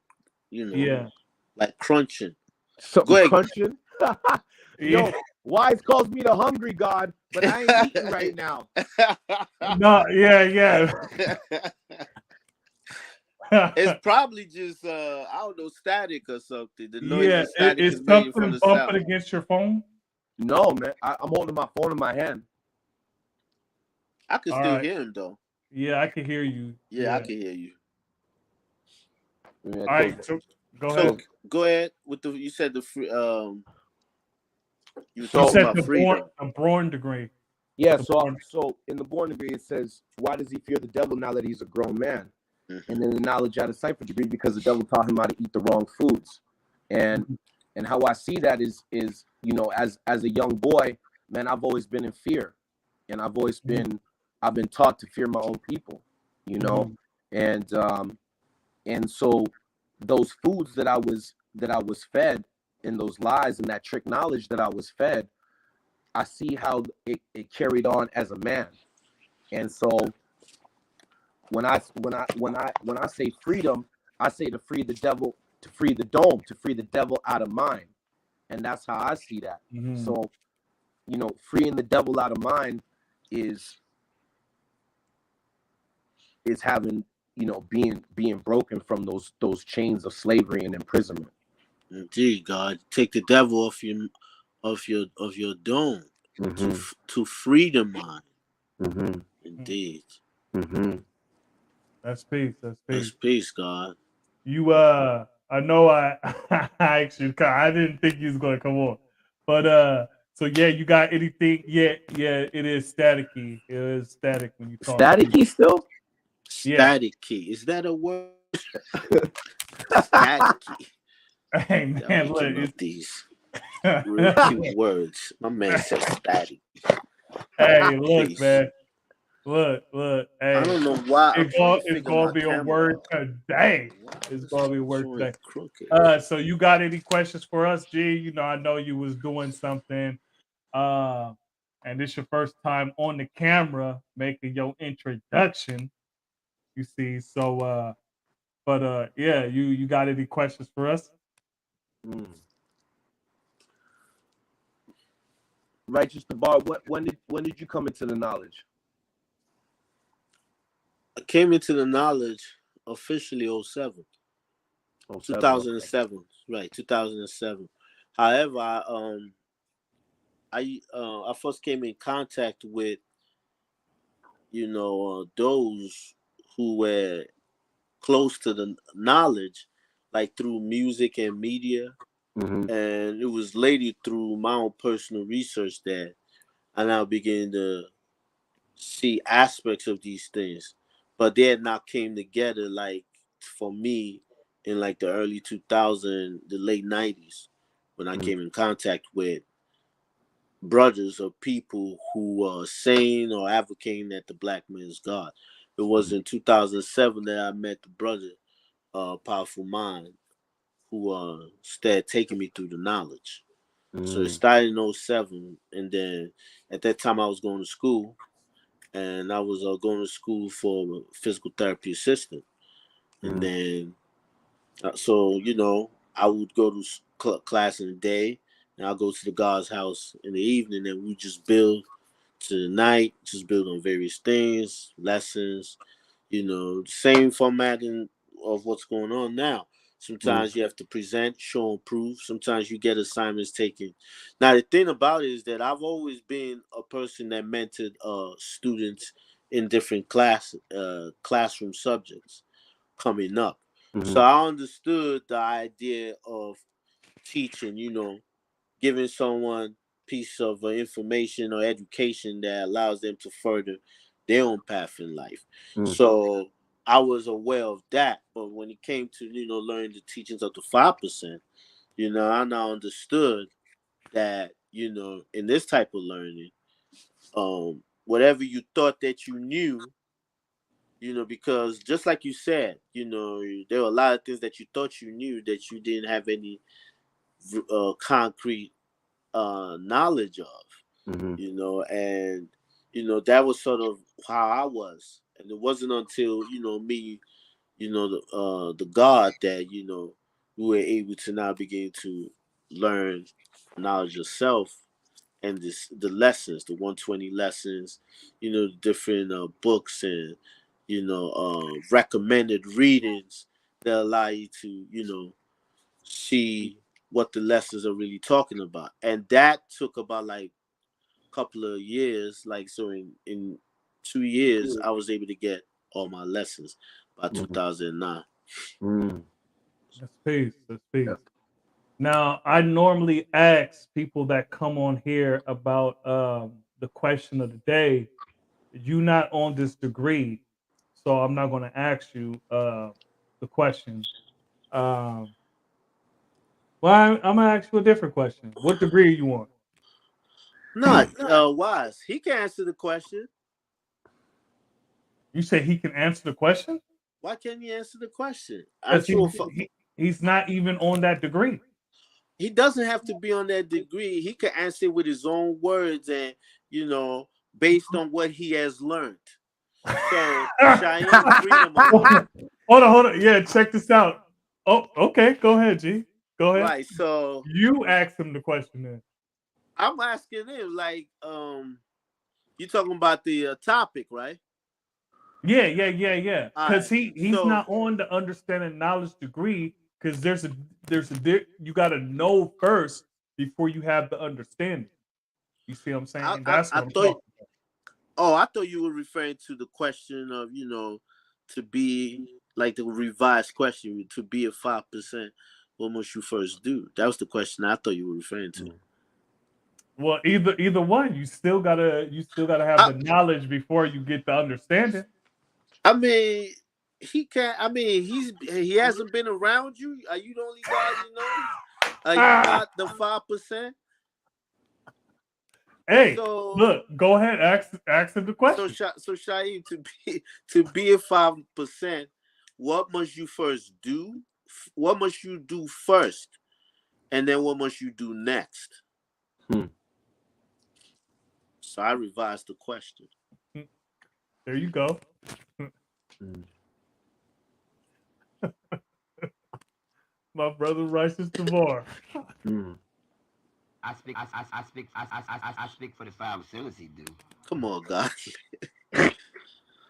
Yeah. like crunching. Go Something ahead. crunching. Yeah. Yo, Wise calls me the hungry god, but I ain't eating right now. No, yeah. It's probably just I don't know, static or something. The noise, Yeah. the static Is is made from something the bumping sound. against your phone? No, man, I'm holding my phone in my hand. I can All still right. hear him though. Yeah, I can hear you. Yeah, I Yeah. can hear you. Yeah, All right. So go So ahead. go ahead with the. You said the free. You were You So talking said about freedom. the born degree. yeah, The so born. so in the born degree it says, why does he fear the devil now that he's a grown man? Hmm. And then the knowledge out of cipher degree, because the devil taught him how to eat the wrong foods. And and how I see that is as a young boy, man, I've always been in fear, and I've been taught to fear my own people, you know, Mhm. and so those foods that I was fed, and those lies and that trick knowledge that I was fed, I see how it carried on as a man. And so when I say freedom, I say to free the devil, to free the dome, to free the devil out of mind. And that's how I see that. Mhm. So, freeing the devil out of mind is having, being broken from those chains of slavery and imprisonment. Indeed, God, take the devil off your dome Mm-hmm. to free the mind. Mm-hmm. Indeed, Mm-hmm. That's peace. That's that's peace. peace, God. You I know I actually I didn't think you was gonna come on. But so yeah, you got anything? Yeah, it is staticky. It is static when you talk. Staticky still? Yeah. Static key. Is that a word? Static key. Hey Yeah, I'm man, look, making up it's these real cute words. My man said static. hey, look, Peace. man. Look, I hey. don't know why. I'm trying to It's figure gonna my be a camera word out. today. Why It's is gonna be a it word showing today. crooked? So you got any questions for us, G? I know you was doing something. Uh, and this your first time on the camera making your introduction. You see, so but yeah, you got any questions for us? Mm. Righteous the bar. When did you come into the knowledge? I came into the knowledge officially '07. Oh, seven. Okay. 2007, right? 2007. However, I first came in contact with those who were close to the knowledge, like through music and media, Mm-hmm. and it was later through my own personal research that I now began to see aspects of these things, but they had not came together like for me in like the early 2000s, the late 90s, when I came in contact with brothers or people who were saying or advocating that the black man is God. It was in 2007 that I met the brother, Powerful Mind, who started taking me through the knowledge. So it Mm-hmm. started in '07, and then at that time I was going to school, and I was going to school for a physical therapy assistant. And then, so I would go to class in the day, and I'll go to the God's house in the evening, and we just build to the night, just build on various things, lessons, same formatting of what's going on now. Sometimes you have to present, show, and prove. Sometimes you get assignments taken. Now, the thing about it is that I've always been a person that mentored students in different classroom subjects coming up. So I understood the idea of teaching, giving someone piece of information or education that allows them to further their own path in life. So I was aware of that. But when it came to, learning the teachings of the 5%, I now understood that, in this type of learning, whatever you thought that you knew, because just like you said, there were a lot of things that you thought you knew that you didn't have any concrete knowledge of, and that was sort of how I was. And it wasn't until me, the God that we were able to now begin to learn knowledge of self and the lessons, the 120 lessons, different books and recommended readings that allow you to see what the lessons are really talking about. And that took about like a couple of years. Like, so in 2 years I was able to get all my lessons by 2009. That's peace. That's peace. Now, I normally ask people that come on here about the question of the day. You not on this degree, so I'm not going to ask you the question. Um, well, I'm going to ask you a different question. What degree are you on? Not Wise. He can answer the question. You say he can answer the question? Why can't he answer the question? Because he's not even on that degree. He doesn't have to be on that degree. He can answer with his own words and, based on what he has learned. So, Shaim, freedom. Hold on. Yeah, check this out. Oh, okay. Go ahead, G. Go ahead. Right. So you ask him the question then. I'm asking him, like, you talking about the topic, right? Yeah. Because Right. he's not on the understanding knowledge degree. Because there's a you got to know first before you have the understanding. You see what I'm saying? And that's what I'm talking about. Oh, I thought you were referring to the question of, to be like the revised question, to be a 5%. What must you first do? That was the question I thought you were referring to. Well, either one, you still gotta have the knowledge before you get the understanding. I mean, he can't. I mean, he hasn't been around you. Are you the only guy you know? Are you not the 5%? Hey, So look, go ahead, ask him the question. So Shaim, to be a 5%, what must you first do? What must you do first, and then what must you do next? So I revised the question. There you go. My brother Righteous Devar. I speak for the five facility, dude. Come on, guys.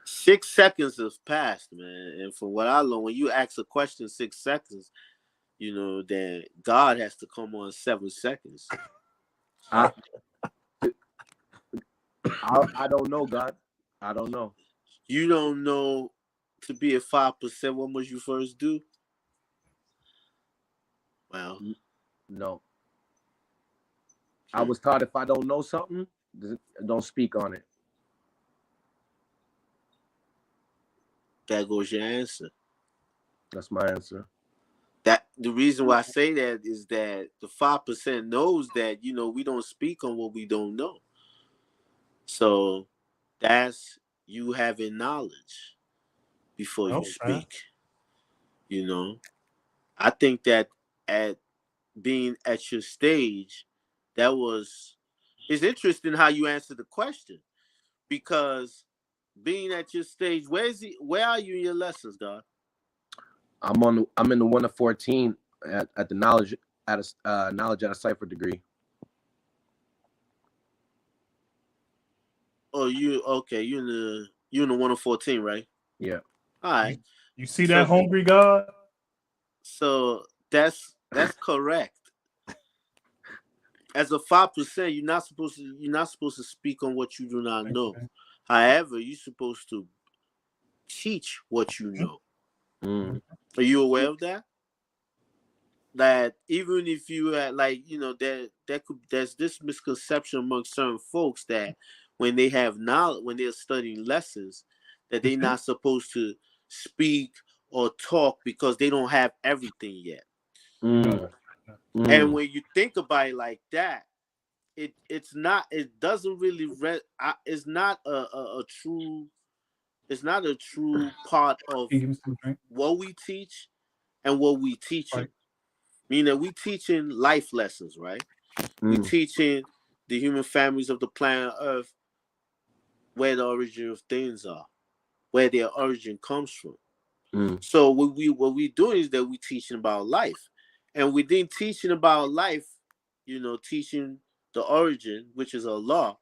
6 seconds has passed, man. And from what I learned, when you ask a question 6 seconds, then God has to come on 7 seconds. I don't know, God. I don't know. You don't know to be a 5%, what must you first do? Well, no. I was taught if I don't know something, don't speak on it. That goes your answer. That's my answer. That the reason why I say that is that the 5% knows that we don't speak on what we don't know. So that's you having knowledge before you speak. I think that at being at your stage, it's interesting how you answer the question, because being at your stage, where are you in your lessons, God? I'm in the 1 of 14 at the knowledge at a cipher degree. Oh, you okay? You in the 114, right? Yeah. All right. You see So that hungry God? so that's correct. As a 5%, you're not supposed to speak on what you do not know. Okay. However, you're supposed to teach what you know. Mm. Are you aware of that? That even if you had there's this misconception among certain folks that when they have knowledge, when they're studying lessons, that they're not supposed to speak or talk because they don't have everything yet. Mm. And Mm. when you think about it like that, it doesn't really it's not a true it's not a true part of Can you give me some drink? what we teach and what we teaching. Right. Meaning we teaching life lessons, right? We Mm. teaching the human families of the planet Earth where the origin of things are, where their origin comes from. Mm. So what we doing is that we teaching about life, and within teaching about life, teaching the origin, which is Allah.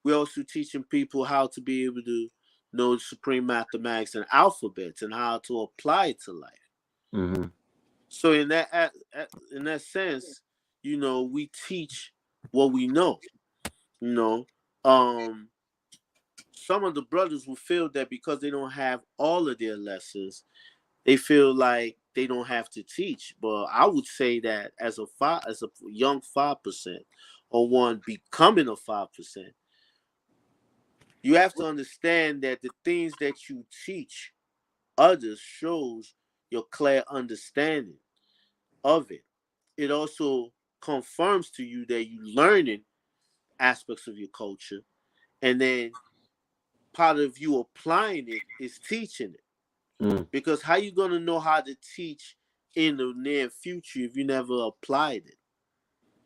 We're also teaching people how to be able to know supreme mathematics and alphabets and how to apply it to life. Mm. So in that sense, we teach what we know. You know, some of the brothers will feel that because they don't have all of their lessons, they feel like they don't have to teach. But I would say that as a young 5% or one becoming a 5%, you have to understand that the things that you teach others shows your clear understanding of it. It also confirms to you that you're learning aspects of your culture, and then part of you applying it is teaching it. Mm. Because how you gonna know how to teach in the near future if you never applied it?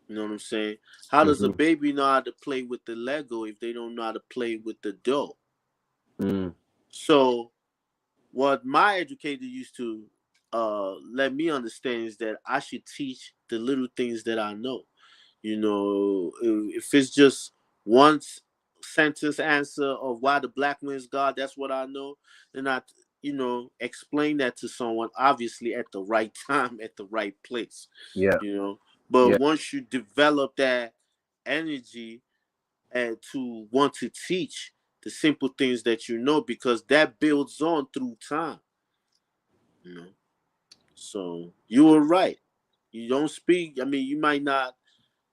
You know what I'm saying? How does a Mm. baby know how to play with the Lego if they don't know how to play with the dough? Mm. So what my educator used to let me understand is that I should teach the little things that I know. If it's just one sentence answer of why the black man's God, that's what I know, then I, explain that to someone, obviously at the right time, at the right place, Yeah. you know. But Yeah. once you develop that energy and to want to teach the simple things that you know, because that builds on through time, you know. So you were right. You don't speak. I mean, you might not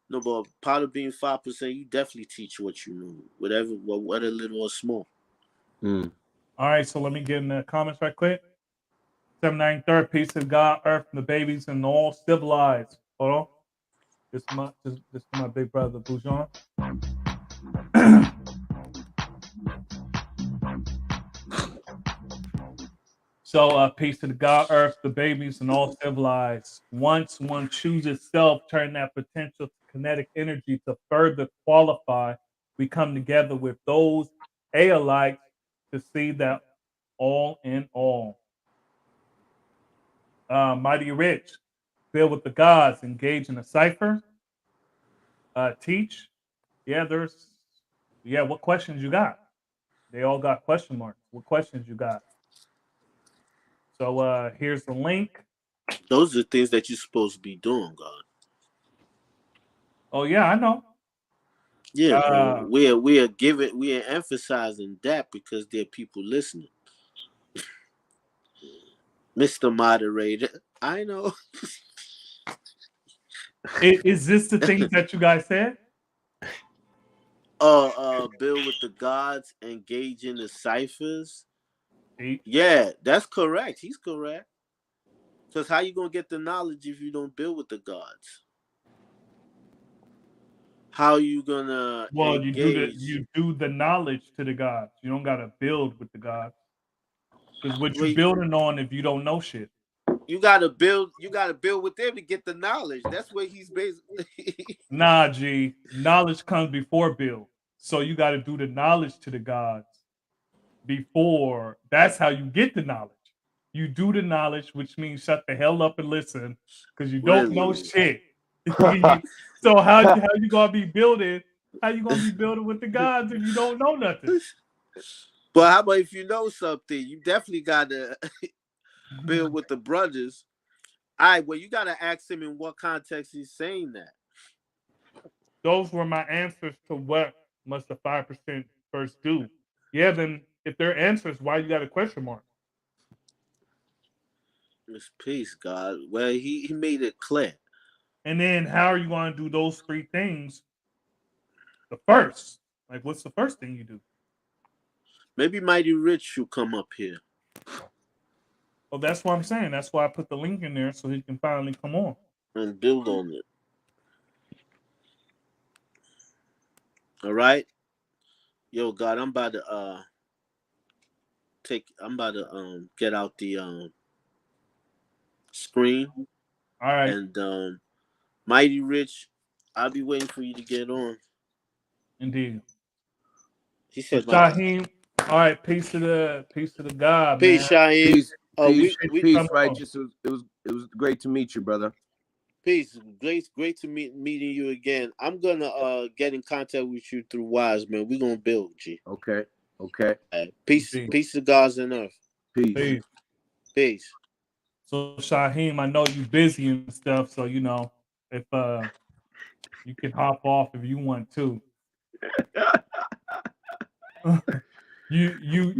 know, but part of being 5%, you definitely teach what you know, whether little or small. Mm. All right, so let me get in the comments right quick. 793rd, peace of God, earth, and the babies, and all civilized. Hold on. This is my big brother, Boujon. So, peace to the God, earth, the babies, and all civilized. Once one chooses self, turn that potential to kinetic energy to further qualify, we come together with those Aelites to see that all in all. Mighty Rich, build with the gods, engage in a cipher, teach. Yeah, what questions you got? They all got question marks. What questions you got? So here's the link. Those are the things that you're supposed to be doing, God. Oh yeah, I know. Yeah, but Uh, we are emphasizing that because there are people listening. Mr. Moderator, I know. is this the things that you guys said? Build with the gods, engage in the ciphers. Teach. Yeah, that's correct. He's correct. Because how you gonna get the knowledge if you don't build with the gods? How you gonna Well, engage? you do the knowledge to the gods. You don't gotta build with the gods. Because what you Wait, building on if you don't know shit? you gotta build. You gotta build with them to get the knowledge. That's what he's basically. Nah, G. Knowledge comes before build. So you gotta do the knowledge to the gods before. That's how you get the knowledge. You do the knowledge, which means shut the hell up and listen, because you don't know Really? shit. So how you gonna be building How you gonna be building with the gods if you don't know nothing? But how about if you know something? You definitely gotta build with the brothers. All right, well, you gotta ask him in what context he's saying that. Those were my answers to what must the 5% first do. Yeah, then if they're answers, why you got a question mark? It's peace, God. Well, he made it clear. And then how are you going to do those three things? The first, like, what's the first thing you do? Maybe Mighty Rich should come up here. Well, that's what I'm saying. That's why I put the link in there so he can finally come on And build on it. All right. Yo, God, I'm about to get out the screen. All right. And Mighty Rich, I'll be waiting for you to get on. Indeed. He said, Shaheem. All right, peace to the God, peace, man. Shaheem. Peace, We peace, righteous. It was great to meet you, brother. peace. Great to meeting you again. I'm gonna get in contact with you through Wise, man. We're gonna build, G. Okay. Right. Peace to gods and earth. Peace. So Shaheem, I know you busy and stuff, so you know if you can hop off if you want to. you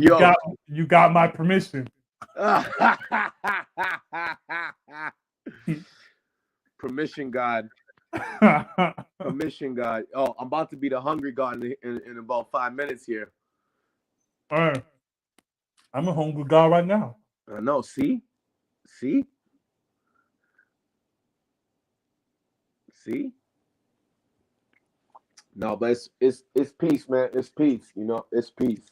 got my permission. Permission, God. Permission, God. Oh, I'm about to be the hungry God in about 5 minutes here. All right. I'm a hungry guy right now. I know. See. No, but it's peace, man. It's peace. You know, it's peace.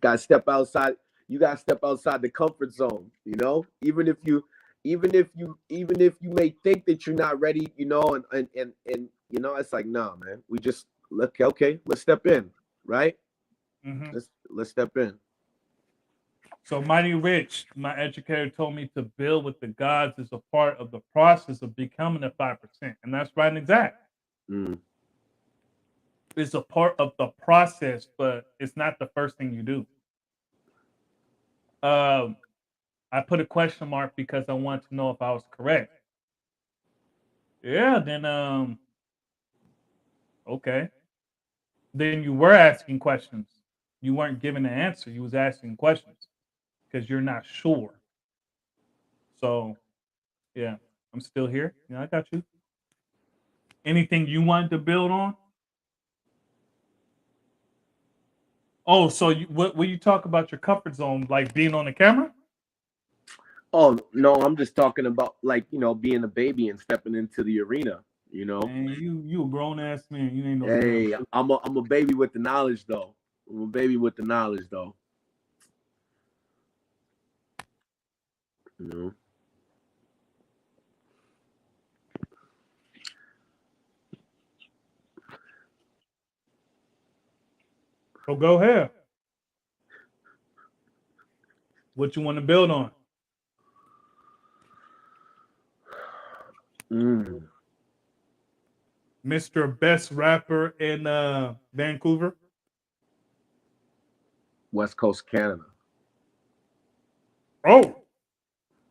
Gotta step outside. You gotta step outside the comfort zone. You know, even if you may think that you're not ready. You know, and you know, it's like, nah, man. We just look. Okay, let's step in. Right. Mm-hmm. Let's step in. So Mighty Rich, my educator told me to build with the gods is a part of the process of becoming a 5%. And that's right and exact. Mm. It's a part of the process, but it's not the first thing you do. I put a question mark because I wanted to know if I was correct. Yeah, then okay. Then you were asking questions. You weren't giving an answer. You was asking questions because you're not sure. So yeah, I'm still here. Yeah, I got you. Anything you wanted to build on? Oh, so what you talk about your comfort zone, like being on the camera? Oh no, I'm just talking about, like, you know, being a baby and stepping into the arena. You know, Man, you a grown ass man. You ain't no. hey, I'm a baby with the knowledge though. I'm a baby with the knowledge though. You know. So go ahead. What you want to build on? Mr. Best Rapper in Vancouver. West Coast Canada. Oh,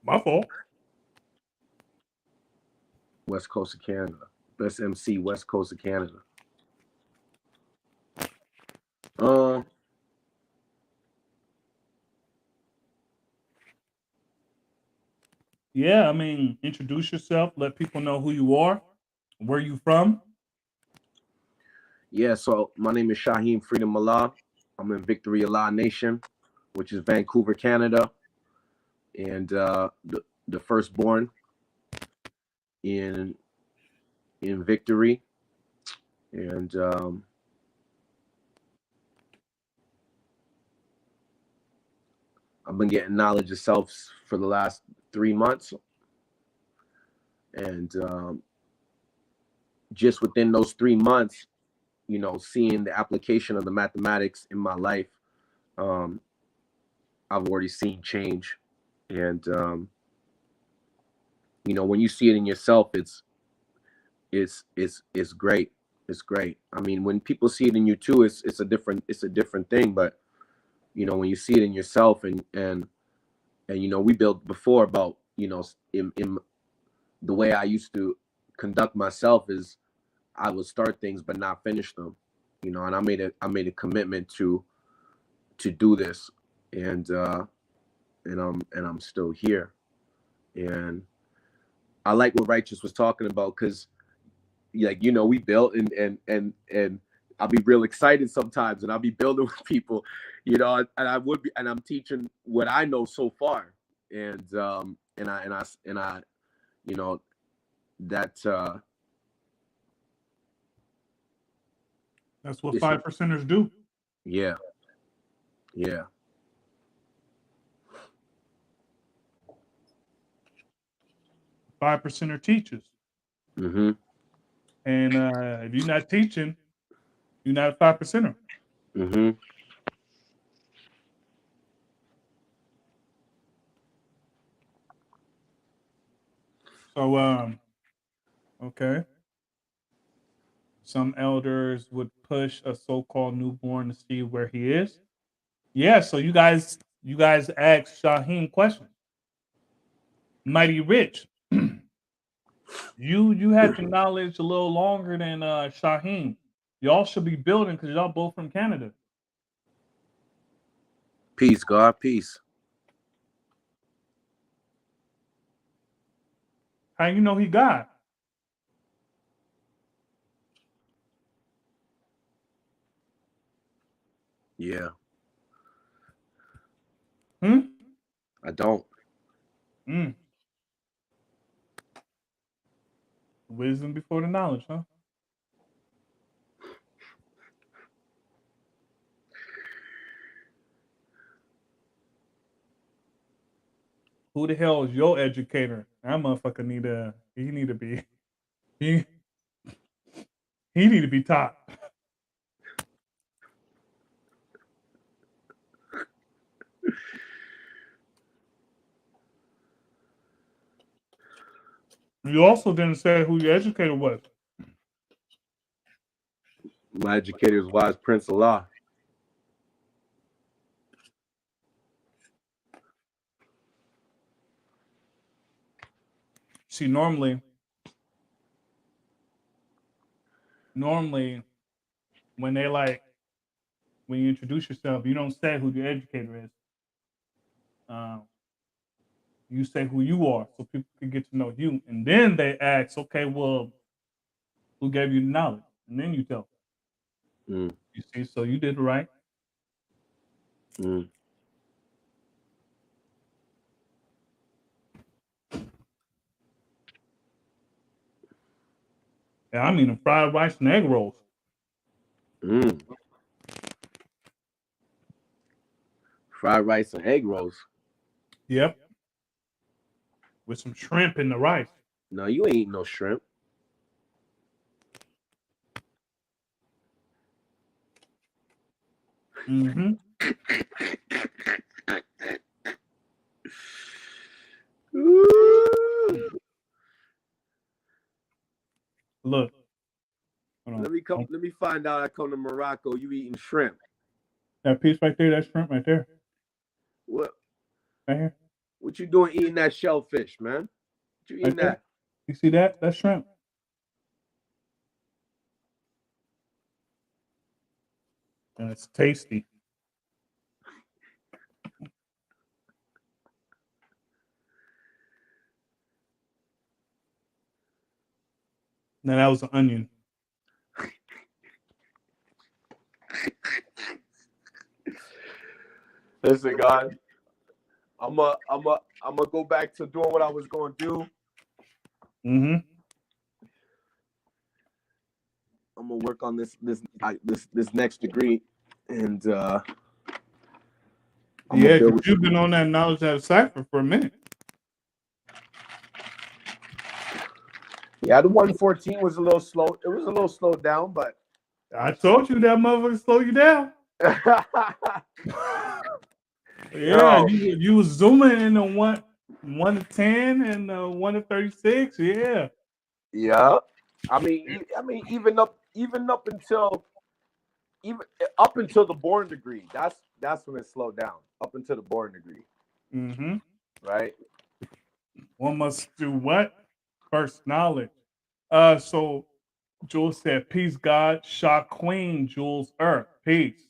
my fault. West Coast of Canada. Best MC, West Coast of Canada. Yeah, I mean, introduce yourself. Let people know who you are. Where you from? Yeah, so my name is Shaheem Freedom Allah. I'm in Victory Allah Nation, which is Vancouver, Canada, and the firstborn in Victory, and I've been getting knowledge of self for the last 3 months, and just within those 3 months, you know, seeing the application of the mathematics in my life, I've already seen change. And you know, when you see it in yourself, it's great. It's great. I mean, when people see it in you too, it's a different thing. But when you see it in yourself, and we built before about in the way I used to conduct myself is I would start things but not finish them, and I made a commitment to do this, and I'm still here, and I like what Righteous was talking about because we built and I'll be real excited sometimes, and I'll be building with people, and I would be, and I'm teaching what I know so far, and I that That's what 5%ers do. yeah. 5%er teachers. Mm-hmm. And if you're not teaching, you're not a 5%er. Mm-hmm. So, okay. Some elders would push a so-called newborn to see where he is. Yeah, so you guys asked Shaheem questions. Mighty Rich, you had your knowledge a little longer than Shaheem. Y'all should be building because y'all both from Canada. Peace, God, peace. How you know he got? Yeah. I don't. Wisdom before the knowledge, huh? Who the hell is your educator? That motherfucker need to be taught. You also didn't say who your educator was. My educator is Wise Prince Allah. See, normally, when you introduce yourself, you don't say who your educator is. You say who you are, so people can get to know you, and then they ask, okay, well, who gave you the knowledge? And then you tell them. You see, so you did it right. Yeah, I mean, fried rice and egg rolls. Fried rice and egg rolls. Yep. With some shrimp in the rice. No, you ain't eating no shrimp. Mm-hmm. Look. Let me find out. I come to Morocco. You eating shrimp? That piece right there, that shrimp right there. What? Right here. What you doing eating that shellfish, man? What you eating right that? You see that? That's shrimp. And it's tasty. Now that was an onion. Listen, guys, I'm gonna go back to doing what I was gonna do. Mm-hmm. I'm gonna work on this next degree, and yeah, because you've been on that knowledge at a cipher for a minute. Yeah, the 114 was a little slow. It was a little slowed down, but I told you that motherfucker slow you down. Yeah, you was zooming in the 1 to 10 and 1 to 36. Yeah. Yeah. I mean, even up until the born degree. That's when it slowed down. Up until the born degree, Mm-hmm. right? One must do what? First knowledge. So Jules said, peace, God. Shah Queen, Jules Earth. Peace.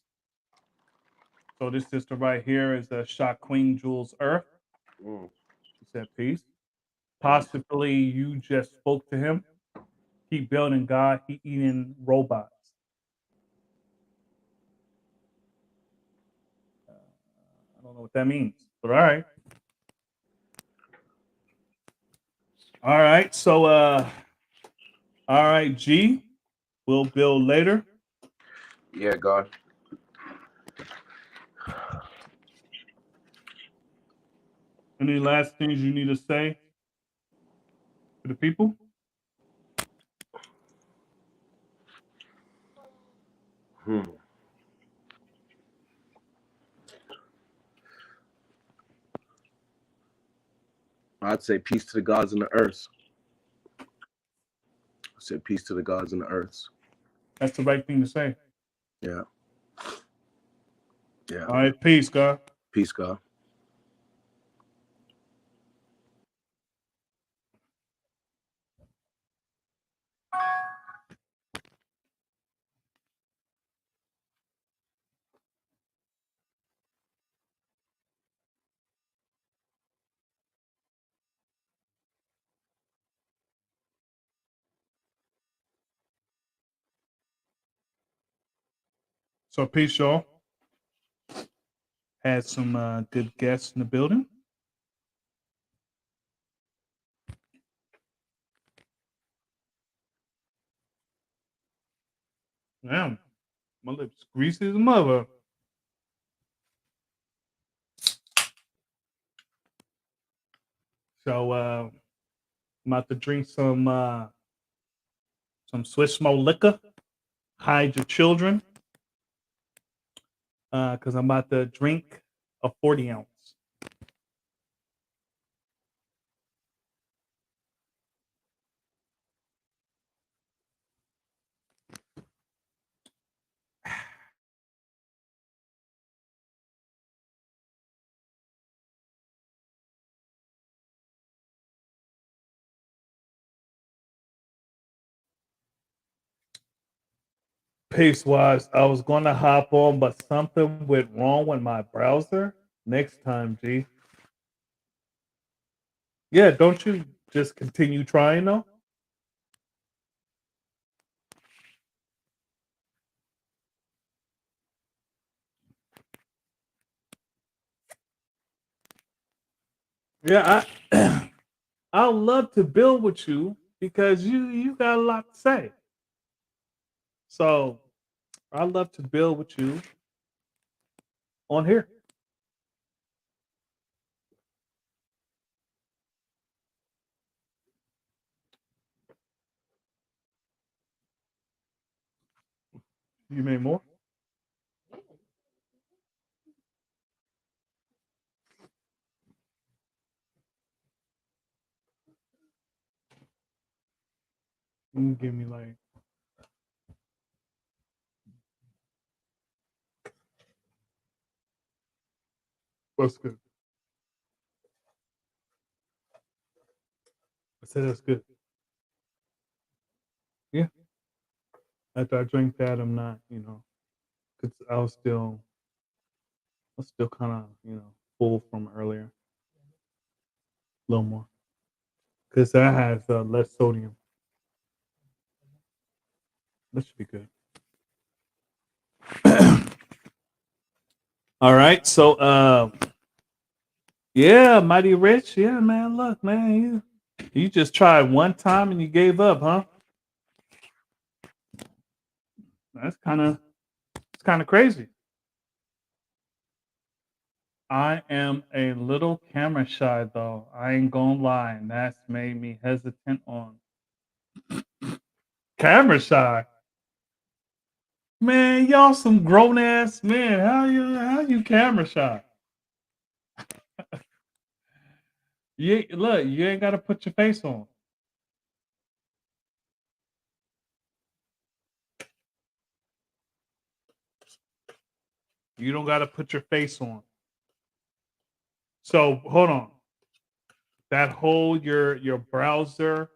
So this sister right here is a Shah Queen, Jules Earth. Mm. She said, peace. Possibly you just spoke to him. Keep building, God. He eating robots. I don't know what that means, but all right. All right. So, all right, G. We'll build later. Yeah, God. Any last things you need to say to the people? Hmm. I'd say peace to the gods and the earths. I said peace to the gods and the earths. That's the right thing to say. Yeah. Yeah. All right. Peace, God. Peace, God. So, peace, y'all. Had some good guests in the building. Damn, my lips greasy as a mother. So, I'm about to drink some Swiss Mo liquor. Hide your children, because I'm about to drink a 40 ounce. Pace wise, I was going to hop on, but something went wrong with my browser. Next time, G. Yeah, don't you just continue trying though? Yeah, I I'd love to build with you because you got a lot to say. So I'd love to build with you on here. You made more? You can give me like what's good? I said that's good. Yeah. After I drink that, I'm not, because I was still kind of, full from earlier. A little more. Because that has less sodium. That should be good. All right. So, yeah, Mighty Rich. Yeah, man. Look, man. You just tried one time and you gave up, huh? That's it's kind of crazy. I am a little camera shy though. I ain't gonna lie, and that's made me hesitant on camera shy. Man, y'all some grown ass men. How you camera shy? You look, you ain't gotta put your face on. You don't got to put your face on. So hold on. That whole your browser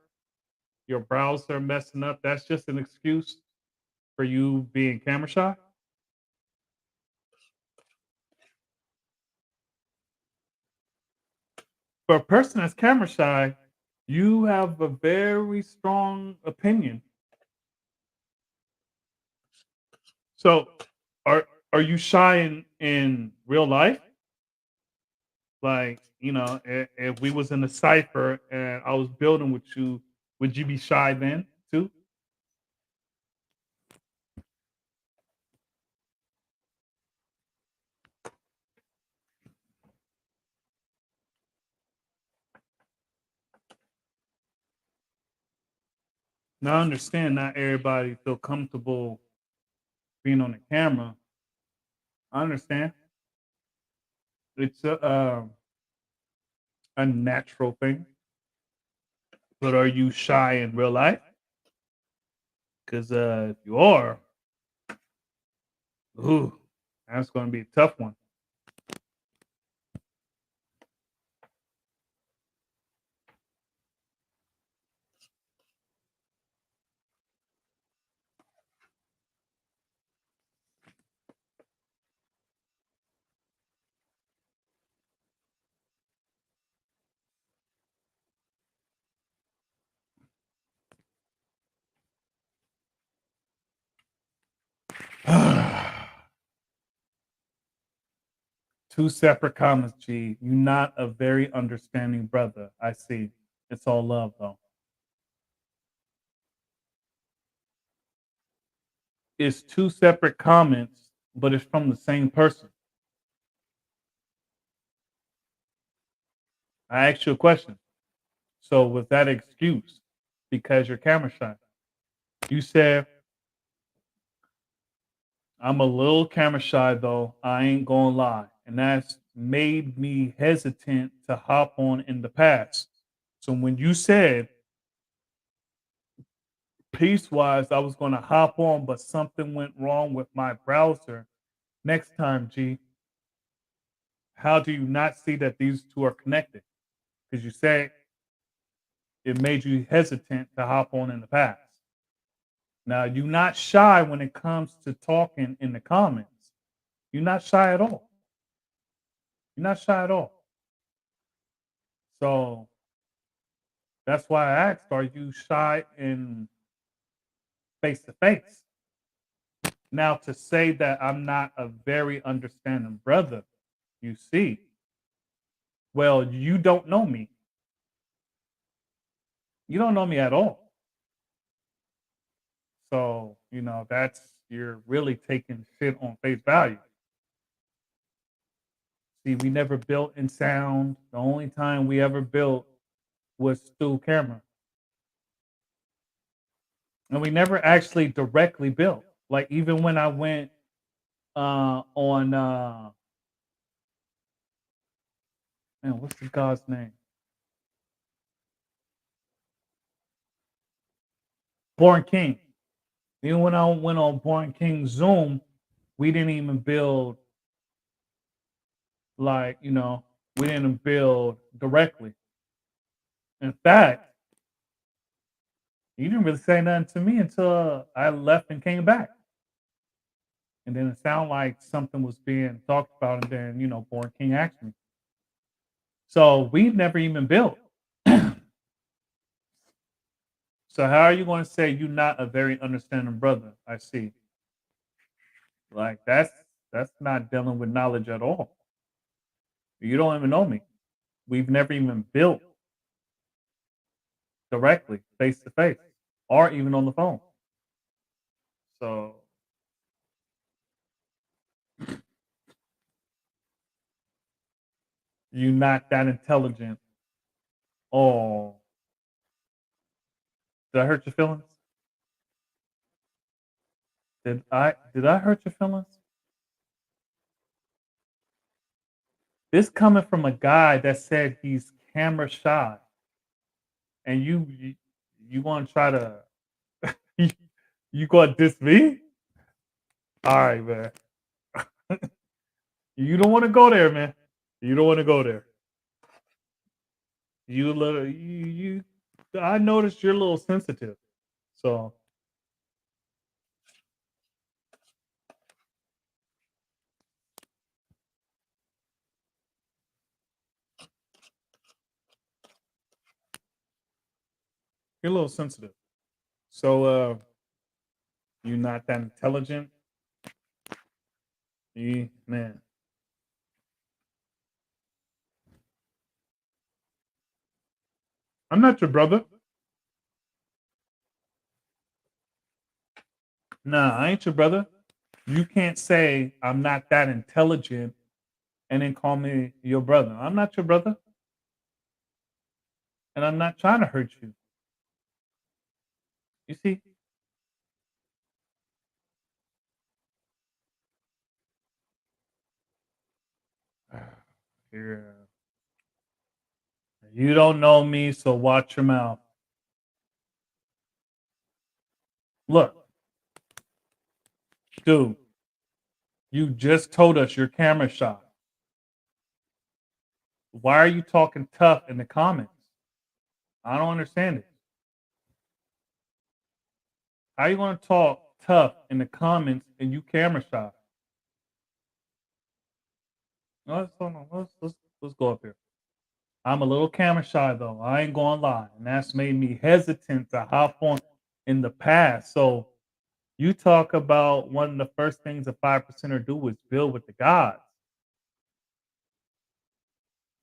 messing up. That's just an excuse for you being camera shy. For a person that's camera shy, you have a very strong opinion. So, are you shy in real life? Like, if we was in a cipher and I was building with you, would you be shy then too? Now I understand not everybody feel comfortable being on the camera. I understand. It's a natural thing. But are you shy in real life? Because if you are, ooh, that's going to be a tough one. Two separate comments, G. You're not a very understanding brother. I see. It's all love, though. It's two separate comments, but it's from the same person. I asked you a question. So was that excuse because you're camera shy? You said, I'm a little camera shy, though. I ain't gonna lie. And that's made me hesitant to hop on in the past. So when you said piece wise, I was going to hop on, but something went wrong with my browser. Next time, G, how do you not see that these two are connected? Because you said it made you hesitant to hop on in the past. Now, you're not shy when it comes to talking in the comments. You're not shy at all. You're not shy at all. So that's why I asked, are you shy in face to face? Now, to say that I'm not a very understanding brother, you see, well, you don't know me. You don't know me at all. So, you're really taking shit on face value. See, we never built in sound. The only time we ever built was through camera. And we never actually directly built. Like even when I went on man, what's the guy's name? Born King. Even when I went on Born King Zoom, we didn't even build like, we didn't build directly. In fact, you didn't really say nothing to me until I left and came back. And then it sounded like something was being talked about, and then, Born King asked me. So we've never even built. So how are you going to say you're not a very understanding brother? I see. Like that's not dealing with knowledge at all. You don't even know me. We've never even built directly, face to face, or even on the phone. So you're not that intelligent. Oh, did I hurt your feelings? Did I hurt your feelings? This coming from a guy that said he's camera shy, and you want to try to you, you going to diss me? All right, man. You don't want to go there, man. You don't want to go there. You little you. I noticed you're a little sensitive, so you're a little sensitive. So, you're not that intelligent. Man, I'm not your brother. Nah, I ain't your brother. You can't say I'm not that intelligent and then call me your brother. I'm not your brother, and I'm not trying to hurt you. You see? Here, you don't know me, so watch your mouth. Look, dude, you just told us your camera shot. Why are you talking tough in the comments? I don't understand it. How you going to talk tough in the comments and you camera shy? Hold on. Let's go up here. I'm a little camera shy though. I ain't going to lie, and that's made me hesitant to hop on in the past. So you talk about one of the first things a 5%er do is build with the gods.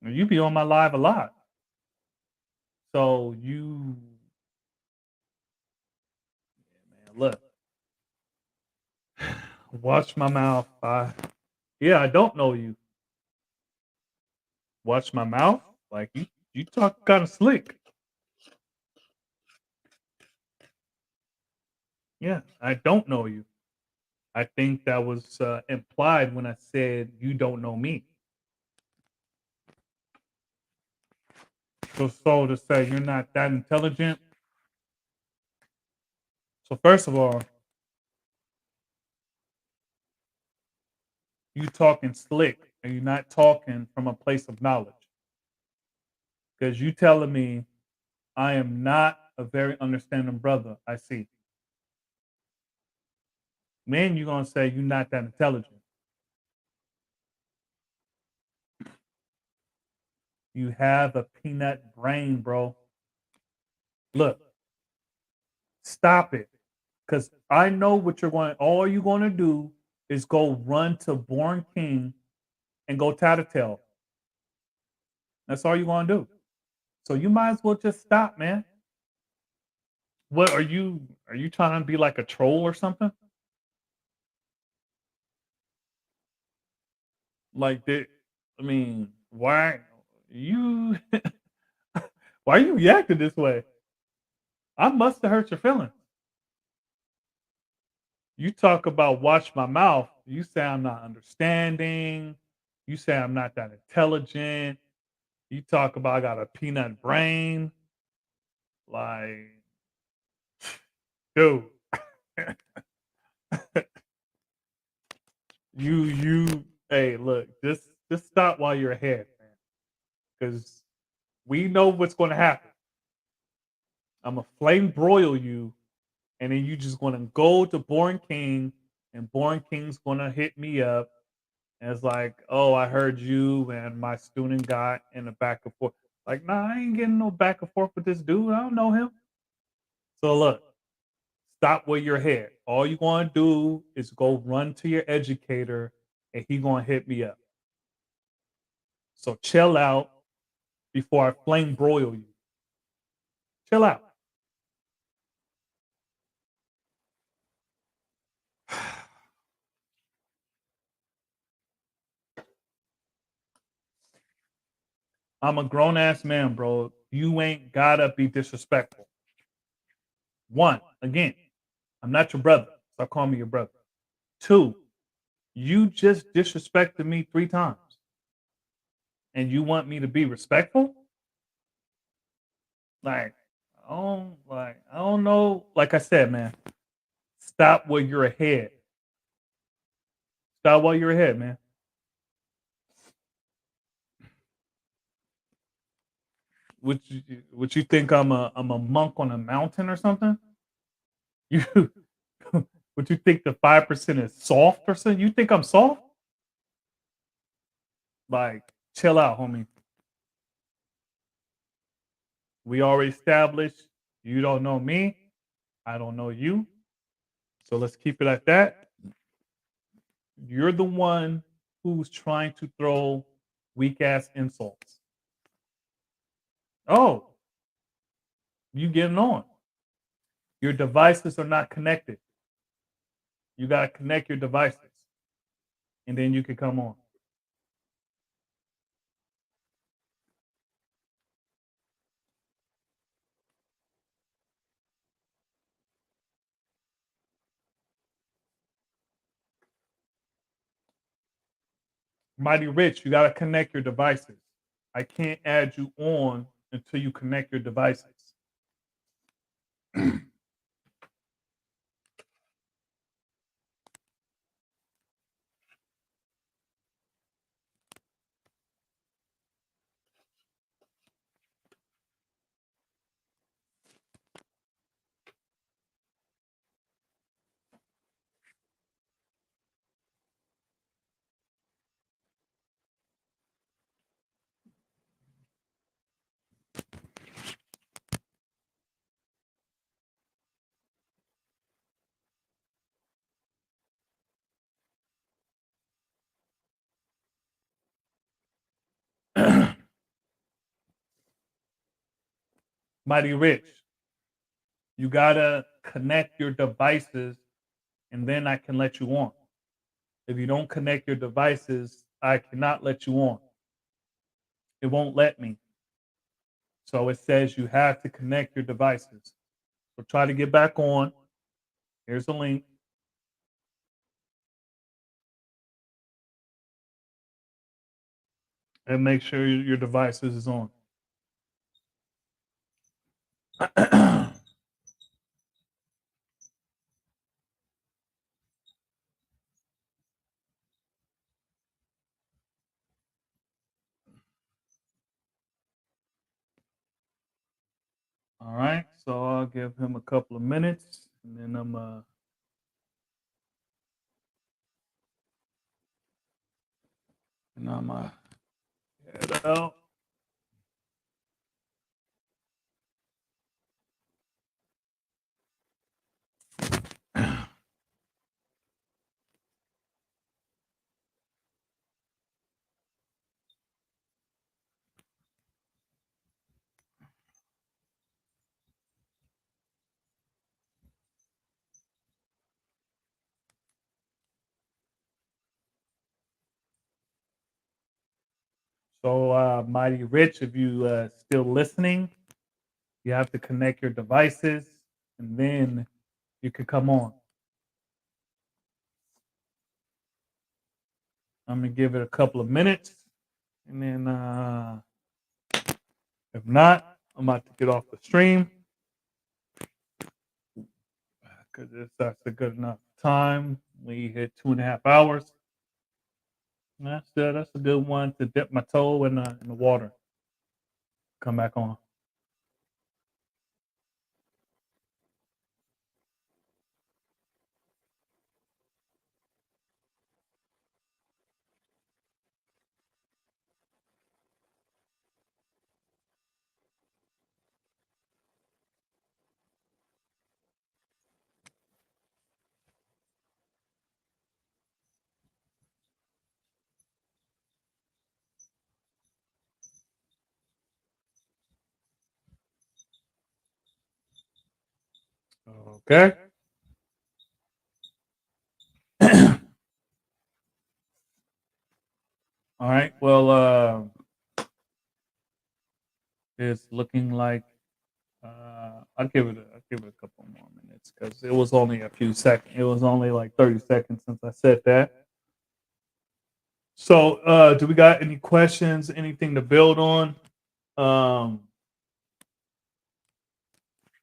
And you be on my live a lot. So you, man, look, watch my mouth. Yeah, I don't know you. Watch my mouth. Like you talk kind of slick. Yeah, I don't know you. I think that was implied when I said you don't know me. So to say you're not that intelligent. So first of all, you talking slick and you're not talking from a place of knowledge. Because you telling me I am not a very understanding brother. I see. Then you're gonna say you're not that intelligent. You have a peanut brain, bro. Look, stop it. Because I know what you're going. All you're going to do is go run to Born King and go tattletale. That's all you're going to do. So you might as well just stop, man. What are you? Are you trying to be like a troll or something? Like that? I mean, why you? Why are you reacting this way? I must have hurt your feelings. You talk about watch my mouth. You say I'm not understanding. You say I'm not that intelligent. You talk about I got a peanut brain. Like, dude, hey, look, just stop while you're ahead, man. Because we know what's going to happen. I'm gonna flame broil you, and then you just gonna go to Born King, and Born King's gonna hit me up, and it's like, oh, I heard you and my student got in a back and forth. Like, nah, I ain't getting no back and forth with this dude. I don't know him. So look, stop where you're head. All you gonna do is go run to your educator, and he gonna hit me up. So chill out before I flame broil you. Chill out. I'm a grown ass man, bro. You ain't gotta be disrespectful. One, again, I'm not your brother. Stop calling me your brother. Two, you just disrespected me 3 times. And you want me to be respectful? Like, I don't know. Like I said, man, stop where you're ahead. Stop while you're ahead, man. Would you think I'm a monk on a mountain or something? You would you think the 5% is soft or something? You think I'm soft? Like, chill out, homie. We already established you don't know me, I don't know you. So let's keep it at that. You're the one who's trying to throw weak ass insults. Oh, you getting on. Your devices are not connected. You got to connect your devices and then you can come on. Mighty Rich, you got to connect your devices. I can't add you on until you connect your devices. Mighty Rich, you got to connect your devices and then I can let you on. If you don't connect your devices, I cannot let you on. It won't let me. So it says you have to connect your devices. So try to get back on. Here's the link. And make sure your devices is on. All right, so I'll give him a couple of minutes, and then I'm head out. So, Mighty Rich, if you still listening, you have to connect your devices, and then you can come on. I'm gonna give it a couple of minutes, and then if not, I'm about to get off the stream because that's a good enough time. We hit 2.5 hours. That's a good one to dip my toe in the water. Come back on. Okay. All right. Well, it's looking like I'll give it a couple more minutes because it was only a few seconds. It was only like 30 seconds since I said that. So, do we got any questions? Anything to build on? Um,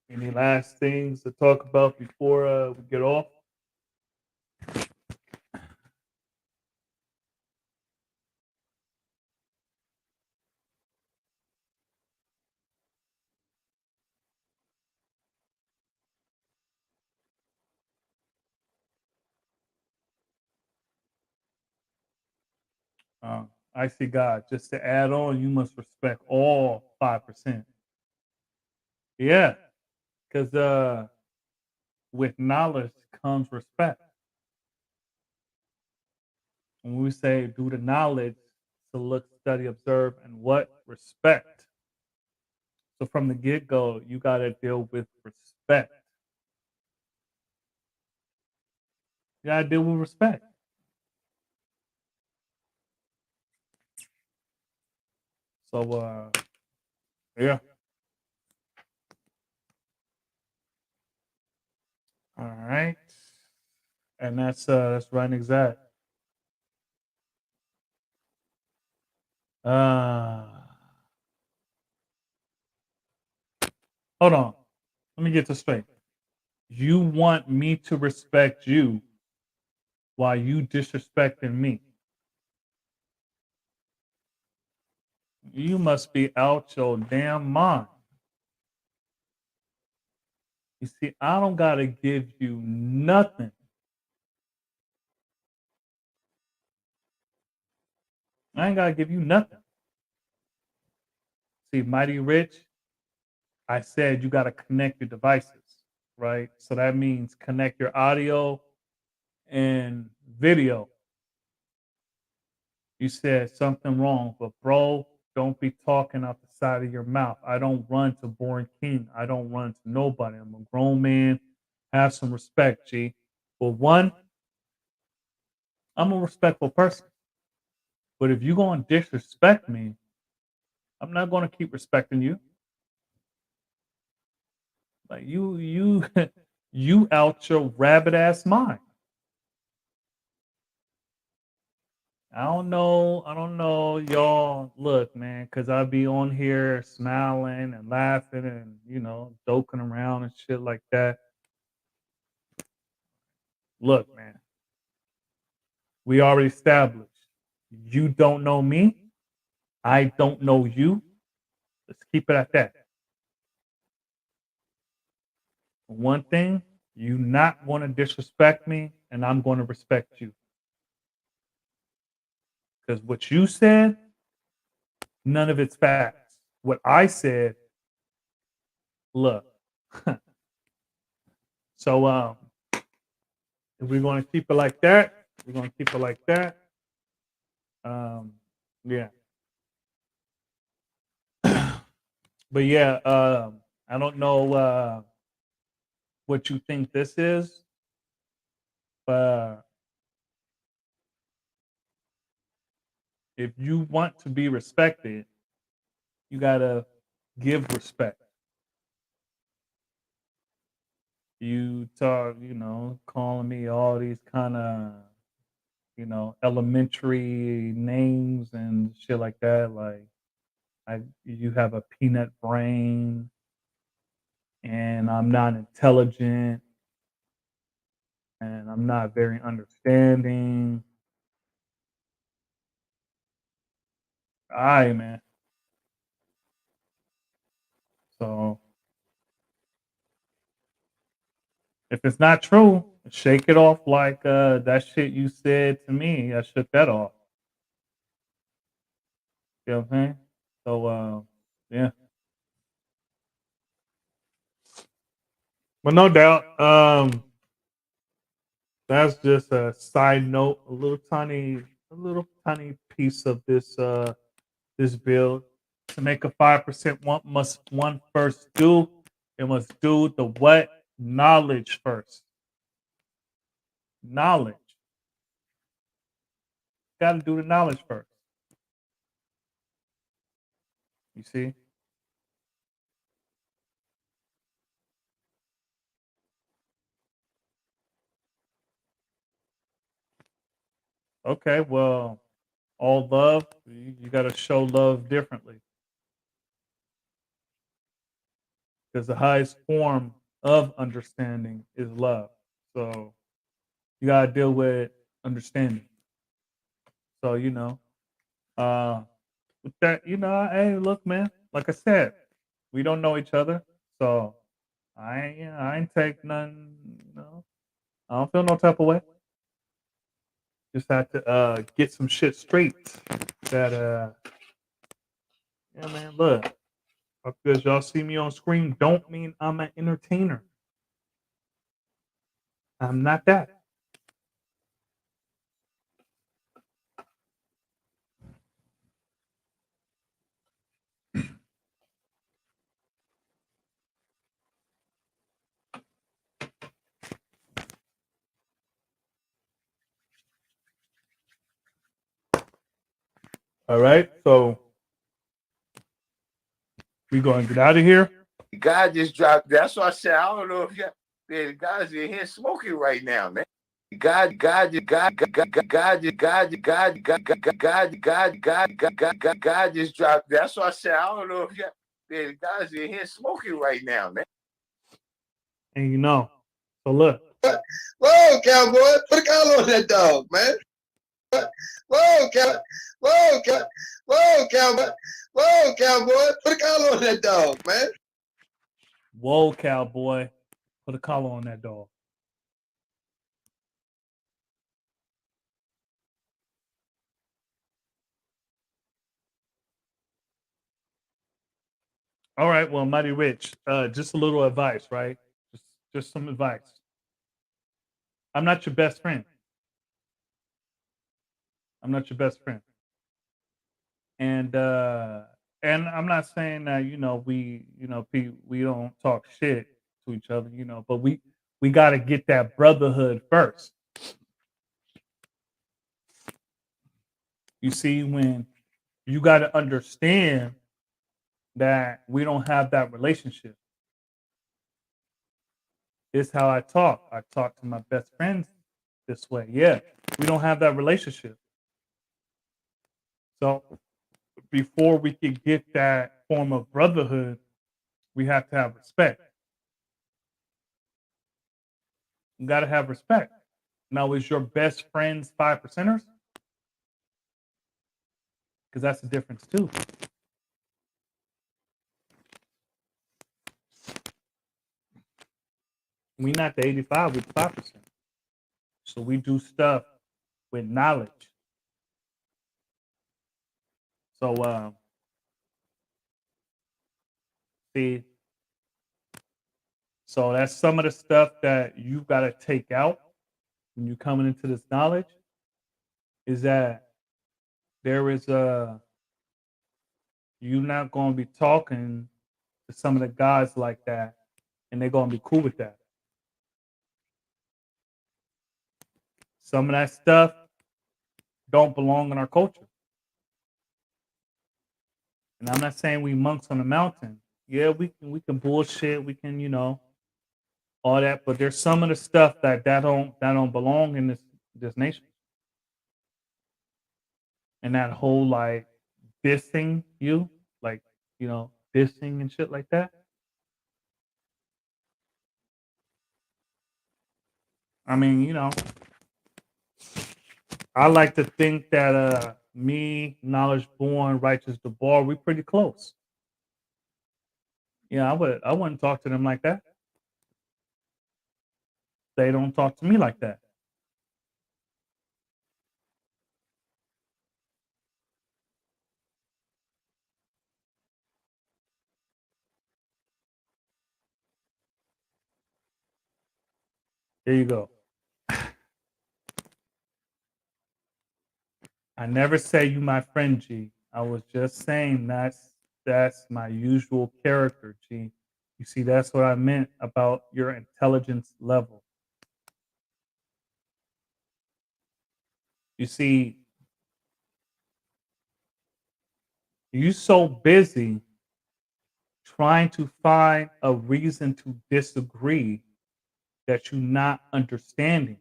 any last things to talk about before we get off? I see God. Just to add on, you must respect all 5%. Yeah, because with knowledge comes respect. When we say do the knowledge, to look, study, observe, and what? Respect. So from the get go, you got to deal with respect. You got to deal with respect. So, yeah. All right. And that's right and exact. Uh, hold on. Let me get this straight. You want me to respect you while you disrespecting me. You must be out your damn mind. You see, I don't gotta give you nothing. I ain't gotta give you nothing. See, Mighty Rich, I said you gotta connect your devices, right? So that means connect your audio and video. You said something wrong, but bro, don't be talking out the side of your mouth. I don't run to Born King. I don't run to nobody. I'm a grown man. Have some respect, G. For one, I'm a respectful person. But if you're going to disrespect me, I'm not going to keep respecting you. Like you out your rabbit ass mind. I don't know, y'all. Look, man, because I be on here smiling and laughing and joking around and shit like that. Look, man, we already established. You don't know me. I don't know you. Let's keep it at that. One thing, you not going to disrespect me, and I'm going to respect you. Because what you said, none of it's facts. What I said, look. So if we're going to keep it like that, we're going to keep it like that. Yeah. But yeah, I don't know what you think this is, but if you want to be respected, you gotta give respect. You talk, calling me all these kind of, elementary names and shit like that. Like, you have a peanut brain, and I'm not intelligent, and I'm not very understanding. All right, man. So if it's not true, shake it off like that shit you said to me. I shook that off. You know what I'm saying? So yeah. But no doubt, that's just a side note, a little tiny piece of this build. To make a 5%, one first do. It must do the what? Knowledge first. Knowledge. Got to do the knowledge first. You see? Okay, well, all love, you got to show love differently because the highest form of understanding is love. So you got to deal with understanding. So, uh, with that, hey, look, man, like I said, we don't know each other. So I ain't take none, I don't feel no type of way. Just had to get some shit straight. That yeah, man. Look, because y'all see me on screen, don't mean I'm an entertainer. I'm not that. All right, so we gonna get out of here. God just dropped. That's why I said I don't know if the guys in here smoking right now, man. God just dropped. That's why I said I don't know if the guys in here smoking right now, man. And you know, so look. Whoa, cowboy, put a collar on that dog, man. Whoa, cowboy. Whoa, cowboy. Whoa, cowboy. Whoa, cowboy, put a collar on that dog, man. Whoa, cowboy, put a collar on that dog. All right, well, Mighty Rich, just a little advice, right? Just some advice. I'm not your best friend. I'm not your best friend. And I'm not saying that, we don't talk shit to each other, but we got to get that brotherhood first. You see, when you got to understand that we don't have that relationship. This is how I talk. I talk to my best friends this way. Yeah, we don't have that relationship. So before we can get that form of brotherhood, we have to have respect. You got to have respect. Now, is your best friends 5%ers? Because that's the difference too. We not the 85, we the 5%. So we do stuff with knowledge. So see, so that's some of the stuff that you've got to take out when you're coming into this knowledge. Is that there is you're not going to be talking to some of the guys like that, and they're going to be cool with that. Some of that stuff don't belong in our culture. And I'm not saying we monks on the mountain. Yeah, we can bullshit, we can, all that, but there's some of the stuff that don't belong in this nation. And that whole like dissing you, like, dissing and shit like that. I mean, I like to think that me, knowledge born, righteous the bar, we pretty close. Yeah, I wouldn't talk to them like that. They don't talk to me like that. There you go. I never say you my friend, G. I was just saying that's my usual character, G. You see, that's what I meant about your intelligence level. You see, you so busy trying to find a reason to disagree that you're not understanding.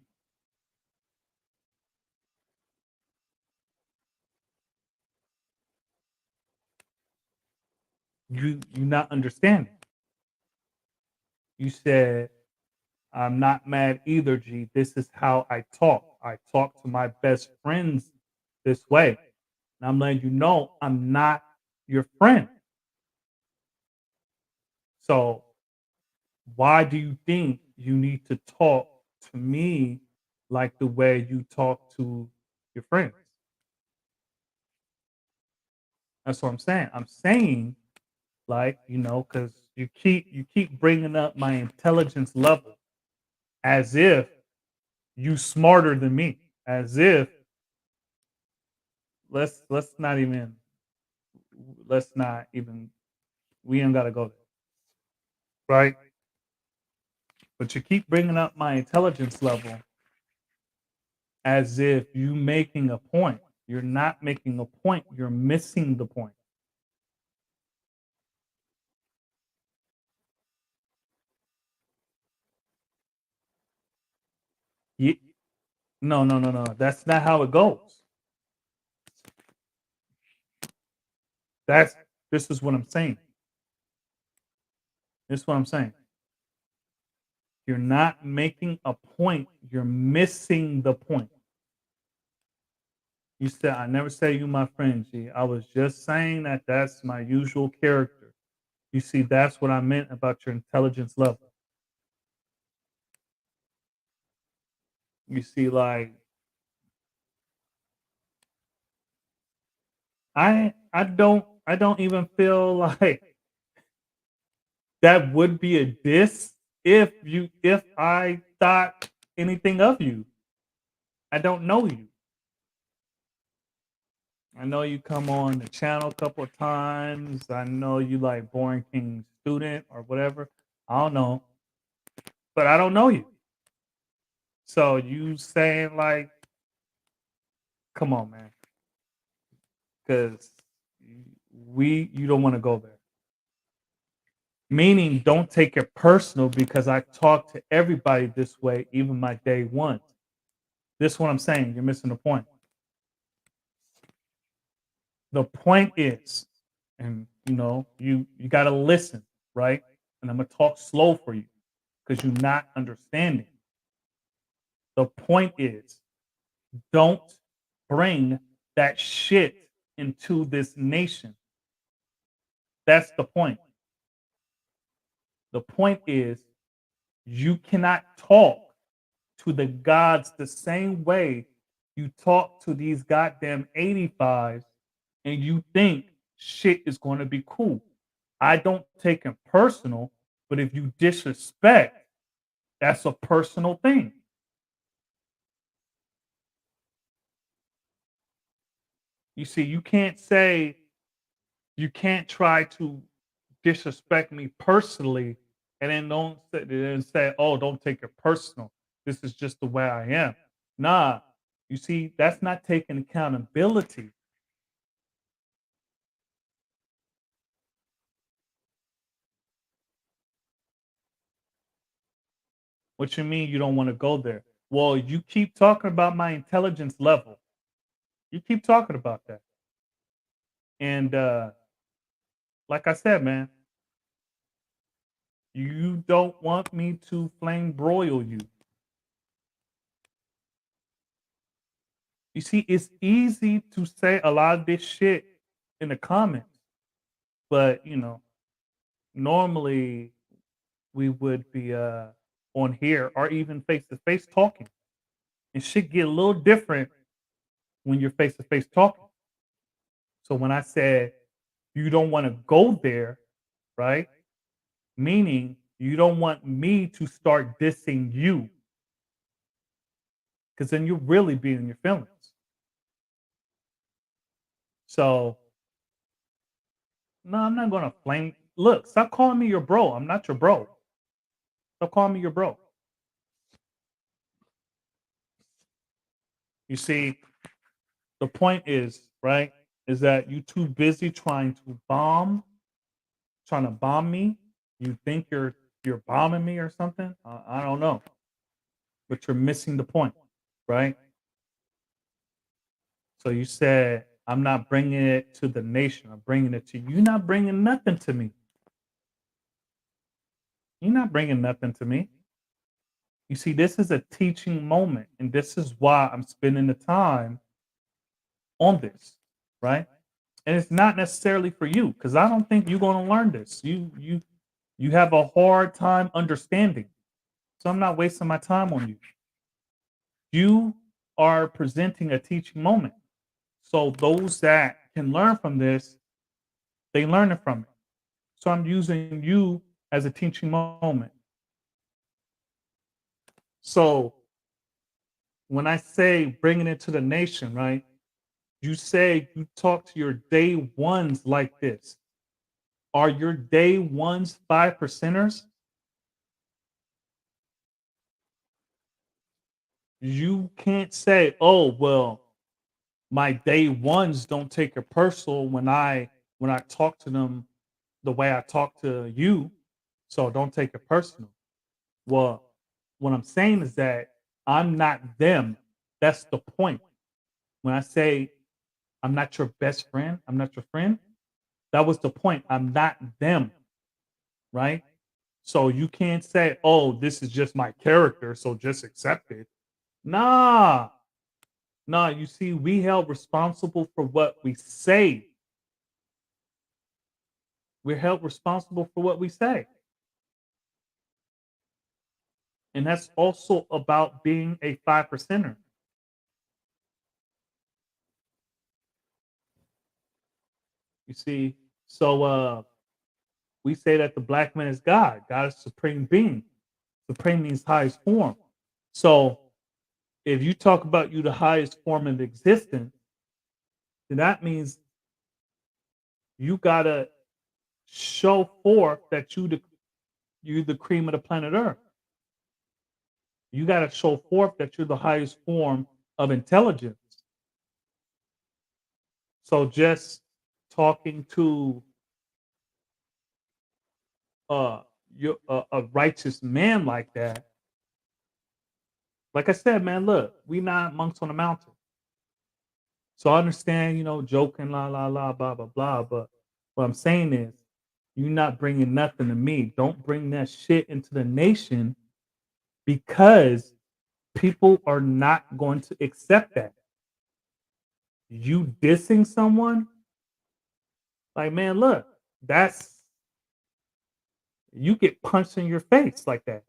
You're not understanding. You said, I'm not mad either, G. This is how I talk. I talk to my best friends this way. And I'm letting you know I'm not your friend. So why do you think you need to talk to me like the way you talk to your friends. That's what I'm saying. I'm saying, like, because you keep bringing up my intelligence level as if you smarter than me, as if let's not even let's not even we ain't gotta go there, right? But you keep bringing up my intelligence level as if you making a point. You're not making a point. You're missing the point. You, no, no, no, no. That's not how it goes. That's this is what I'm saying. This is what I'm saying. You're not making a point. You're missing the point. You said I never said you my friend, G. I was just saying that that's my usual character. You see, that's what I meant about your intelligence level. You see, like I don't even feel like that would be a diss if I thought anything of you. I don't know you. I know you come on the channel a couple of times. I know you like Boring King student or whatever. I don't know. But I don't know you. So you saying like, come on, man. Because you don't want to go there. Meaning don't take it personal because I talk to everybody this way, even my day one. This is what I'm saying. You're missing the point. The point is, and you gotta listen, right? And I'm gonna talk slow for you because you're not understanding. The point is, don't bring that shit into this nation. That's the point. The point is, you cannot talk to the gods the same way you talk to these goddamn 85s and you think shit is going to be cool. I don't take it personal, but if you disrespect, that's a personal thing. You see, you can't try to disrespect me personally and then say, oh, don't take it personal. This is just the way I am. Nah, you see, that's not taking accountability. What you mean you don't want to go there? Well, you keep talking about my intelligence level. You keep talking about that. And like I said, man, you don't want me to flame broil you. You see, it's easy to say a lot of this shit in the comments, but normally we would be on here or even face to face talking. And shit get a little different when you're face to face talking. So when I said you don't want to go there, right? Meaning you don't want me to start dissing you because then you're really being your feelings. So no, I'm not gonna flame. Look, stop calling me your bro. I'm not your bro. Stop calling me your bro. You see, the point is, right, is that you too busy trying to bomb me. You think you're bombing me or something. I don't know, but you're missing the point, right? So you said I'm not bringing it to the nation. I'm bringing it to you. You're not bringing nothing to me. You're not bringing nothing to me. You see, this is a teaching moment, and this is why I'm spending the time on this, right? And it's not necessarily for you because I don't think you're going to learn this. You have a hard time understanding, so I'm not wasting my time on you. You are presenting a teaching moment. So those that can learn from this, they learn it from it. So I'm using you as a teaching moment. So when I say bringing it to the nation, right? You say you talk to your day ones like this. Are your day ones 5%ers? You can't say, oh, well, my day ones don't take it personal when I talk to them the way I talk to you. So don't take it personal. Well, what I'm saying is that I'm not them. That's the point. When I say I'm not your best friend, I'm not your friend, that was the point. I'm not them, right? So you can't say, oh, this is just my character, so just accept it. Nah, nah, you see, we held responsible for what we say. We're held responsible for what we say. And that's also about being a 5%er. You see, so we say that the black man is God. God is supreme being. Supreme means highest form. So if you talk about you the highest form of existence, then that means you gotta show forth that you the cream of the planet Earth. You gotta show forth that you're the highest form of intelligence. So just talking to uh a righteous man like that, like I said, man, look, we not monks on the mountain. So I understand, joking, la la la, blah blah blah. But what I'm saying is, you're not bringing nothing to me. Don't bring that shit into the nation because people are not going to accept that. You dissing someone, like man, look, that's you get punched in your face like that.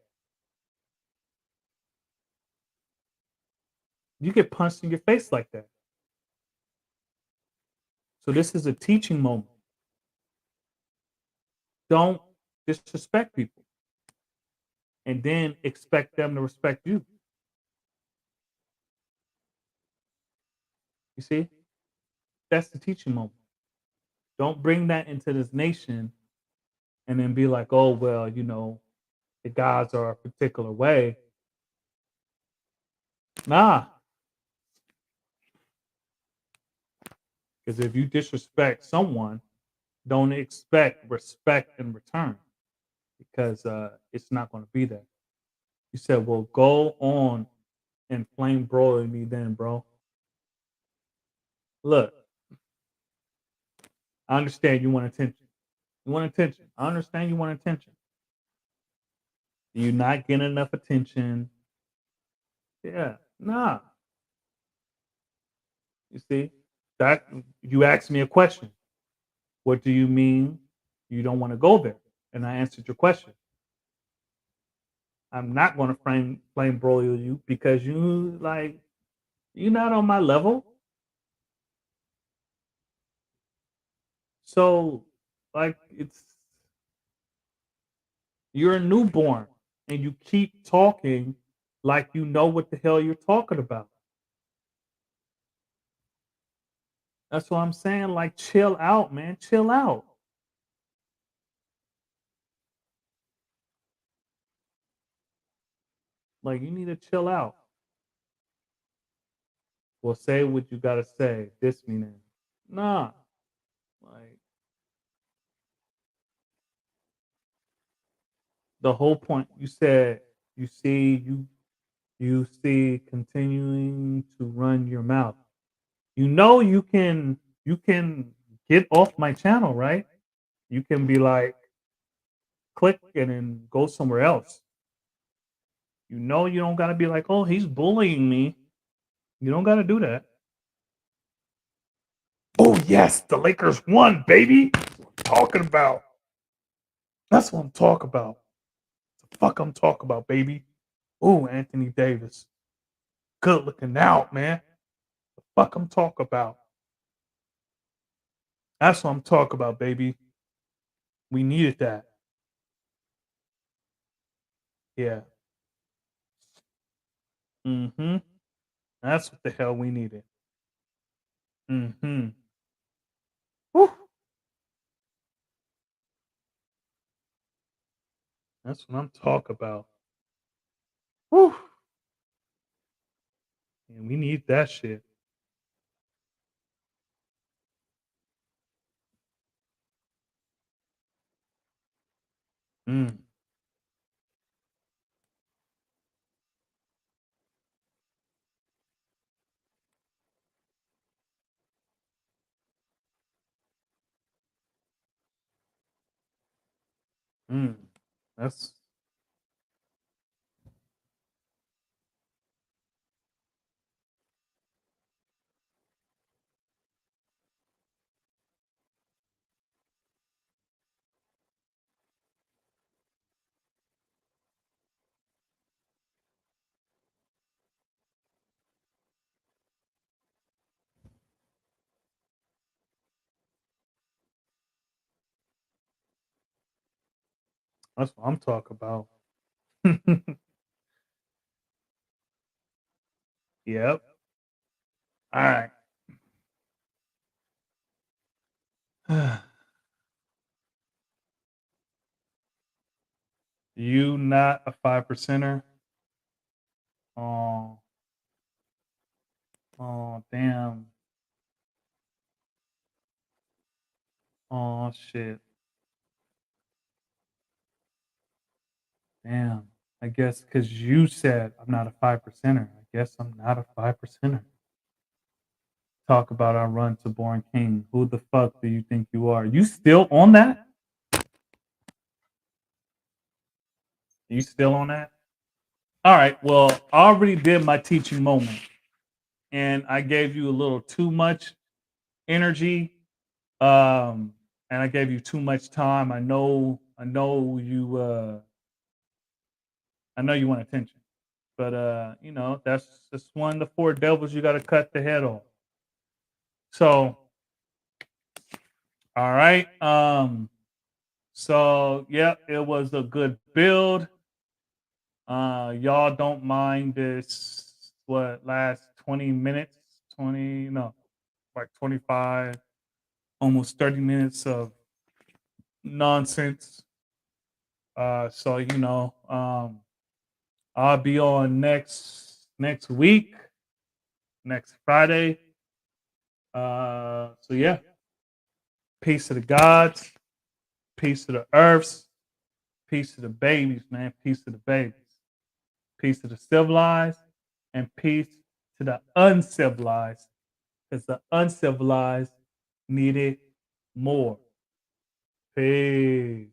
You get punched in your face like that. So this is a teaching moment. Don't disrespect people and then expect them to respect you. You see? That's the teaching moment. Don't bring that into this nation and then be like, oh, well, the gods are a particular way. Nah. Because if you disrespect someone, don't expect respect in return because it's not going to be there. You said, well, go on and flame broil me then, bro. Look, I understand you want attention. You want attention. I understand you want attention. You're not getting enough attention. Yeah, nah. You see, that you asked me a question. What do you mean you don't want to go there? And I answered your question. I'm not going to flame broil you because you're not on my level. So you're a newborn and you keep talking like you know what the hell you're talking about. That's what I'm saying. Like, chill out, man. Chill out. Like, you need to chill out. Well, say what you gotta say. This meaning, nah. Like the whole point. You said you see continuing to run your mouth. You can get off my channel, right? You can be like click and then go somewhere else. You don't gotta be like, oh, he's bullying me. You don't gotta do that. Oh yes, the Lakers won, baby. That's what I'm talking about. That's what I'm talking about. The fuck I'm talking about, baby. Oh, Anthony Davis. good looking out, man. The fuck I'm talking about. That's what I'm talking about, baby. We needed that. Yeah. Mm-hmm. That's what the hell we needed. Mm-hmm. Whew. That's what I'm talking about. Whew. And we need that shit. Mm. Mm. That's that's what I'm talking about. Yep. All right. You not a 5%er? Oh, oh, damn. Oh, shit. Damn. I guess because you said I'm not a 5%er. I guess I'm not a 5%er. Talk about our run to Born King. Who the fuck do you think you are? You still on that? You still on that? All right. Well, I already did my teaching moment, and I gave you a little too much energy, and I gave you too much time. I know you want attention, but that's just one of the four devils you got to cut the head off. So, all right. So yeah, it was a good build. Y'all don't mind this what last 20 minutes, 20 no, like 25, almost 30 minutes of nonsense. So I'll be on next week, next Friday. So yeah, peace to the gods, peace to the earths, peace to the babies, man, peace to the babies, peace to the civilized, and peace to the uncivilized, because the uncivilized needed more. Peace.